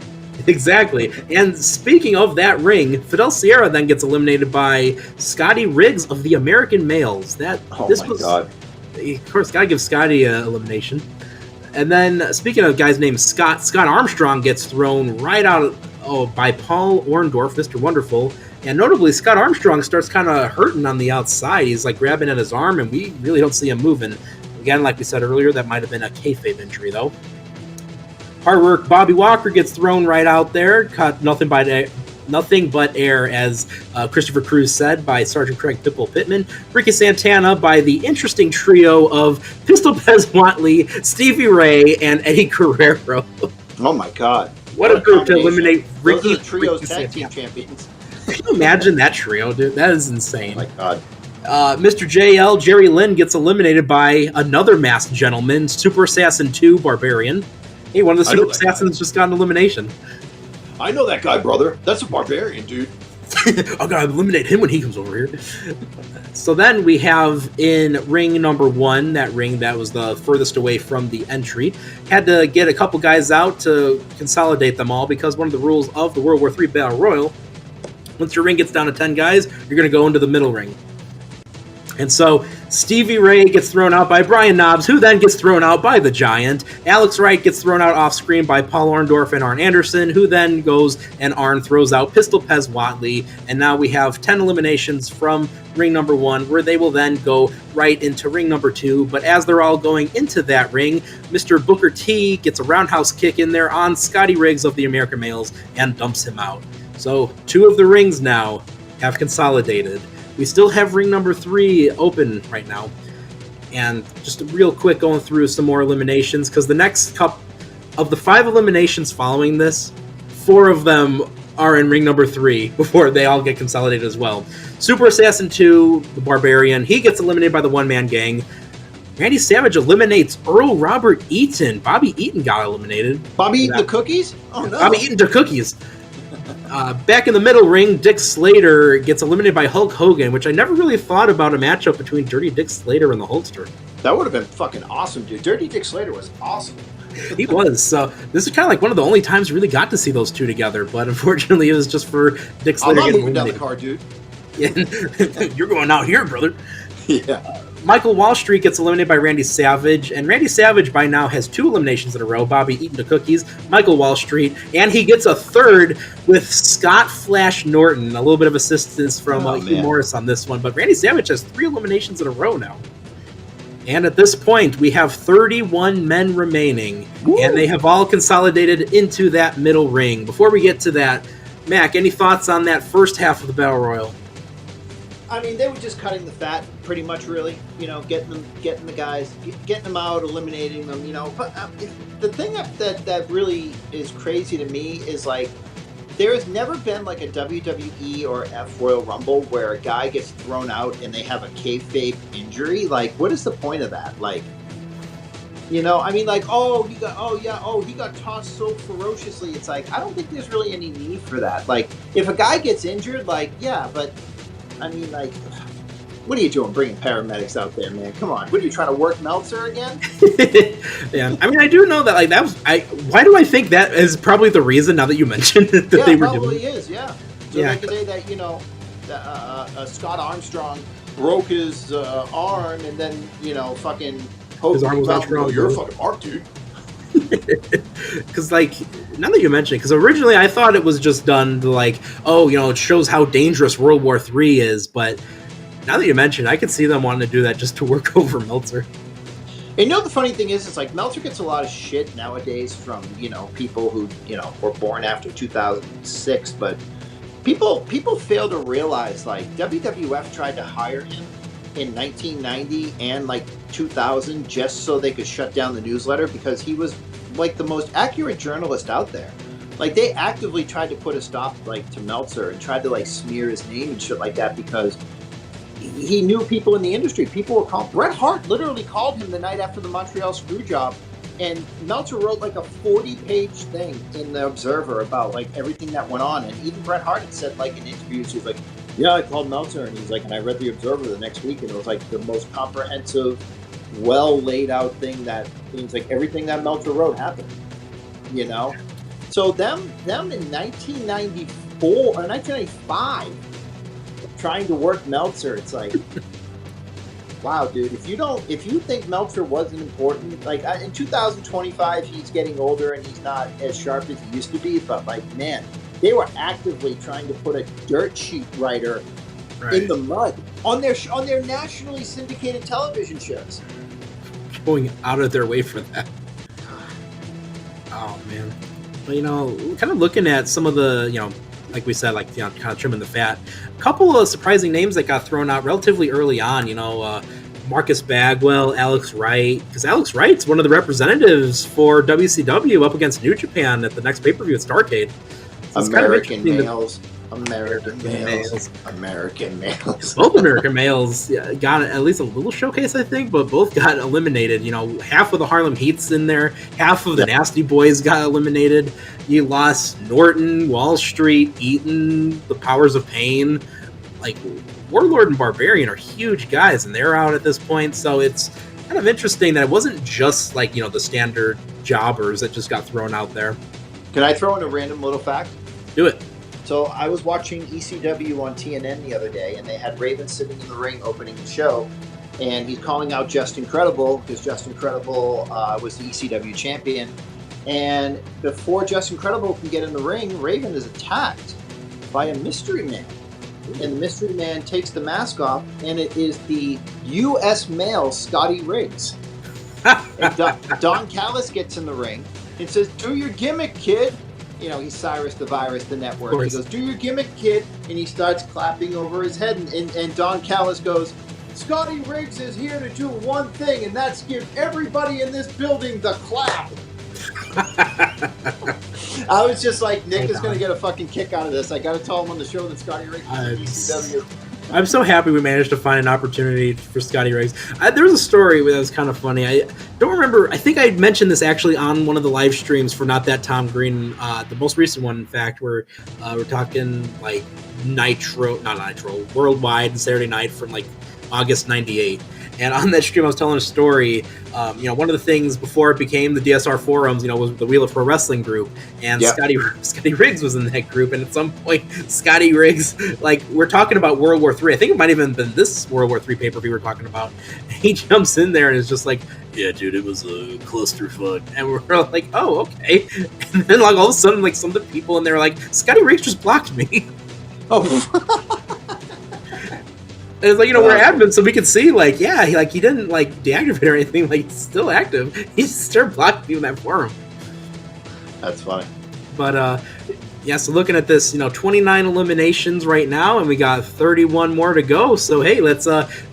Exactly. And speaking of that ring, Fidel Sierra then gets eliminated by Scotty Riggs of the American Males. God. Of course, gotta give Scotty an elimination. And then, speaking of guys named Scott Armstrong gets thrown right out by Paul Orndorff, Mr. Wonderful. And notably, Scott Armstrong starts kind of hurting on the outside. He's like grabbing at his arm, and we really don't see him moving. Again, like we said earlier, that might have been a kayfabe injury, though. Hard work. Bobby Walker gets thrown right out there. Caught nothing but air, as Christopher Cruz said, by Sergeant Craig Pitbull Pittman. Ricky Santana by the interesting trio of Pistol Pez Watley, Stevie Ray, and Eddie Guerrero. Oh my God! What a group to eliminate Ricky. Those are the trios tag team champions. Can you imagine that trio, dude? That is insane. Oh my God. Mr. JL, Jerry Lynn, gets eliminated by another masked gentleman, Super Assassin 2, Barbarian. Hey, one of the Super Assassins just got an elimination. I know that guy, brother. That's a Barbarian, dude. I gotta eliminate him when he comes over here. So then we have in ring number 1, that ring that was the furthest away from the entry, had to get a couple guys out to consolidate them all, because one of the rules of the World War III Battle Royal, once your ring gets down to 10 guys, you're going to go into the middle ring. And so Stevie Ray gets thrown out by Brian Knobbs, who then gets thrown out by the Giant. Alex Wright gets thrown out off screen by Paul Orndorff and Arn Anderson, who then goes and Arn throws out Pistol Pez Watley. And now we have 10 eliminations from ring number 1, where they will then go right into ring number 2. But as they're all going into that ring, Mr. Booker T gets a roundhouse kick in there on Scotty Riggs of the American Males and dumps him out. So 2 of the rings now have consolidated. We still have ring number 3 open right now. And just real quick going through some more eliminations, because the next cup of the 5 eliminations following this, 4 of them are in ring number 3 before they all get consolidated as well. Super Assassin 2, the Barbarian, he gets eliminated by the One-Man Gang. Randy Savage eliminates Earl Robert Eaton. Bobby Eaton got eliminated. Bobby eating the cookies? Oh, no. Bobby Eaton the cookies. Back in the middle ring, Dick Slater gets eliminated by Hulk Hogan, which I never really thought about a matchup between Dirty Dick Slater and the Hulkster. That would have been fucking awesome, dude. Dirty Dick Slater was awesome. He was. So this is kind of like one of the only times we really got to see those two together, but unfortunately it was just for Dick Slater. I'm not moving down the car, dude. You're going out here, brother. Yeah. Michael Wall Street gets eliminated by Randy Savage, and Randy Savage by now has 2 eliminations in a row. Bobby Eaton the cookies, Michael Wall Street, and he gets a third with Scott Flash Norton. A little bit of assistance from Hugh Morris on this one, but Randy Savage has 3 eliminations in a row now. And at this point, we have 31 men remaining, and they have all consolidated into that middle ring. Before we get to that, Mac, any thoughts on that first half of the Battle Royal? I mean, they were just cutting the fat, pretty much, really. You know, getting the guys, getting them out, eliminating them. You know, but the thing that really is crazy to me is, like, there has never been like a WWE or F Royal Rumble where a guy gets thrown out and they have a kayfabe injury. Like, what is the point of that? Like, you know, I mean, like, he got tossed so ferociously. It's like, I don't think there's really any need for that. Like, if a guy gets injured, like, yeah, but I mean, like, what are you doing bringing paramedics out there, man? Come on. What are you trying to work Meltzer again? Yeah. I mean, I do know that, like, why do I think that is probably the reason, now that you mentioned it, that they were doing? Yeah, probably is, yeah. So they could say that, you know, Scott Armstrong broke his arm, and then, you know, fucking his arm was not strong. You're a fucking mark, dude. Because, like, now that you mention it, because originally I thought it was just done to, like, oh, you know, it shows how dangerous World War III is, but now that you mention it, I could see them wanting to do that just to work over Meltzer. And you know, the funny thing is, it's like Meltzer gets a lot of shit nowadays from, you know, people who, you know, were born after 2006, but people fail to realize, like, WWF tried to hire him in 1990 and, like, 2000 just so they could shut down the newsletter, because he was, like, the most accurate journalist out there. Like, they actively tried to put a stop, like, to Meltzer and tried to, like, smear his name and shit like that, because he knew people in the industry. People were calling. Bret Hart literally called him the night after the Montreal Screwjob, and Meltzer wrote like a 40-page thing in the Observer about, like, everything that went on. And even Bret Hart had said, like, in interviews, he was like, yeah, I called Meltzer, and he's like, and I read the Observer the next week, and it was like the most comprehensive, well laid out thing that means, like, everything that Meltzer wrote happened, you know. So them in 1994 or 1995 trying to work Meltzer, it's like, wow, dude. If you think Meltzer wasn't important, like, in 2025, he's getting older and he's not as sharp as he used to be. But, like, man, they were actively trying to put a dirt sheet writer in the mud on their nationally syndicated television shows. Going out of their way for that. Oh man. But, you know, kind of looking at some of the, you know, like we said, like, you know, kind of trimming the fat. A couple of surprising names that got thrown out relatively early on, you know, Marcus Bagwell, Alex Wright, because Alex Wright's one of the representatives for WCW up against New Japan at the next pay-per-view at Starrcade. So American males. American males. Both American males got at least a little showcase, I think, but both got eliminated. You know, half of the Harlem Heat's in there, half of the Nasty Boys got eliminated. You lost Norton, Wall Street, Eaton, the Powers of Pain. Like, Warlord and Barbarian are huge guys, and they're out at this point, so it's kind of interesting that it wasn't just, like, you know, the standard jobbers that just got thrown out there. Can I throw in a random little fact? Do it. So I was watching ECW on TNN the other day, and they had Raven sitting in the ring opening the show, and he's calling out Just Incredible because Just Incredible was the ECW champion. And before Just Incredible can get in the ring, Raven is attacked by a mystery man. And the mystery man takes the mask off, and it is the U.S. male Scotty Riggs. And Don Callis gets in the ring and says, "Do your gimmick, kid." You know, he's Cyrus the Virus, the network. He goes, "Do your gimmick, kid." And he starts clapping over his head. And Don Callis goes, "Scotty Riggs is here to do one thing, and that's give everybody in this building the clap." I was just like, Nick is going to get a fucking kick out of this. I got to tell him on the show that Scotty Riggs is ECW. I'm so happy we managed to find an opportunity for Scotty Riggs. There was a story that was kind of funny. I don't remember. I think I mentioned this actually on one of the live streams for Not That Tom Green, the most recent one, in fact, where we're talking like Worldwide Saturday night from like August '98. And on that stream, I was telling a story. One of the things before it became the DSR forums, was the Wheel of Pro Wrestling group, and Scotty Riggs was in that group. And at some point, Scotty Riggs, like, we're talking about World War III. I think it might have even been this World War III pay-per-view we're talking about. He jumps in there and is just like, "Yeah, dude, it was a clusterfuck." And we're like, "Oh, okay." And then, like, all of a sudden, like, some of the people in there are like, "Scotty Riggs just blocked me." Oh. And it's like, we're admin, so we could see, like, yeah, he didn't, like, deactivate or anything. Like, he's still active. He's still blocking you in that forum. That's funny. But, so looking at this, 29 eliminations right now, and we got 31 more to go. So, hey, let's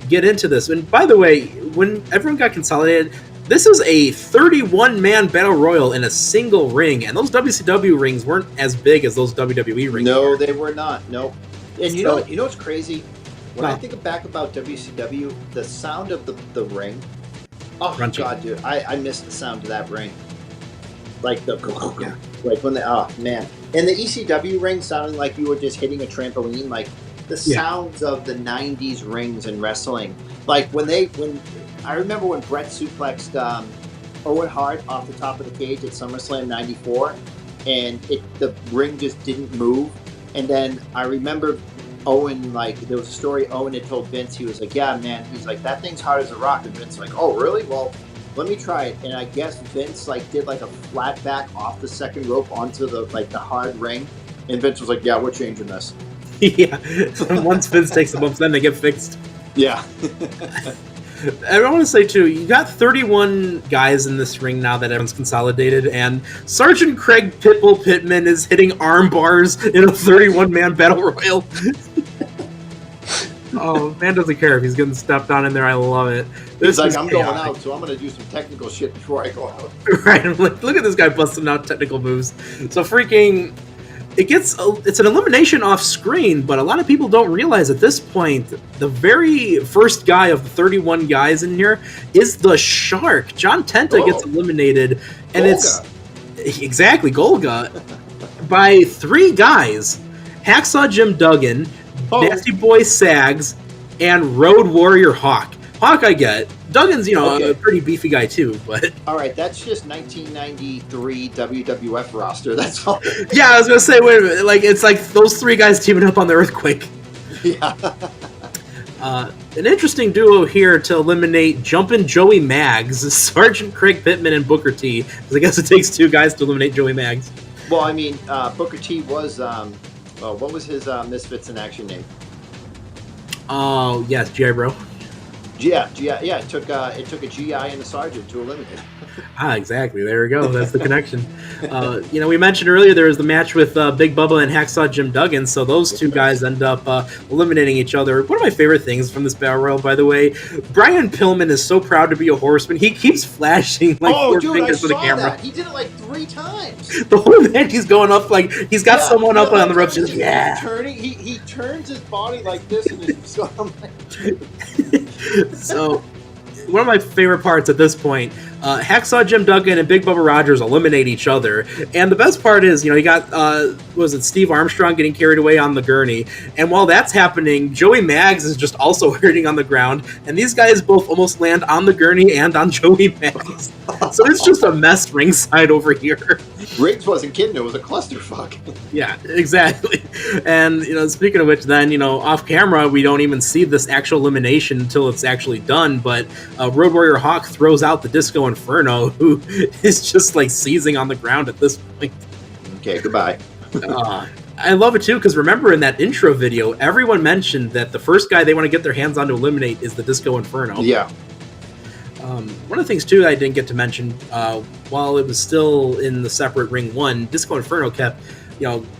get into this. And by the way, when everyone got consolidated, this is a 31-man battle royal in a single ring. And those WCW rings weren't as big as those WWE rings. No, they were not. Nope. And you know what's crazy? When I think back about WCW, the sound of the ring, oh my God, dude, I miss the sound of that ring. Like like when oh man, and the ECW ring sounding like you were just hitting a trampoline. Like the sounds of the '90s rings in wrestling. Like when I remember when Brett suplexed Owen Hart off the top of the cage at SummerSlam '94, and the ring just didn't move. And then I remember Owen, like, there was a story Owen had told Vince. He was like, "Yeah, man," he's like, "that thing's hard as a rock." And Vince was like, "Oh, really? Well, let me try it." And I guess Vince, like, did like a flat back off the second rope onto the hard ring. And Vince was like, "Yeah, we're changing this." Yeah. Once Vince takes the bumps, then they get fixed. Yeah. I want to say, too, you got 31 guys in this ring now that everyone's consolidated, and Sergeant Craig Pitbull Pittman is hitting arm bars in a 31-man battle royal. Oh, man doesn't care if he's getting stepped on in there. I love it. He's like, "I'm going out, so I'm going to do some technical shit before I go out." Right. I'm like, look at this guy busting out technical moves. So freaking... It's an elimination off screen, but a lot of people don't realize at this point the very first guy of the 31 guys in here is the Shark. John Tenta gets eliminated, and Golga. It's exactly Golga by 3 guys: Hacksaw Jim Duggan, Nasty Boy Sags, and Road Warrior Hawk. Hawk, I get. Duggan's, a pretty beefy guy too, but... All right, that's just 1993 WWF roster, that's all. Yeah, I was going to say, wait a minute, like, it's like those 3 guys teaming up on the Earthquake. Yeah. An interesting duo here to eliminate Jumpin' Joey Maggs, Sergeant Craig Pittman and Booker T, because I guess it takes 2 guys to eliminate Joey Maggs. Well, I mean, Booker T was, what was his Misfits in Action name? Oh, yes, J-Bro. Yeah. It took a GI and a sergeant to eliminate. Exactly. There we go. That's the connection. We mentioned earlier there was the match with Big Bubba and Hacksaw Jim Duggan, so those two guys end up eliminating each other. One of my favorite things from this Battle Royal, by the way, Brian Pillman is so proud to be a horseman. He keeps flashing like four fingers to the camera. That. He did it like 3 times. The whole match he's going up like he's got someone up on the ropes. Just, he turns his body like this and is so So one of my favorite parts at this point, Hacksaw Jim Duggan and Big Bubba Rogers eliminate each other. And the best part is, you got, was it Steve Armstrong getting carried away on the gurney? And while that's happening, Joey Maggs is just also hurting on the ground. And these guys both almost land on the gurney and on Joey Maggs. So it's just a mess ringside over here. Riggs wasn't kidding. It was a clusterfuck. Yeah, exactly. And, speaking of which, then, off camera, we don't even see this actual elimination until it's actually done. But Road Warrior Hawk throws out the Disco Inferno, who is just like seizing on the ground at this point. Okay, goodbye. I love it too, because remember in that intro video, everyone mentioned that the first guy they want to get their hands on to eliminate is the Disco Inferno. Yeah. One of the things too I didn't get to mention, while it was still in the separate ring one, Disco Inferno kept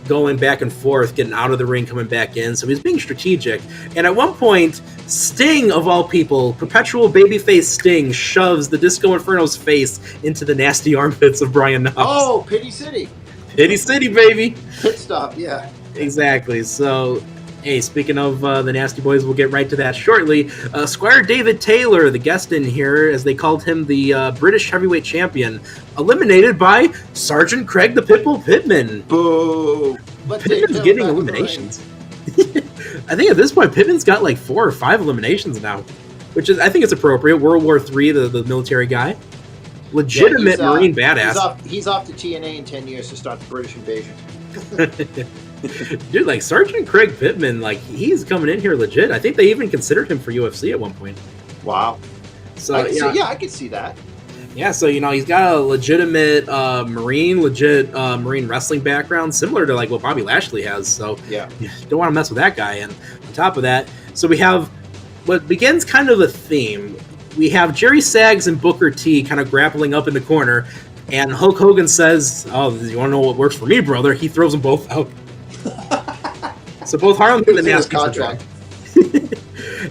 going back and forth, getting out of the ring, coming back in. So he's being strategic. And at one point, Sting, of all people, perpetual babyface Sting, shoves the Disco Inferno's face into the nasty armpits of Brian Knox. Oh, Pity City. Pity City, baby. Pit stop, yeah. Exactly. So, hey, speaking of the Nasty Boys, we'll get right to that shortly. Squire David Taylor, the guest in here, as they called him the British Heavyweight Champion, eliminated by Sergeant Craig the Pitbull Pittman. Boo! Pittman's getting eliminations. I think at this point, Pittman's got like 4 or 5 eliminations now, which is, I think it's appropriate. World War III, the military guy. Legitimate Marine badass. He's off to TNA in 10 years to start the British invasion. Dude, like Sergeant Craig Pittman, like he's coming in here legit. I think they even considered him for UFC at one point. Wow. So I could see that. Yeah, so he's got a legitimate Marine wrestling background, similar to like what Bobby Lashley has. So yeah, you don't want to mess with that guy. And on top of that, so we have what begins kind of a theme. We have Jerry Sags and Booker T kind of grappling up in the corner, and Hulk Hogan says, "Oh, you want to know what works for me, brother?" He throws them both out. So both Harlem and the Nasty contract.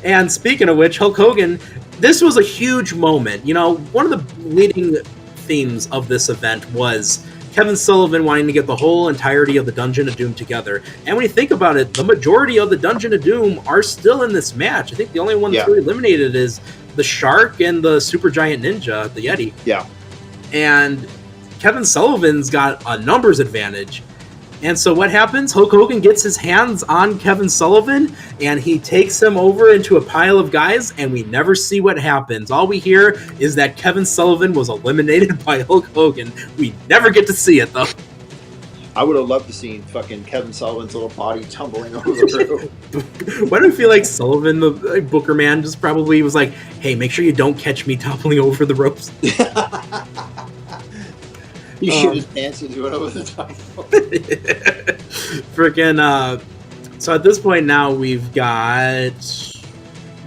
And speaking of which, Hulk Hogan, this was a huge moment. One of the leading themes of this event was Kevin Sullivan wanting to get the whole entirety of the Dungeon of Doom together. And when you think about it, the majority of the Dungeon of Doom are still in this match. I think the only one that's really eliminated is the Shark and the Supergiant Ninja, the Yeti. Yeah. And Kevin Sullivan's got a numbers advantage. And so what happens? Hulk Hogan gets his hands on Kevin Sullivan, and he takes him over into a pile of guys, and we never see what happens. All we hear is that Kevin Sullivan was eliminated by Hulk Hogan. We never get to see it, though. I would have loved to see fucking Kevin Sullivan's little body tumbling over the room. Why do I feel like Sullivan, the Booker man, just probably was like, hey, make sure you don't catch me toppling over the ropes. He shit his pants and went over the top. Freaking, so at this point now we've got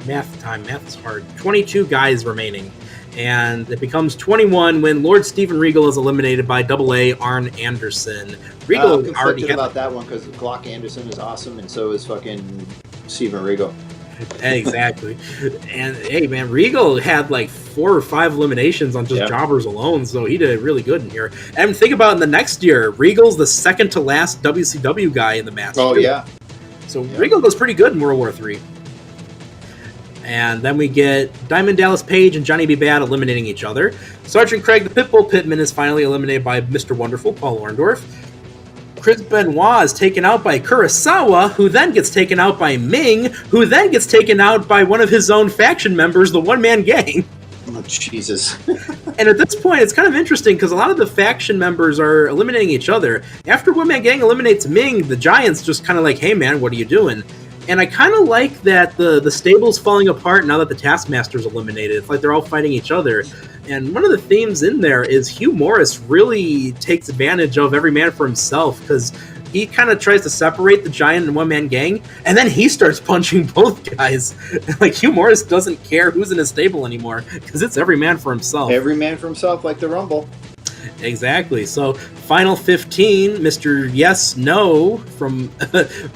math time. Math is hard. 22 guys remaining. And it becomes 21 when Lord Steven Regal is eliminated by AA Arn Anderson. Regal I'm already conflicted about that one because Glock Anderson is awesome, and so is fucking Steven Regal. Exactly. And hey, man, Regal had like 4 or 5 eliminations on just jobbers alone, so he did really good in here. And think about in the next year, Regal's the second to last WCW guy in the match. Oh, too. yeah. So Regal does pretty good in World War III. And then we get Diamond Dallas Page and Johnny B. Bad eliminating each other. Sergeant Craig the Pitbull Pittman is finally eliminated by Mr. Wonderful, Paul Orndorff. Chris Benoit is taken out by Kurosawa, who then gets taken out by Ming, who then gets taken out by one of his own faction members, the One Man Gang. Oh, Jesus. And at this point, it's kind of interesting because a lot of the faction members are eliminating each other. After One Man Gang eliminates Ming, the Giants just kind of like, hey man, what are you doing? And I kind of like that the stable's falling apart now that the Taskmaster's eliminated. It's like they're all fighting each other. And one of the themes in there is Hugh Morris really takes advantage of every man for himself because he kind of tries to separate the Giant and one-man gang, and then he starts punching both guys. Like, Hugh Morris doesn't care who's in his stable anymore, because it's every man for himself. Every man for himself, like the Rumble. Exactly. So, final 15, Mr. Yes, No, from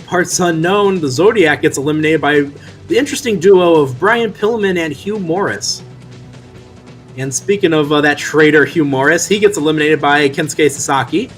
Parts Unknown, the Zodiac gets eliminated by the interesting duo of Brian Pillman and Hugh Morris. And speaking of that traitor Hugh Morris, he gets eliminated by Kensuke Sasaki.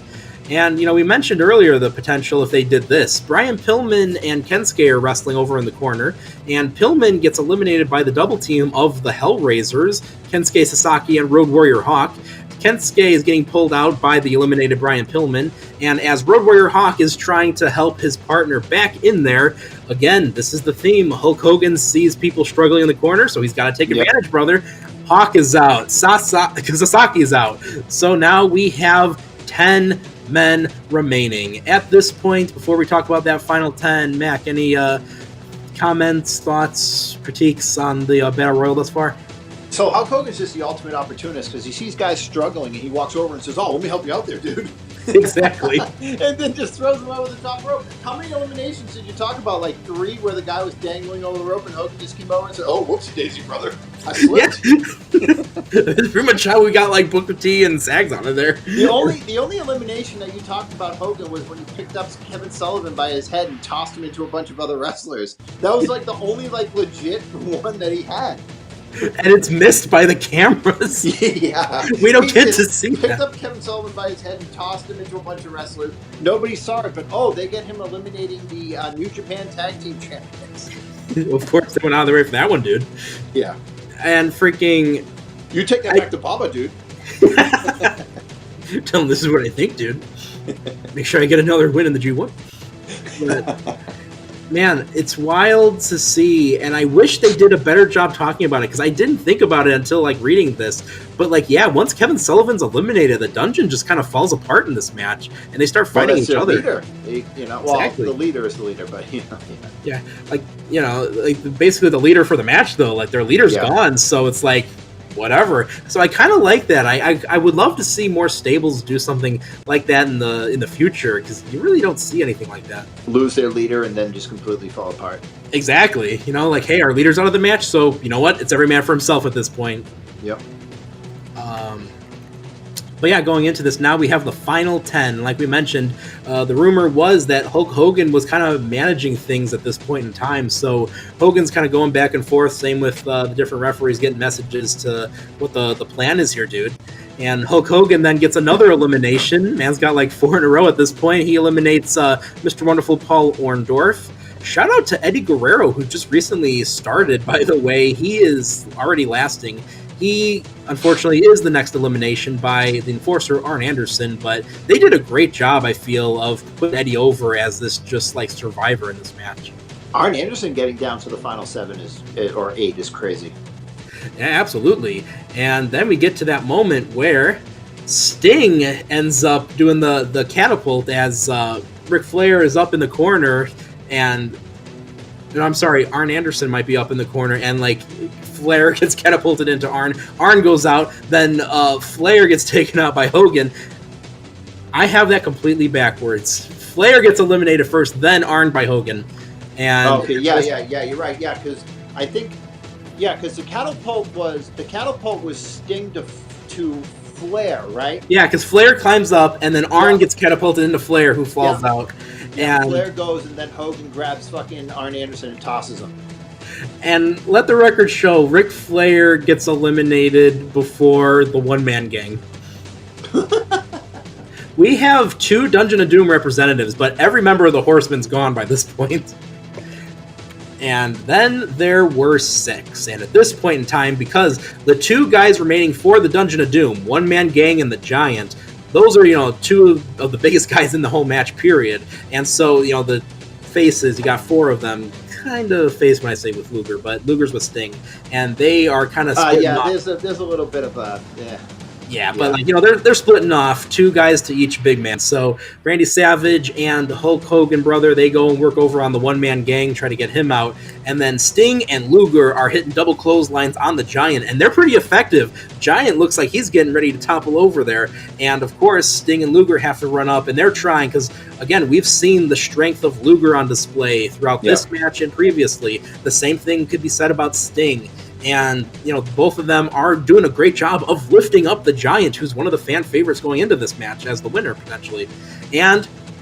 And, we mentioned earlier the potential if they did this. Brian Pillman and Kensuke are wrestling over in the corner, and Pillman gets eliminated by the double team of the Hellraisers, Kensuke Sasaki and Road Warrior Hawk. Kensuke is getting pulled out by the eliminated Brian Pillman, and as Road Warrior Hawk is trying to help his partner back in there, again, this is the theme. Hulk Hogan sees people struggling in the corner, so he's got to take advantage, brother. Hawk is out. Sasaki is out. So now we have 10 men remaining. At this point, before we talk about that final 10, Mac, any comments, thoughts, critiques on the Battle Royal thus far? So Hulk Hogan's just the ultimate opportunist because he sees guys struggling and he walks over and says, "Oh, let me help you out there, dude." Exactly. And then just throws them over the top rope. How many eliminations did you talk about? Like 3 where the guy was dangling over the rope and Hogan just came over and said, "Oh, whoopsie daisy, brother. I slipped." That's pretty much how we got like Booker T and Sags out of there. The only elimination that you talked about Hogan was when he picked up Kevin Sullivan by his head and tossed him into a bunch of other wrestlers. That was like the only like legit one that he had. And it's missed by the cameras. Yeah. We don't get to see that. Picked up Kevin Sullivan by his head and tossed him into a bunch of wrestlers. Nobody saw it, but they get him eliminating the New Japan Tag Team Champions. Of course, they went out of the way for that one, dude. Yeah. And freaking... You take that back to Baba, dude. Tell him this is what I think, dude. Make sure I get another win in the G1. But, man, it's wild to see, and I wish they did a better job talking about it, because I didn't think about it until, like, reading this. But, like, yeah, once Kevin Sullivan's eliminated, the dungeon just kind of falls apart in this match, and they start fighting each other. Leader. Exactly. The leader is the leader, but, Yeah, like, basically the leader for the match, though. Like, their leader's gone, so it's like, whatever. So I kind of like that. I would love to see more stables do something like that in the future, because you really don't see anything like that. Lose their leader and then just completely fall apart. Exactly. Like, hey, our leader's out of the match, so you know what? It's every man for himself at this point. Yep. But yeah, going into this, now we have the final 10. Like we mentioned, the rumor was that Hulk Hogan was kind of managing things at this point in time. So Hogan's kind of going back and forth, same with the different referees getting messages to what the plan is here, dude. And Hulk Hogan then gets another elimination. Man's got like 4 in a row at this point. He eliminates Mr. Wonderful Paul Orndorff. Shout out to Eddie Guerrero, who just recently started, by the way. He is already lasting. He, unfortunately, is the next elimination by the enforcer, Arn Anderson, but they did a great job, I feel, of putting Eddie over as this just, like, survivor in this match. Arn Anderson getting down to the final 7 or 8 is crazy. Yeah, absolutely. And then we get to that moment where Sting ends up doing the catapult as Ric Flair is up in the corner, and... No, I'm sorry, Arn Anderson might be up in the corner, and, like, Flair gets catapulted into Arn. Arn goes out, then Flair gets taken out by Hogan. I have that completely backwards. Flair gets eliminated first, then Arn by Hogan. And okay, yeah, you're right. Yeah, because I think, because the catapult was Sting to Flair, right? Yeah, because Flair climbs up, and then Arn gets catapulted into Flair, who falls out. And Flair goes, and then Hogan grabs fucking Arn Anderson and tosses him. And let the record show, Ric Flair gets eliminated before the one-man gang. We have 2 Dungeon of Doom representatives, but every member of the Horsemen's gone by this point. And then there were 6. And at this point in time, because the 2 guys remaining for the Dungeon of Doom, one-man gang and the Giant, those are, 2 of the biggest guys in the whole match, period. And so, the faces, you got 4 of them, kind of face when I say with Luger, but Luger's with Sting. And they are kind of there's a little bit of a... Yeah, but like, they're splitting off 2 guys to each big man. So Randy Savage and Hulk Hogan brother, they go and work over on the one-man gang, try to get him out. And then Sting and Luger are hitting double clotheslines on the Giant, and they're pretty effective. Giant looks like he's getting ready to topple over there. And of course, Sting and Luger have to run up, and they're trying, because again, we've seen the strength of Luger on display throughout this match and previously. The same thing could be said about Sting. And, both of them are doing a great job of lifting up the Giant, who's one of the fan favorites going into this match as the winner, potentially.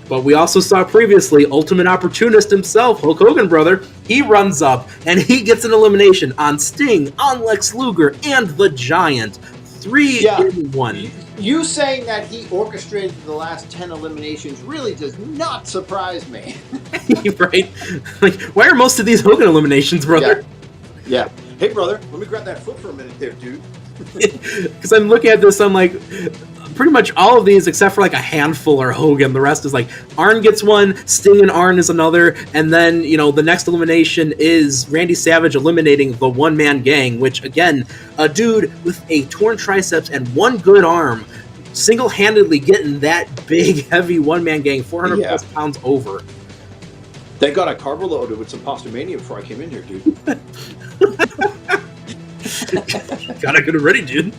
But we also saw previously, Ultimate Opportunist himself, Hulk Hogan brother, he runs up and he gets an elimination on Sting, on Lex Luger, and the Giant. 3 in 1. You saying that he orchestrated the last 10 eliminations really does not surprise me. Right? Like, why are most of these Hogan eliminations, brother? Yeah. Hey, brother, let me grab that foot for a minute there, dude. Because I'm looking at this, I'm like, pretty much all of these, except for like a handful, are Hogan. The rest is like, Arn gets one, Sting and Arn is another, and then, the next elimination is Randy Savage eliminating the one-man gang, which, again, a dude with a torn triceps and one good arm, single-handedly getting that big, heavy one-man gang, 400 plus pounds over. Thank God I carbo loaded with some Pasta Mania before I came in here, dude. Gotta get it ready, dude.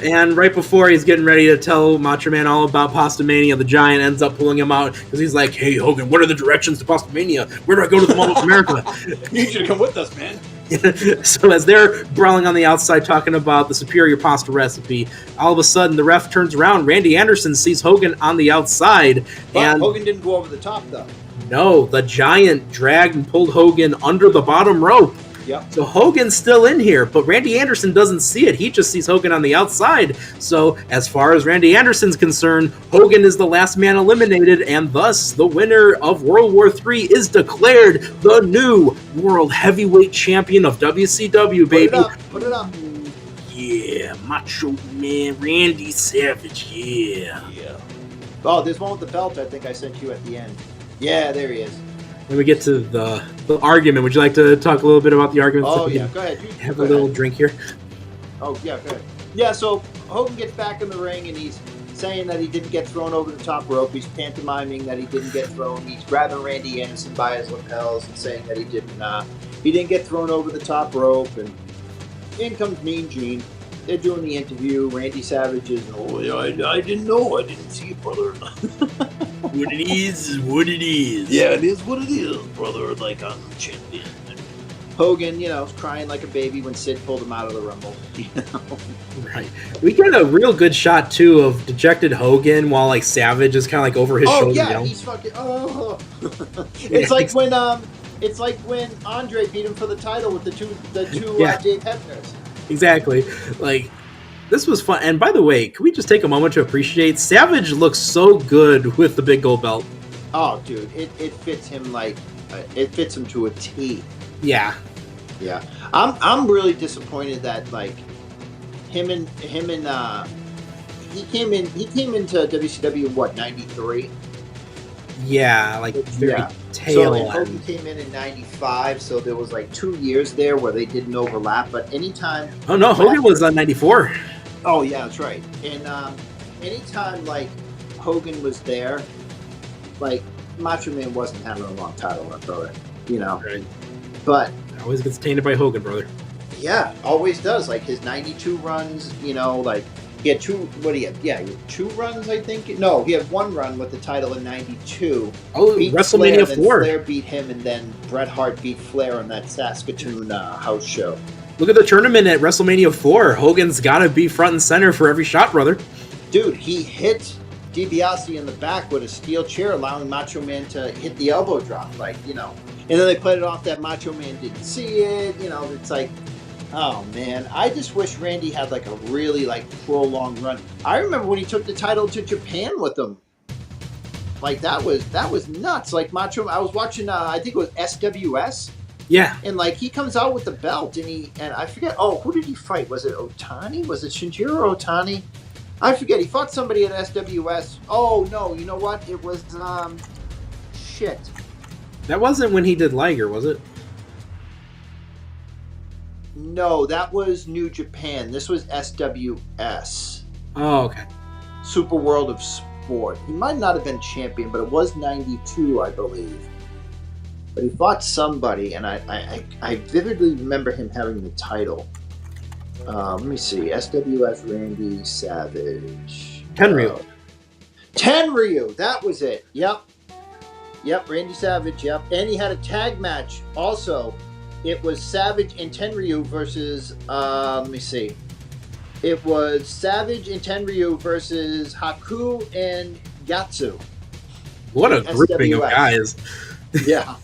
And right before he's getting ready to tell Macho Man all about Pasta Mania, the Giant ends up pulling him out because he's like, "Hey, Hogan, what are the directions to Pasta Mania? Where do I go to the Mall of America?" You should come with us, man. So as they're brawling on the outside talking about the superior pasta recipe, all of a sudden the ref turns around. Randy Anderson sees Hogan on the outside. But Hogan didn't go over the top, though. No, the Giant dragged and pulled Hogan under the bottom rope. Yep. So Hogan's still in here, but Randy Anderson doesn't see it. He just sees Hogan on the outside. So as far as Randy Anderson's concerned, Hogan is the last man eliminated, and thus the winner of World War III is declared the new World Heavyweight Champion of WCW, baby. Put it up. Yeah, Macho Man Randy Savage, yeah. Oh, there's one with the belt I think I sent you at the end. Yeah, there he is. Then we get to the argument. Would you like to talk a little bit about the argument? Oh, yeah, go ahead. Have a little drink here. Oh, yeah, go ahead. Yeah, so Hogan gets back in the ring, and he's saying that he didn't get thrown over the top rope. He's pantomiming that he didn't get thrown. He's grabbing Randy Anderson by his lapels and saying that he didn't get thrown over the top rope. And in comes Mean Gene. They're doing the interview. Randy Savage is, I didn't know. I didn't see it, brother. What it is what it is. Yeah, it is what it is, brother. Like I'm the champion. Hogan, is crying like a baby when Sid pulled him out of the Rumble. Right. We get a real good shot too of dejected Hogan while like Savage is kind of like over his shoulder. Yeah, he's fucking. Oh, it's like when Andre beat him for the title with the two Dave Hebners. Exactly. Like, this was fun. And by the way, can we just take a moment to appreciate Savage looks so good with the big gold belt. Oh, dude, it fits him it fits him to a T. Yeah. Yeah. I'm really disappointed that like him and he came into WCW in what, 93? Yeah, like very tail end. Hogan came in 95, so there was like 2 years there where they didn't overlap. But anytime, Hogan was on 94. Oh yeah, that's right. And anytime like Hogan was there, like Macho Man wasn't having a long title run, brother. Right. But always gets tainted by Hogan, brother. Yeah, always does. Like his 92 runs, like. He had two. What do you have? Yeah, he had 2 runs, I think. No, he had 1 run with the title in '92. Oh, WrestleMania 4. Flair beat him, and then Bret Hart beat Flair on that Saskatoon house show. Look at the tournament at WrestleMania 4. Hogan's got to be front and center for every shot, brother. Dude, he hit DiBiase in the back with a steel chair, allowing Macho Man to hit the elbow drop. And then they played it off that Macho Man didn't see it. It's like. Oh man, I just wish Randy had like a really prolonged run. I remember when he took the title to Japan with them. Like that was nuts. Like Macho, I was watching I think it was SWS. Yeah. And he comes out with the belt and I forget, who did he fight? Was it Otani? Was it Shinjiro Otani? I forget. He fought somebody at SWS. Oh no, you know what? It was shit. That wasn't when he did Liger, was it? No, that was New Japan. This was SWS. Oh, okay. Super World of Sport. He might not have been champion, but it was 92, I believe. But he fought somebody, and I vividly remember him having the title. Let me see. SWS Randy Savage. Tenryu. Tenryu. That was it. Yep. Randy Savage. Yep. And he had a tag match also. It was Savage and Tenryu versus, let me see. It was Savage and Tenryu versus Haku and Yatsu. What a grouping of guys. Yeah.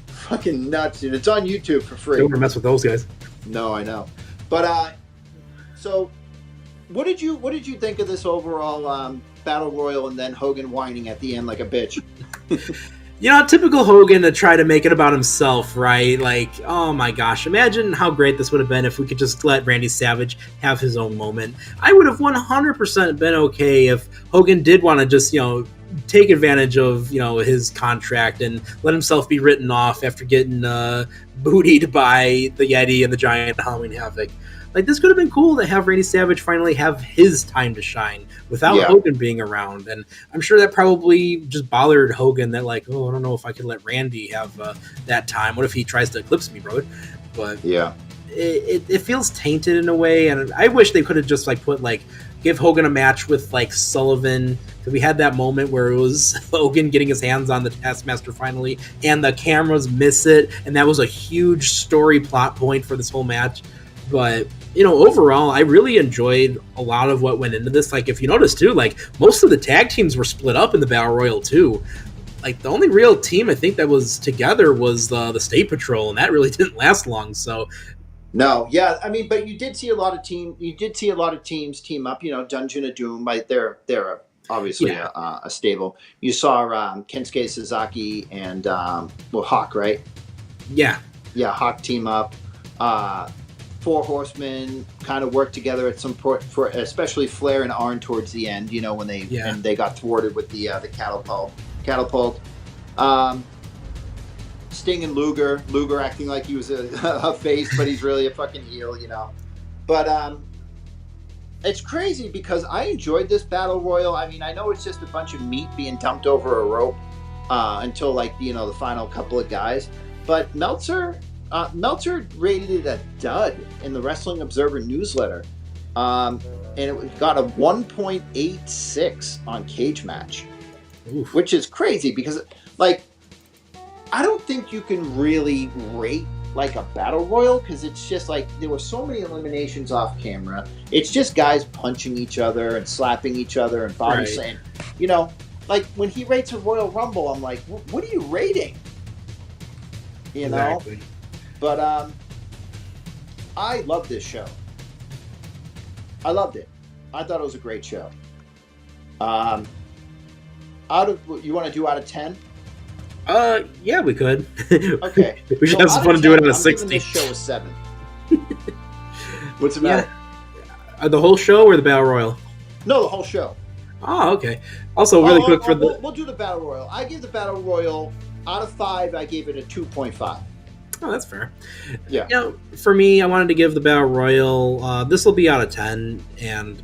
Fucking nuts, dude. It's on YouTube for free. Don't want to mess with those guys. No, I know. But so what did you think of this overall battle royal, and then Hogan whining at the end like a bitch? You know, typical Hogan to try to make it about himself, right? Like, oh my gosh, imagine how great this would have been if we could just let Randy Savage have his own moment. I would have 100% been okay if Hogan did want to just, you know, take advantage of, you know, his contract and let himself be written off after getting bootied by the Yeti and the Giant Halloween Havoc. Like, this could have been cool to have Randy Savage finally have his time to shine without Hogan being around. And I'm sure that probably just bothered Hogan that, like, oh, I don't know if I can let Randy have that time. What if he tries to eclipse me, bro? But yeah, it feels tainted in a way. And I wish they could have just, like, give Hogan a match with, like, Sullivan. Because we had that moment where it was Hogan getting his hands on the Taskmaster finally, and the cameras miss it. And that was a huge story plot point for this whole match. But, you know, overall, I really enjoyed a lot of what went into this. Like, if you notice, too, like, most of the tag teams were split up in the Battle Royal, too. Like, the only real team I think that was together was the State Patrol, and that really didn't last long, so... No, yeah, I mean, but you did see a lot of teams team up, you know, Dungeon of Doom, right? They're obviously a stable. You saw Kensuke Sasaki and, Hawk, right? Yeah. Yeah, Hawk team up. Four Horsemen kind of worked together at some point, for especially Flair and Arn towards the end. You know, when they got thwarted with the catapult. Sting and Luger acting like he was a face, but he's really a fucking heel. You know, but it's crazy because I enjoyed this battle royal. I mean, I know it's just a bunch of meat being dumped over a rope until, like, you know, the final couple of guys, but Meltzer rated it a dud in the Wrestling Observer newsletter, and it got a 1.86 on Cage Match. Oof. Which is crazy because, like, I don't think you can really rate, like, a battle royal because it's just like there were so many eliminations off camera. It's just guys punching each other and slapping each other and body slam. You know, like when he rates a Royal Rumble, I'm like, what are you rating? You know. Exactly. But I love this show. I loved it. I thought it was a great show. You want to do out of 10? Yeah, we could. Okay. We should have some fun and do it out of 60. I'm giving this show a 7. What's the matter? Yeah. The whole show or the Battle Royal? No, the whole show. Oh, okay. Also, really quick for the... We'll do the Battle Royal. I gave the Battle Royal, out of 5, I gave it a 2.5. Oh, that's fair. Yeah. You know, for me, I wanted to give the Battle Royal, this will be out of 10, and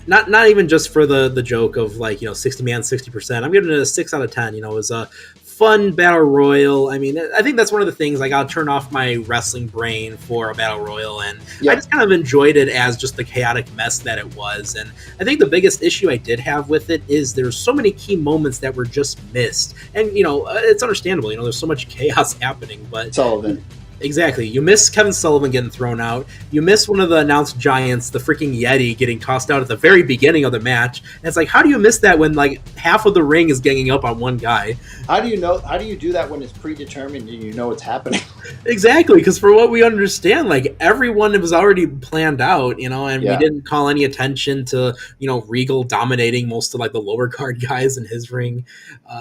not even just for the joke of, like, you know, 60 man, 60%. I'm giving it a 6 out of 10. You know, it was a fun Battle Royal. I mean, I think that's one of the things, like, I'll turn off my wrestling brain for a Battle Royal, and I just kind of enjoyed it as just the chaotic mess that it was. And I think the biggest issue I did have with it is there's so many key moments that were just missed. And, you know, it's understandable. You know, there's so much chaos happening, but... Sullivan. Exactly. You miss Kevin Sullivan getting thrown out. You miss one of the announced giants, the freaking Yeti, getting tossed out at the very beginning of the match. And it's like, how do you miss that when, like, half of the ring is ganging up on one guy? How do you do that when it's predetermined and you know what's happening? Exactly, because for what we understand, like, everyone was already planned out, you know, and we didn't call any attention to, you know, Regal dominating most of, like, the lower card guys in his ring.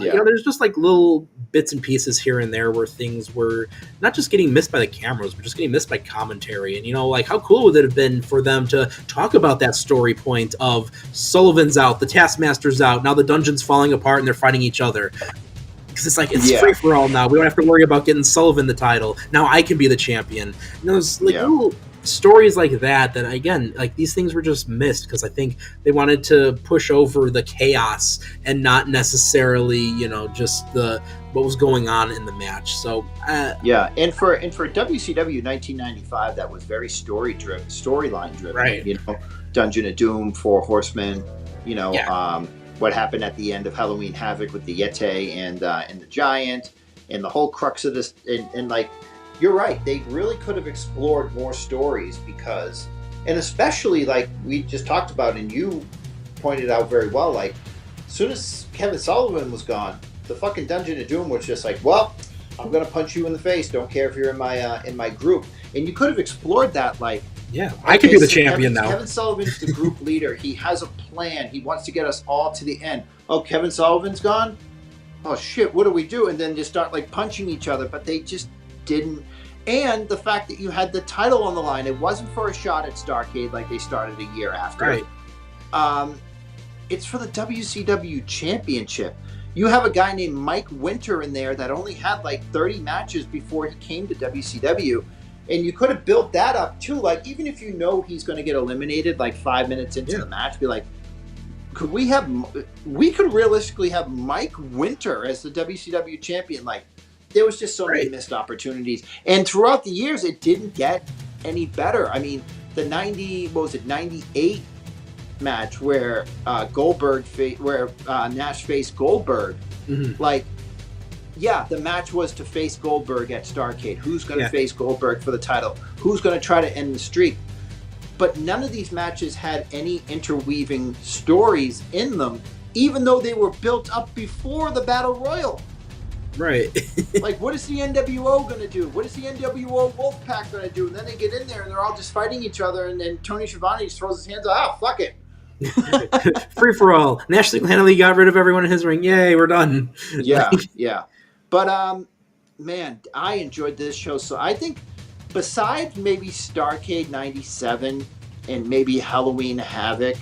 You know, there's just, like, little bits and pieces here and there where things were not just getting missed by the cameras, but just getting missed by commentary. And, you know, like, how cool would it have been for them to talk about that story point of Sullivan's out, the Taskmaster's out, now the dungeon's falling apart and they're fighting each other. Because it's like, it's free for all now. We don't have to worry about getting Sullivan the title. Now I can be the champion. You know, there's like little stories like that again, like these things were just missed because I think they wanted to push over the chaos and not necessarily, just the what was going on in the match. So yeah, and for WCW 1995, that was very storyline driven. Right. Dungeon of Doom, Four Horsemen. Yeah. What happened at the end of Halloween Havoc with the Yeti and the Giant, and the whole crux of this, and like, you're right, they really could have explored more stories because, and especially like we just talked about, and you pointed out very well, like as soon as Kevin Sullivan was gone, the fucking Dungeon of Doom was just like, well, I'm gonna punch you in the face. Don't care if you're in my group. And you could have explored that, like, yeah, I could be the champion now. now. Kevin Sullivan's the group leader. He has a plan. He wants to get us all to the end. Oh, Kevin Sullivan's gone? Oh shit, what do we do? And then just start like punching each other, but they just didn't. And the fact that you had the title on the line, it wasn't for a shot at Starrcade like they started a year after. Right. It's for the WCW Championship. You have a guy named Mike Winter in there that only had like 30 matches before he came to WCW. And you could have built that up too. Like, even if you know he's going to get eliminated like 5 minutes into the match, be like, we could realistically have Mike Winter as the WCW champion. Like, there was just so many missed opportunities. And throughout the years, it didn't get any better. I mean, the 98 match where Nash faced Goldberg, like, yeah, the match was to face Goldberg at Starrcade. Who's going to face Goldberg for the title? Who's going to try to end the streak? But none of these matches had any interweaving stories in them, even though they were built up before the Battle Royal. Right. Like, what is the NWO going to do? What is the NWO Wolfpack going to do? And then they get in there and they're all just fighting each other, and then Tony Schiavone just throws his hands up. Fuck it. Free for all. Nash single-handedly got rid of everyone in his ring. Yay, we're done. Yeah, yeah. But, man, I enjoyed this show. So I think besides maybe Starrcade 97 and maybe Halloween Havoc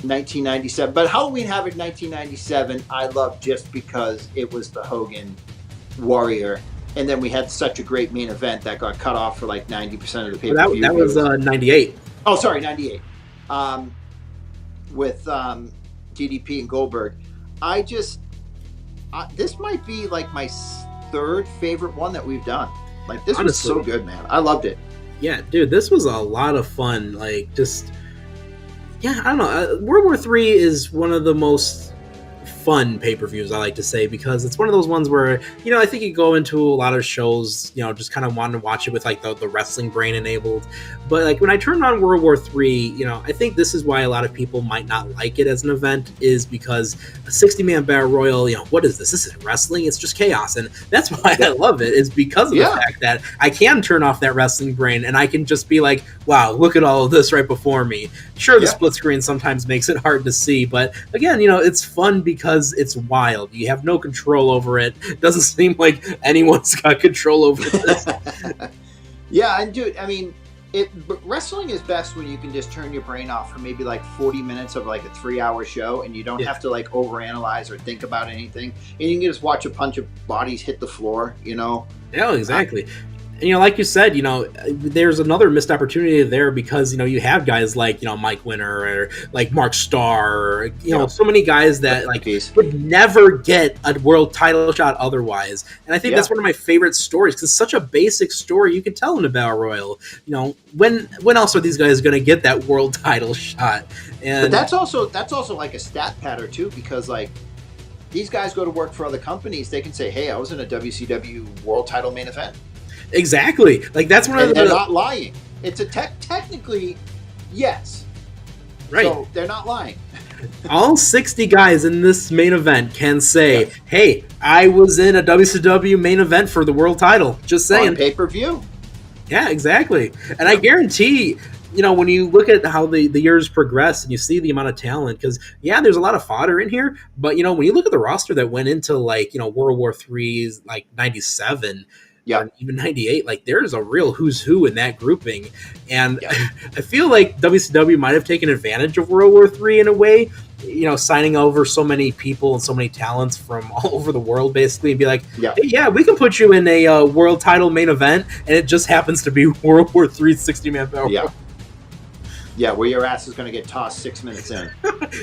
1997, but Halloween Havoc 1997 I loved just because it was the Hogan Warrior. And then we had such a great main event that got cut off for like 90% of the pay-per-view. That was 98. Oh, sorry, 98. With DDP and Goldberg. This might be like my third favorite one that we've done. Like, this was so good, man. I loved it. Yeah, dude, this was a lot of fun. Like, just, yeah, I don't know. World War III is one of the most fun pay-per-views, I like to say, because it's one of those ones where, I think you go into a lot of shows, just kind of wanting to watch it with like the wrestling brain enabled. But like when I turned on World War III, I think this is why a lot of people might not like it as an event, is because a 60-man battle royal, what is this? This isn't wrestling, it's just chaos. And that's why I love it, is because of the fact that I can turn off that wrestling brain and I can just be like, wow, look at all of this right before me. Sure, the split screen sometimes makes it hard to see, but again, it's fun because it's wild. You have no control over it. Doesn't seem like anyone's got control over this. Yeah, and dude, I mean, wrestling is best when you can just turn your brain off for maybe like 40 minutes of like a 3-hour show, and you don't have to like overanalyze or think about anything, and you can just watch a bunch of bodies hit the floor. Yeah, exactly. And, like you said, there's another missed opportunity there because, you have guys like, Mike Winter or like Mark Starr, or, so many guys that like would never get a world title shot otherwise. And I think that's one of my favorite stories because it's such a basic story you can tell in a Battle Royal. When else are these guys going to get that world title shot? And but that's also like a stat pattern too, because like these guys go to work for other companies. They can say, hey, I was in a WCW world title main event. Exactly. Like that's one of the. They're not lying. It's a technically, yes. Right. So they're not lying. All 60 guys in this main event can say, "Hey, I was in a WCW main event for the world title." Just saying. On pay-per-view. Yeah, exactly. And I guarantee, when you look at how the years progress and you see the amount of talent, because there's a lot of fodder in here, but when you look at the roster that went into like World War III's like 97. Yeah. or even 98. Like, there's a real who's who in that grouping. And Yeah. I feel like WCW might have taken advantage of World War III in a way, you know, signing over so many people and so many talents from all over the world, basically, and be like, Yeah. hey, yeah, we can put you in a world title main event, and it just happens to be World War III 60-man battle. Yeah. Yeah, where your ass is going to get tossed 6 minutes in.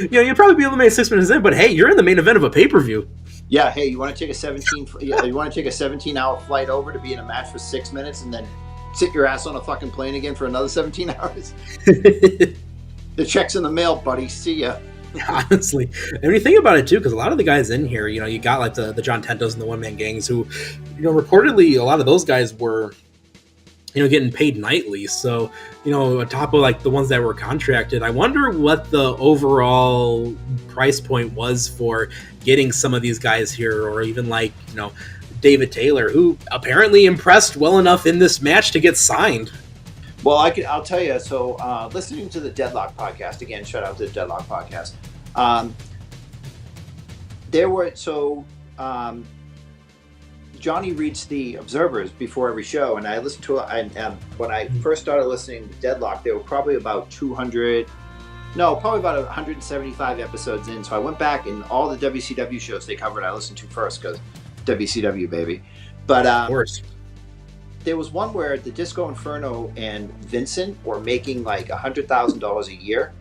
You know, you'll probably be able to make 6 minutes in, but hey, you're in the main event of a pay-per-view. Yeah, hey, you want to take a 17-hour flight over to be in a match for 6 minutes and then sit your ass on a fucking plane again for another 17 hours? The check's in the mail, buddy. See ya. Honestly, and when you think about it too, because a lot of the guys in here, you know, you got like the John Tentos and the one man gangs who, you know, reportedly a lot of those guys were, you know, getting paid nightly. So, you know, on top of like the ones that were contracted, I wonder what the overall price point was for getting some of these guys here, or even like, you know, David Taylor, who apparently impressed well enough in this match to get signed. Well, I'll tell you. So, listening to the Deadlock podcast again, shout out to the Deadlock podcast. Johnny reads the Observers before every show, and I listened to it. And when I first started listening to Deadlock, there were probably about 175 episodes in. So I went back and all the WCW shows they covered, I listened to first because WCW, baby. But Of course. there was one where the Disco Inferno and Vincent were making like $100,000 a year,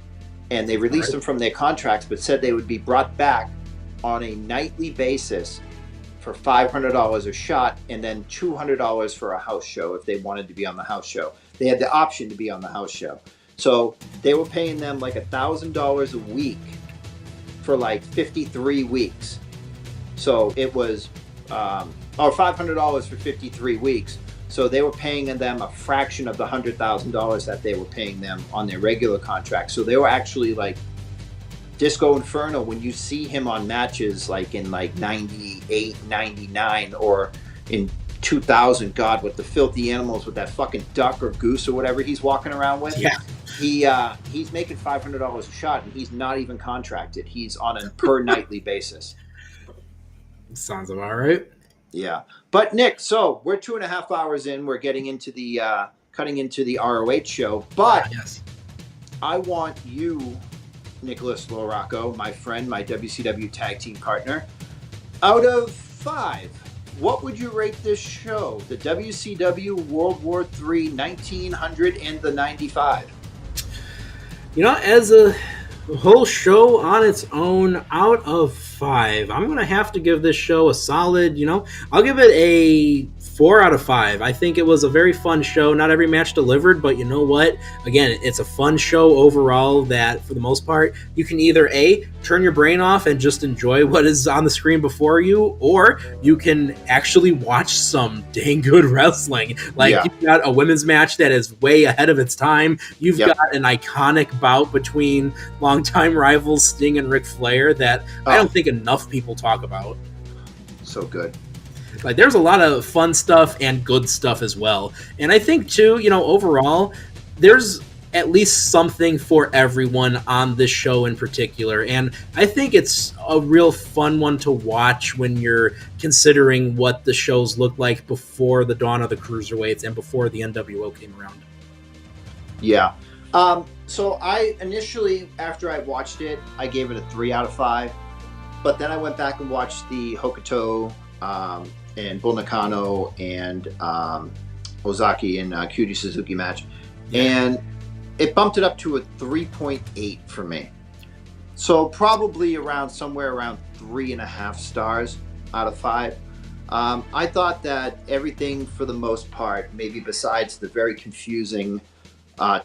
and they released them from their contracts, but said they would be brought back on a nightly basis for $500 a shot, and then $200 for a house show if they wanted to be on the house show. They had the option to be on the house show. So they were paying them like $1,000 a week for like 53 weeks. So it was, or $500 for 53 weeks. So they were paying them a fraction of the $100,000 that they were paying them on their regular contract. So they were actually like, Disco Inferno, when you see him on matches like in like 98, 99, or in 2000, God, with the Filthy Animals with that fucking duck or goose or whatever he's walking around with. Yeah. He's making $500 a shot, and he's not even contracted. He's on a per nightly basis. Sounds about right. Yeah. But Nick, so we're 2.5 hours in. We're getting into the cutting into the ROH show. But Yes. I want you, Nicholas Loracco, my friend, my WCW tag team partner, out of 5, what would you rate this show? The WCW World War III 1900 and the 95. You know, as a whole show on its own, out of 5, I'm going to have to give this show a solid, you know, I'll give it a 4 out of 5. I think it was a very fun show. Not every match delivered, but you know what? Again, it's a fun show overall that, for the most part, you can either A, turn your brain off and just enjoy what is on the screen before you, or you can actually watch some dang good wrestling. Like, you've got a women's match that is way ahead of its time. You've got an iconic bout between longtime rivals Sting and Ric Flair that I don't think enough people talk about. So good. Like, there's a lot of fun stuff and good stuff as well. And I think, too, you know, overall, there's at least something for everyone on this show in particular. And I think it's a real fun one to watch when you're considering what the shows looked like before the dawn of the Cruiserweights and before the NWO came around. Yeah. So I initially, after I watched it, I gave it a 3 out of 5. But then I went back and watched the Hokuto and Bull Nakano and Ozaki and Kyuji Suzuki match. Yeah. And it bumped it up to a 3.8 for me. So probably somewhere around 3.5 stars out of 5. I thought that everything, for the most part, maybe besides the very confusing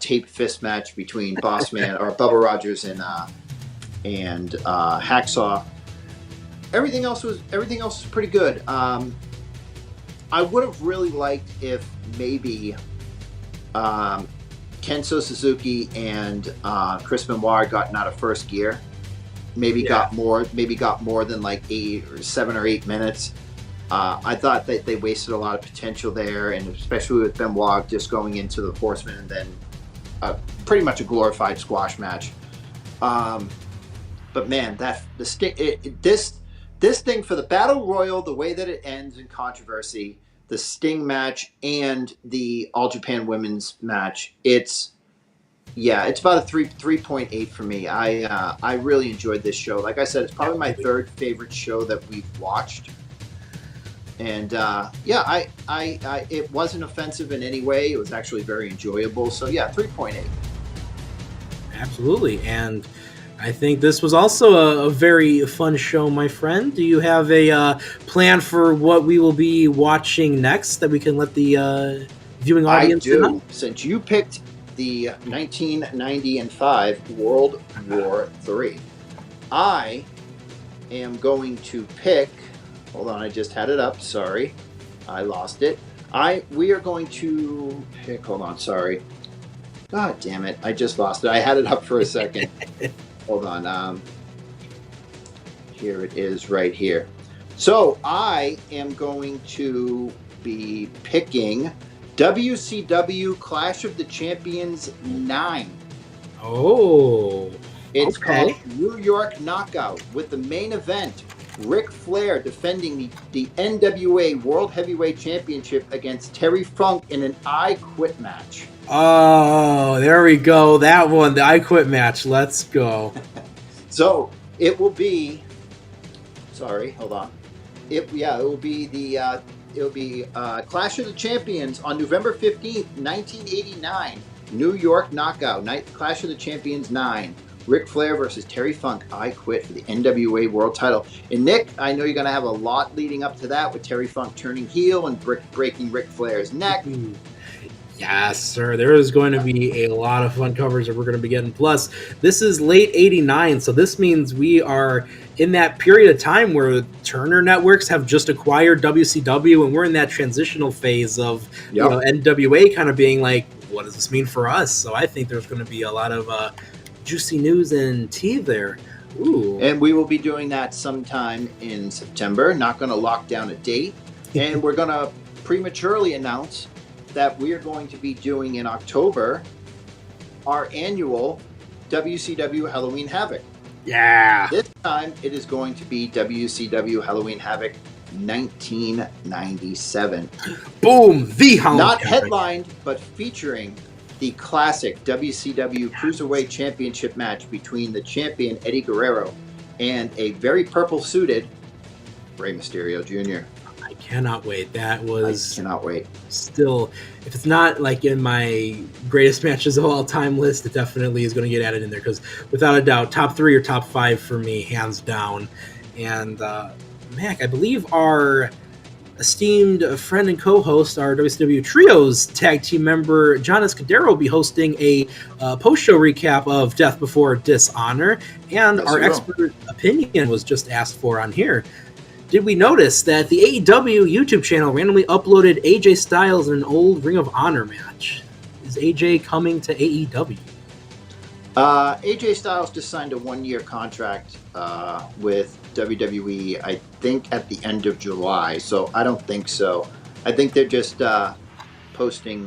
tape fist match between Bossman or Bubba Rogers and Hacksaw, everything else was pretty good. I would have really liked if maybe Kenzo Suzuki and Chris Benoit gotten out of first gear. Maybe got more than like 7 or 8 minutes. I thought that they wasted a lot of potential there, and especially with Benoit just going into the Horsemen and then pretty much a glorified squash match. But man, this thing for the Battle Royal, the way that it ends in controversy, the Sting match, and the All Japan Women's match. It's about a 3.8 for me. I really enjoyed this show. Like I said, it's probably my third favorite show that we've watched. And it wasn't offensive in any way. It was actually very enjoyable. So yeah, 3.8. Absolutely. And I think this was also a very fun show, my friend. Do you have a plan for what we will be watching next that we can let the viewing audience I do. know? Since you picked the 1990 and 5 World War III, I am going to pick. Hold on, I just had it up. Sorry, I lost it. We are going to pick. Hold on, sorry. God damn it, I just lost it. I had it up for a second. Hold on. Here it is, right here. So I am going to be picking WCW Clash of the Champions 9. Oh, It's okay. called New York Knockout, with the main event Ric Flair defending the NWA World Heavyweight Championship against Terry Funk in an I Quit match. Oh, there we go. That one, the I Quit match. Let's go. So it will be. Sorry, hold on. It will be Clash of the Champions on November 15th, 1989. New York Knockout, Clash of the Champions 9. Ric Flair versus Terry Funk, I Quit, for the NWA World Title. And Nick, I know you're going to have a lot leading up to that, with Terry Funk turning heel and breaking Ric Flair's neck. Yes, sir. There is going to be a lot of fun covers that we're going to be getting. Plus, this is late 89, so this means we are in that period of time where Turner Networks have just acquired WCW, and we're in that transitional phase of NWA kind of being like, what does this mean for us? So I think there's going to be a lot of juicy news and tea there. Ooh. And we will be doing that sometime in September. Not going to lock down a date. And we're going to prematurely announce that we are going to be doing in October our annual WCW Halloween Havoc. Yeah. This time it is going to be WCW Halloween Havoc 1997. Boom! The Halloween Not Havoc. headlined, but featuring the classic WCW Cruiserweight Championship match between the champion Eddie Guerrero and a very purple-suited Rey Mysterio Jr. I cannot wait. That was... I cannot wait. Still, if it's not like in my greatest matches of all time list, it definitely is going to get added in there, because without a doubt, top 3 or top 5 for me, hands down. And Mac, I believe our esteemed friend and co-host, our WCW Trios tag team member, John Escudero, will be hosting a post-show recap of Death Before Dishonor, and Yes, our expert opinion was just asked for on here. Did we notice that the AEW YouTube channel randomly uploaded AJ Styles in an old Ring of Honor match? Is AJ coming to AEW? AJ Styles just signed a 1-year contract with WWE, I think at the end of July, so I don't think so. I think they're just posting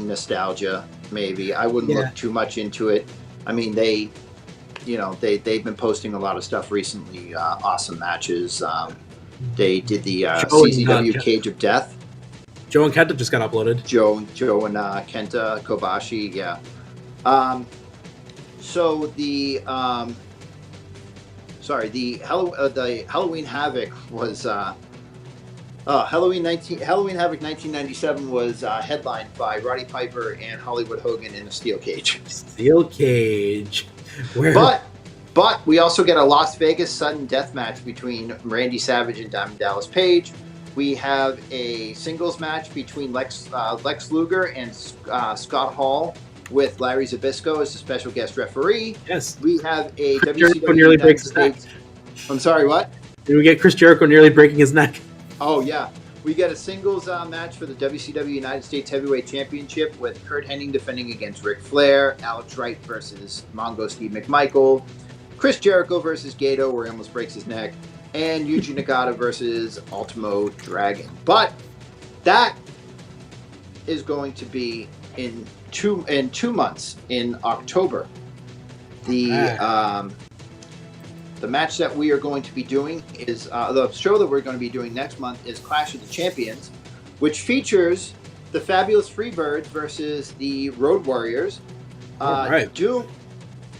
nostalgia, maybe. I wouldn't look too much into it. I mean, they've been posting a lot of stuff recently, awesome matches. They did the CZW Cage of Death. Joe and Kenta just got uploaded. Joe and Kenta Kobashi, yeah. So the Halloween Havoc was Halloween Havoc 1997 was headlined by Roddy Piper and Hollywood Hogan in a steel cage. Steel cage. But we also get a Las Vegas sudden death match between Randy Savage and Diamond Dallas Page. We have a singles match between Lex Luger and Scott Hall, with Larry Zbyszko as a special guest referee. Yes. We have a Chris Jericho WCW nearly United breaks his neck. States. I'm sorry, what? Did we get Chris Jericho nearly breaking his neck? Oh, yeah. We get a singles match for the WCW United States Heavyweight Championship, with Kurt Hennig defending against Ric Flair, Alex Wright versus Mongo Steve McMichael, Chris Jericho versus Gato, where he almost breaks his neck, and Yuji Nagata versus Ultimo Dragon. But that is going to be in 2 months, in October. The The match that we are going to be doing is the show that we're going to be doing next month is Clash of the Champions, which features the Fabulous Freebirds versus the Road Warriors. All right. Doom.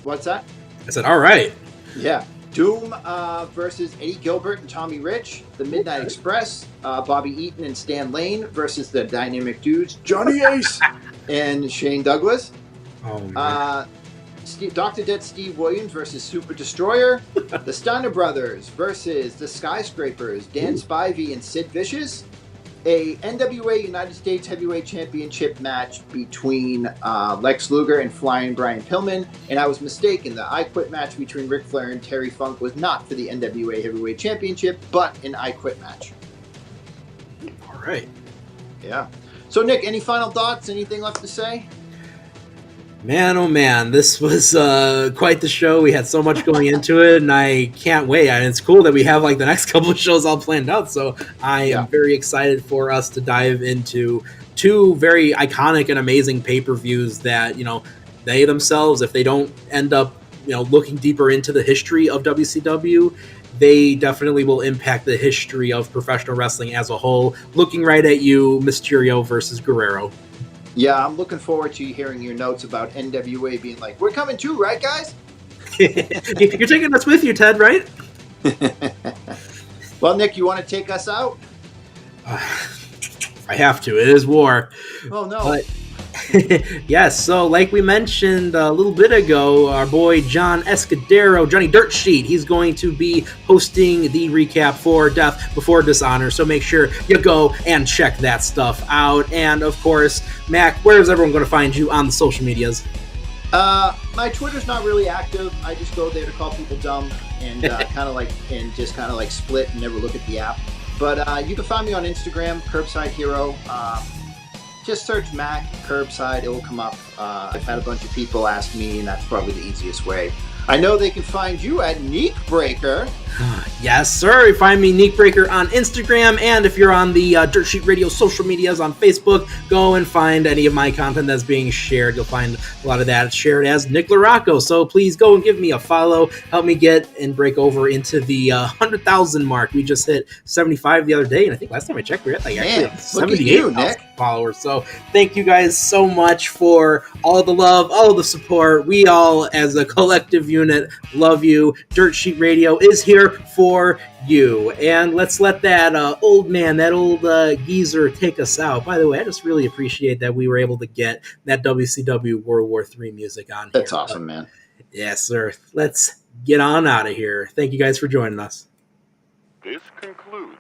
What's that? I said, all right. Yeah. Doom versus Eddie Gilbert and Tommy Rich. The Midnight Express, Bobby Eaton and Stan Lane versus the Dynamic Dudes, Johnny Ace and Shane Douglas. Oh, man. Dr. Dead Steve Williams versus Super Destroyer. The Steiner Brothers versus the Skyscrapers, Dan Spivey and Sid Vicious. A NWA United States Heavyweight Championship match between Lex Luger and Flying Brian Pillman. And I was mistaken. The I Quit match between Ric Flair and Terry Funk was not for the NWA Heavyweight Championship, but an I Quit match. All right. Yeah. So, Nick, any final thoughts? Anything left to say? Man, oh man, this was quite the show. We had so much going into it, and I can't wait. And it's cool that we have like the next couple of shows all planned out. So I am very excited for us to dive into two very iconic and amazing pay-per-views that, you know, they themselves, if they don't end up, you know, looking deeper into the history of WCW, they definitely will impact the history of professional wrestling as a whole. Looking right at you, Mysterio versus Guerrero. Yeah, I'm looking forward to hearing your notes about NWA being like, we're coming too, right, guys? You're taking us with you, Ted, right? Well, Nick, you want to take us out? I have to. It is war. Oh, no. But yes, so like we mentioned a little bit ago, our boy John Escudero, Johnny Dirt Sheet, he's going to be hosting the recap for Death Before Dishonor, so make sure you go and check that stuff out. And of course, Mac, where is everyone going to find you on the social medias? My Twitter's not really active. I just go there to call people dumb and kind of like split and never look at the app. But you can find me on Instagram, Curbside Hero. Just search Mack Curbside, it will come up. I've had a bunch of people ask me, and that's probably the easiest way. I know they can find you at Neek Breaker. Yes, sir. Find me Neek Breaker on Instagram, and if you're on the Dirt Sheet Radio social medias on Facebook, go and find any of my content that's being shared. You'll find a lot of that shared as Nick Larocco. So please go and give me a follow. Help me get and break over into the 100,000 mark. We just hit 75 the other day, and I think last time I checked, we were at like actually 78,000 followers. So thank you guys so much for all the love, all the support. We all, as a collective unit, love you. Dirt Sheet Radio is here for you. And let's let that old man, that old geezer take us out. By the way, I just really appreciate that we were able to get that WCW World War III music on here. That's awesome, man. Yes, sir. Let's get on out of here. Thank you guys for joining us. This concludes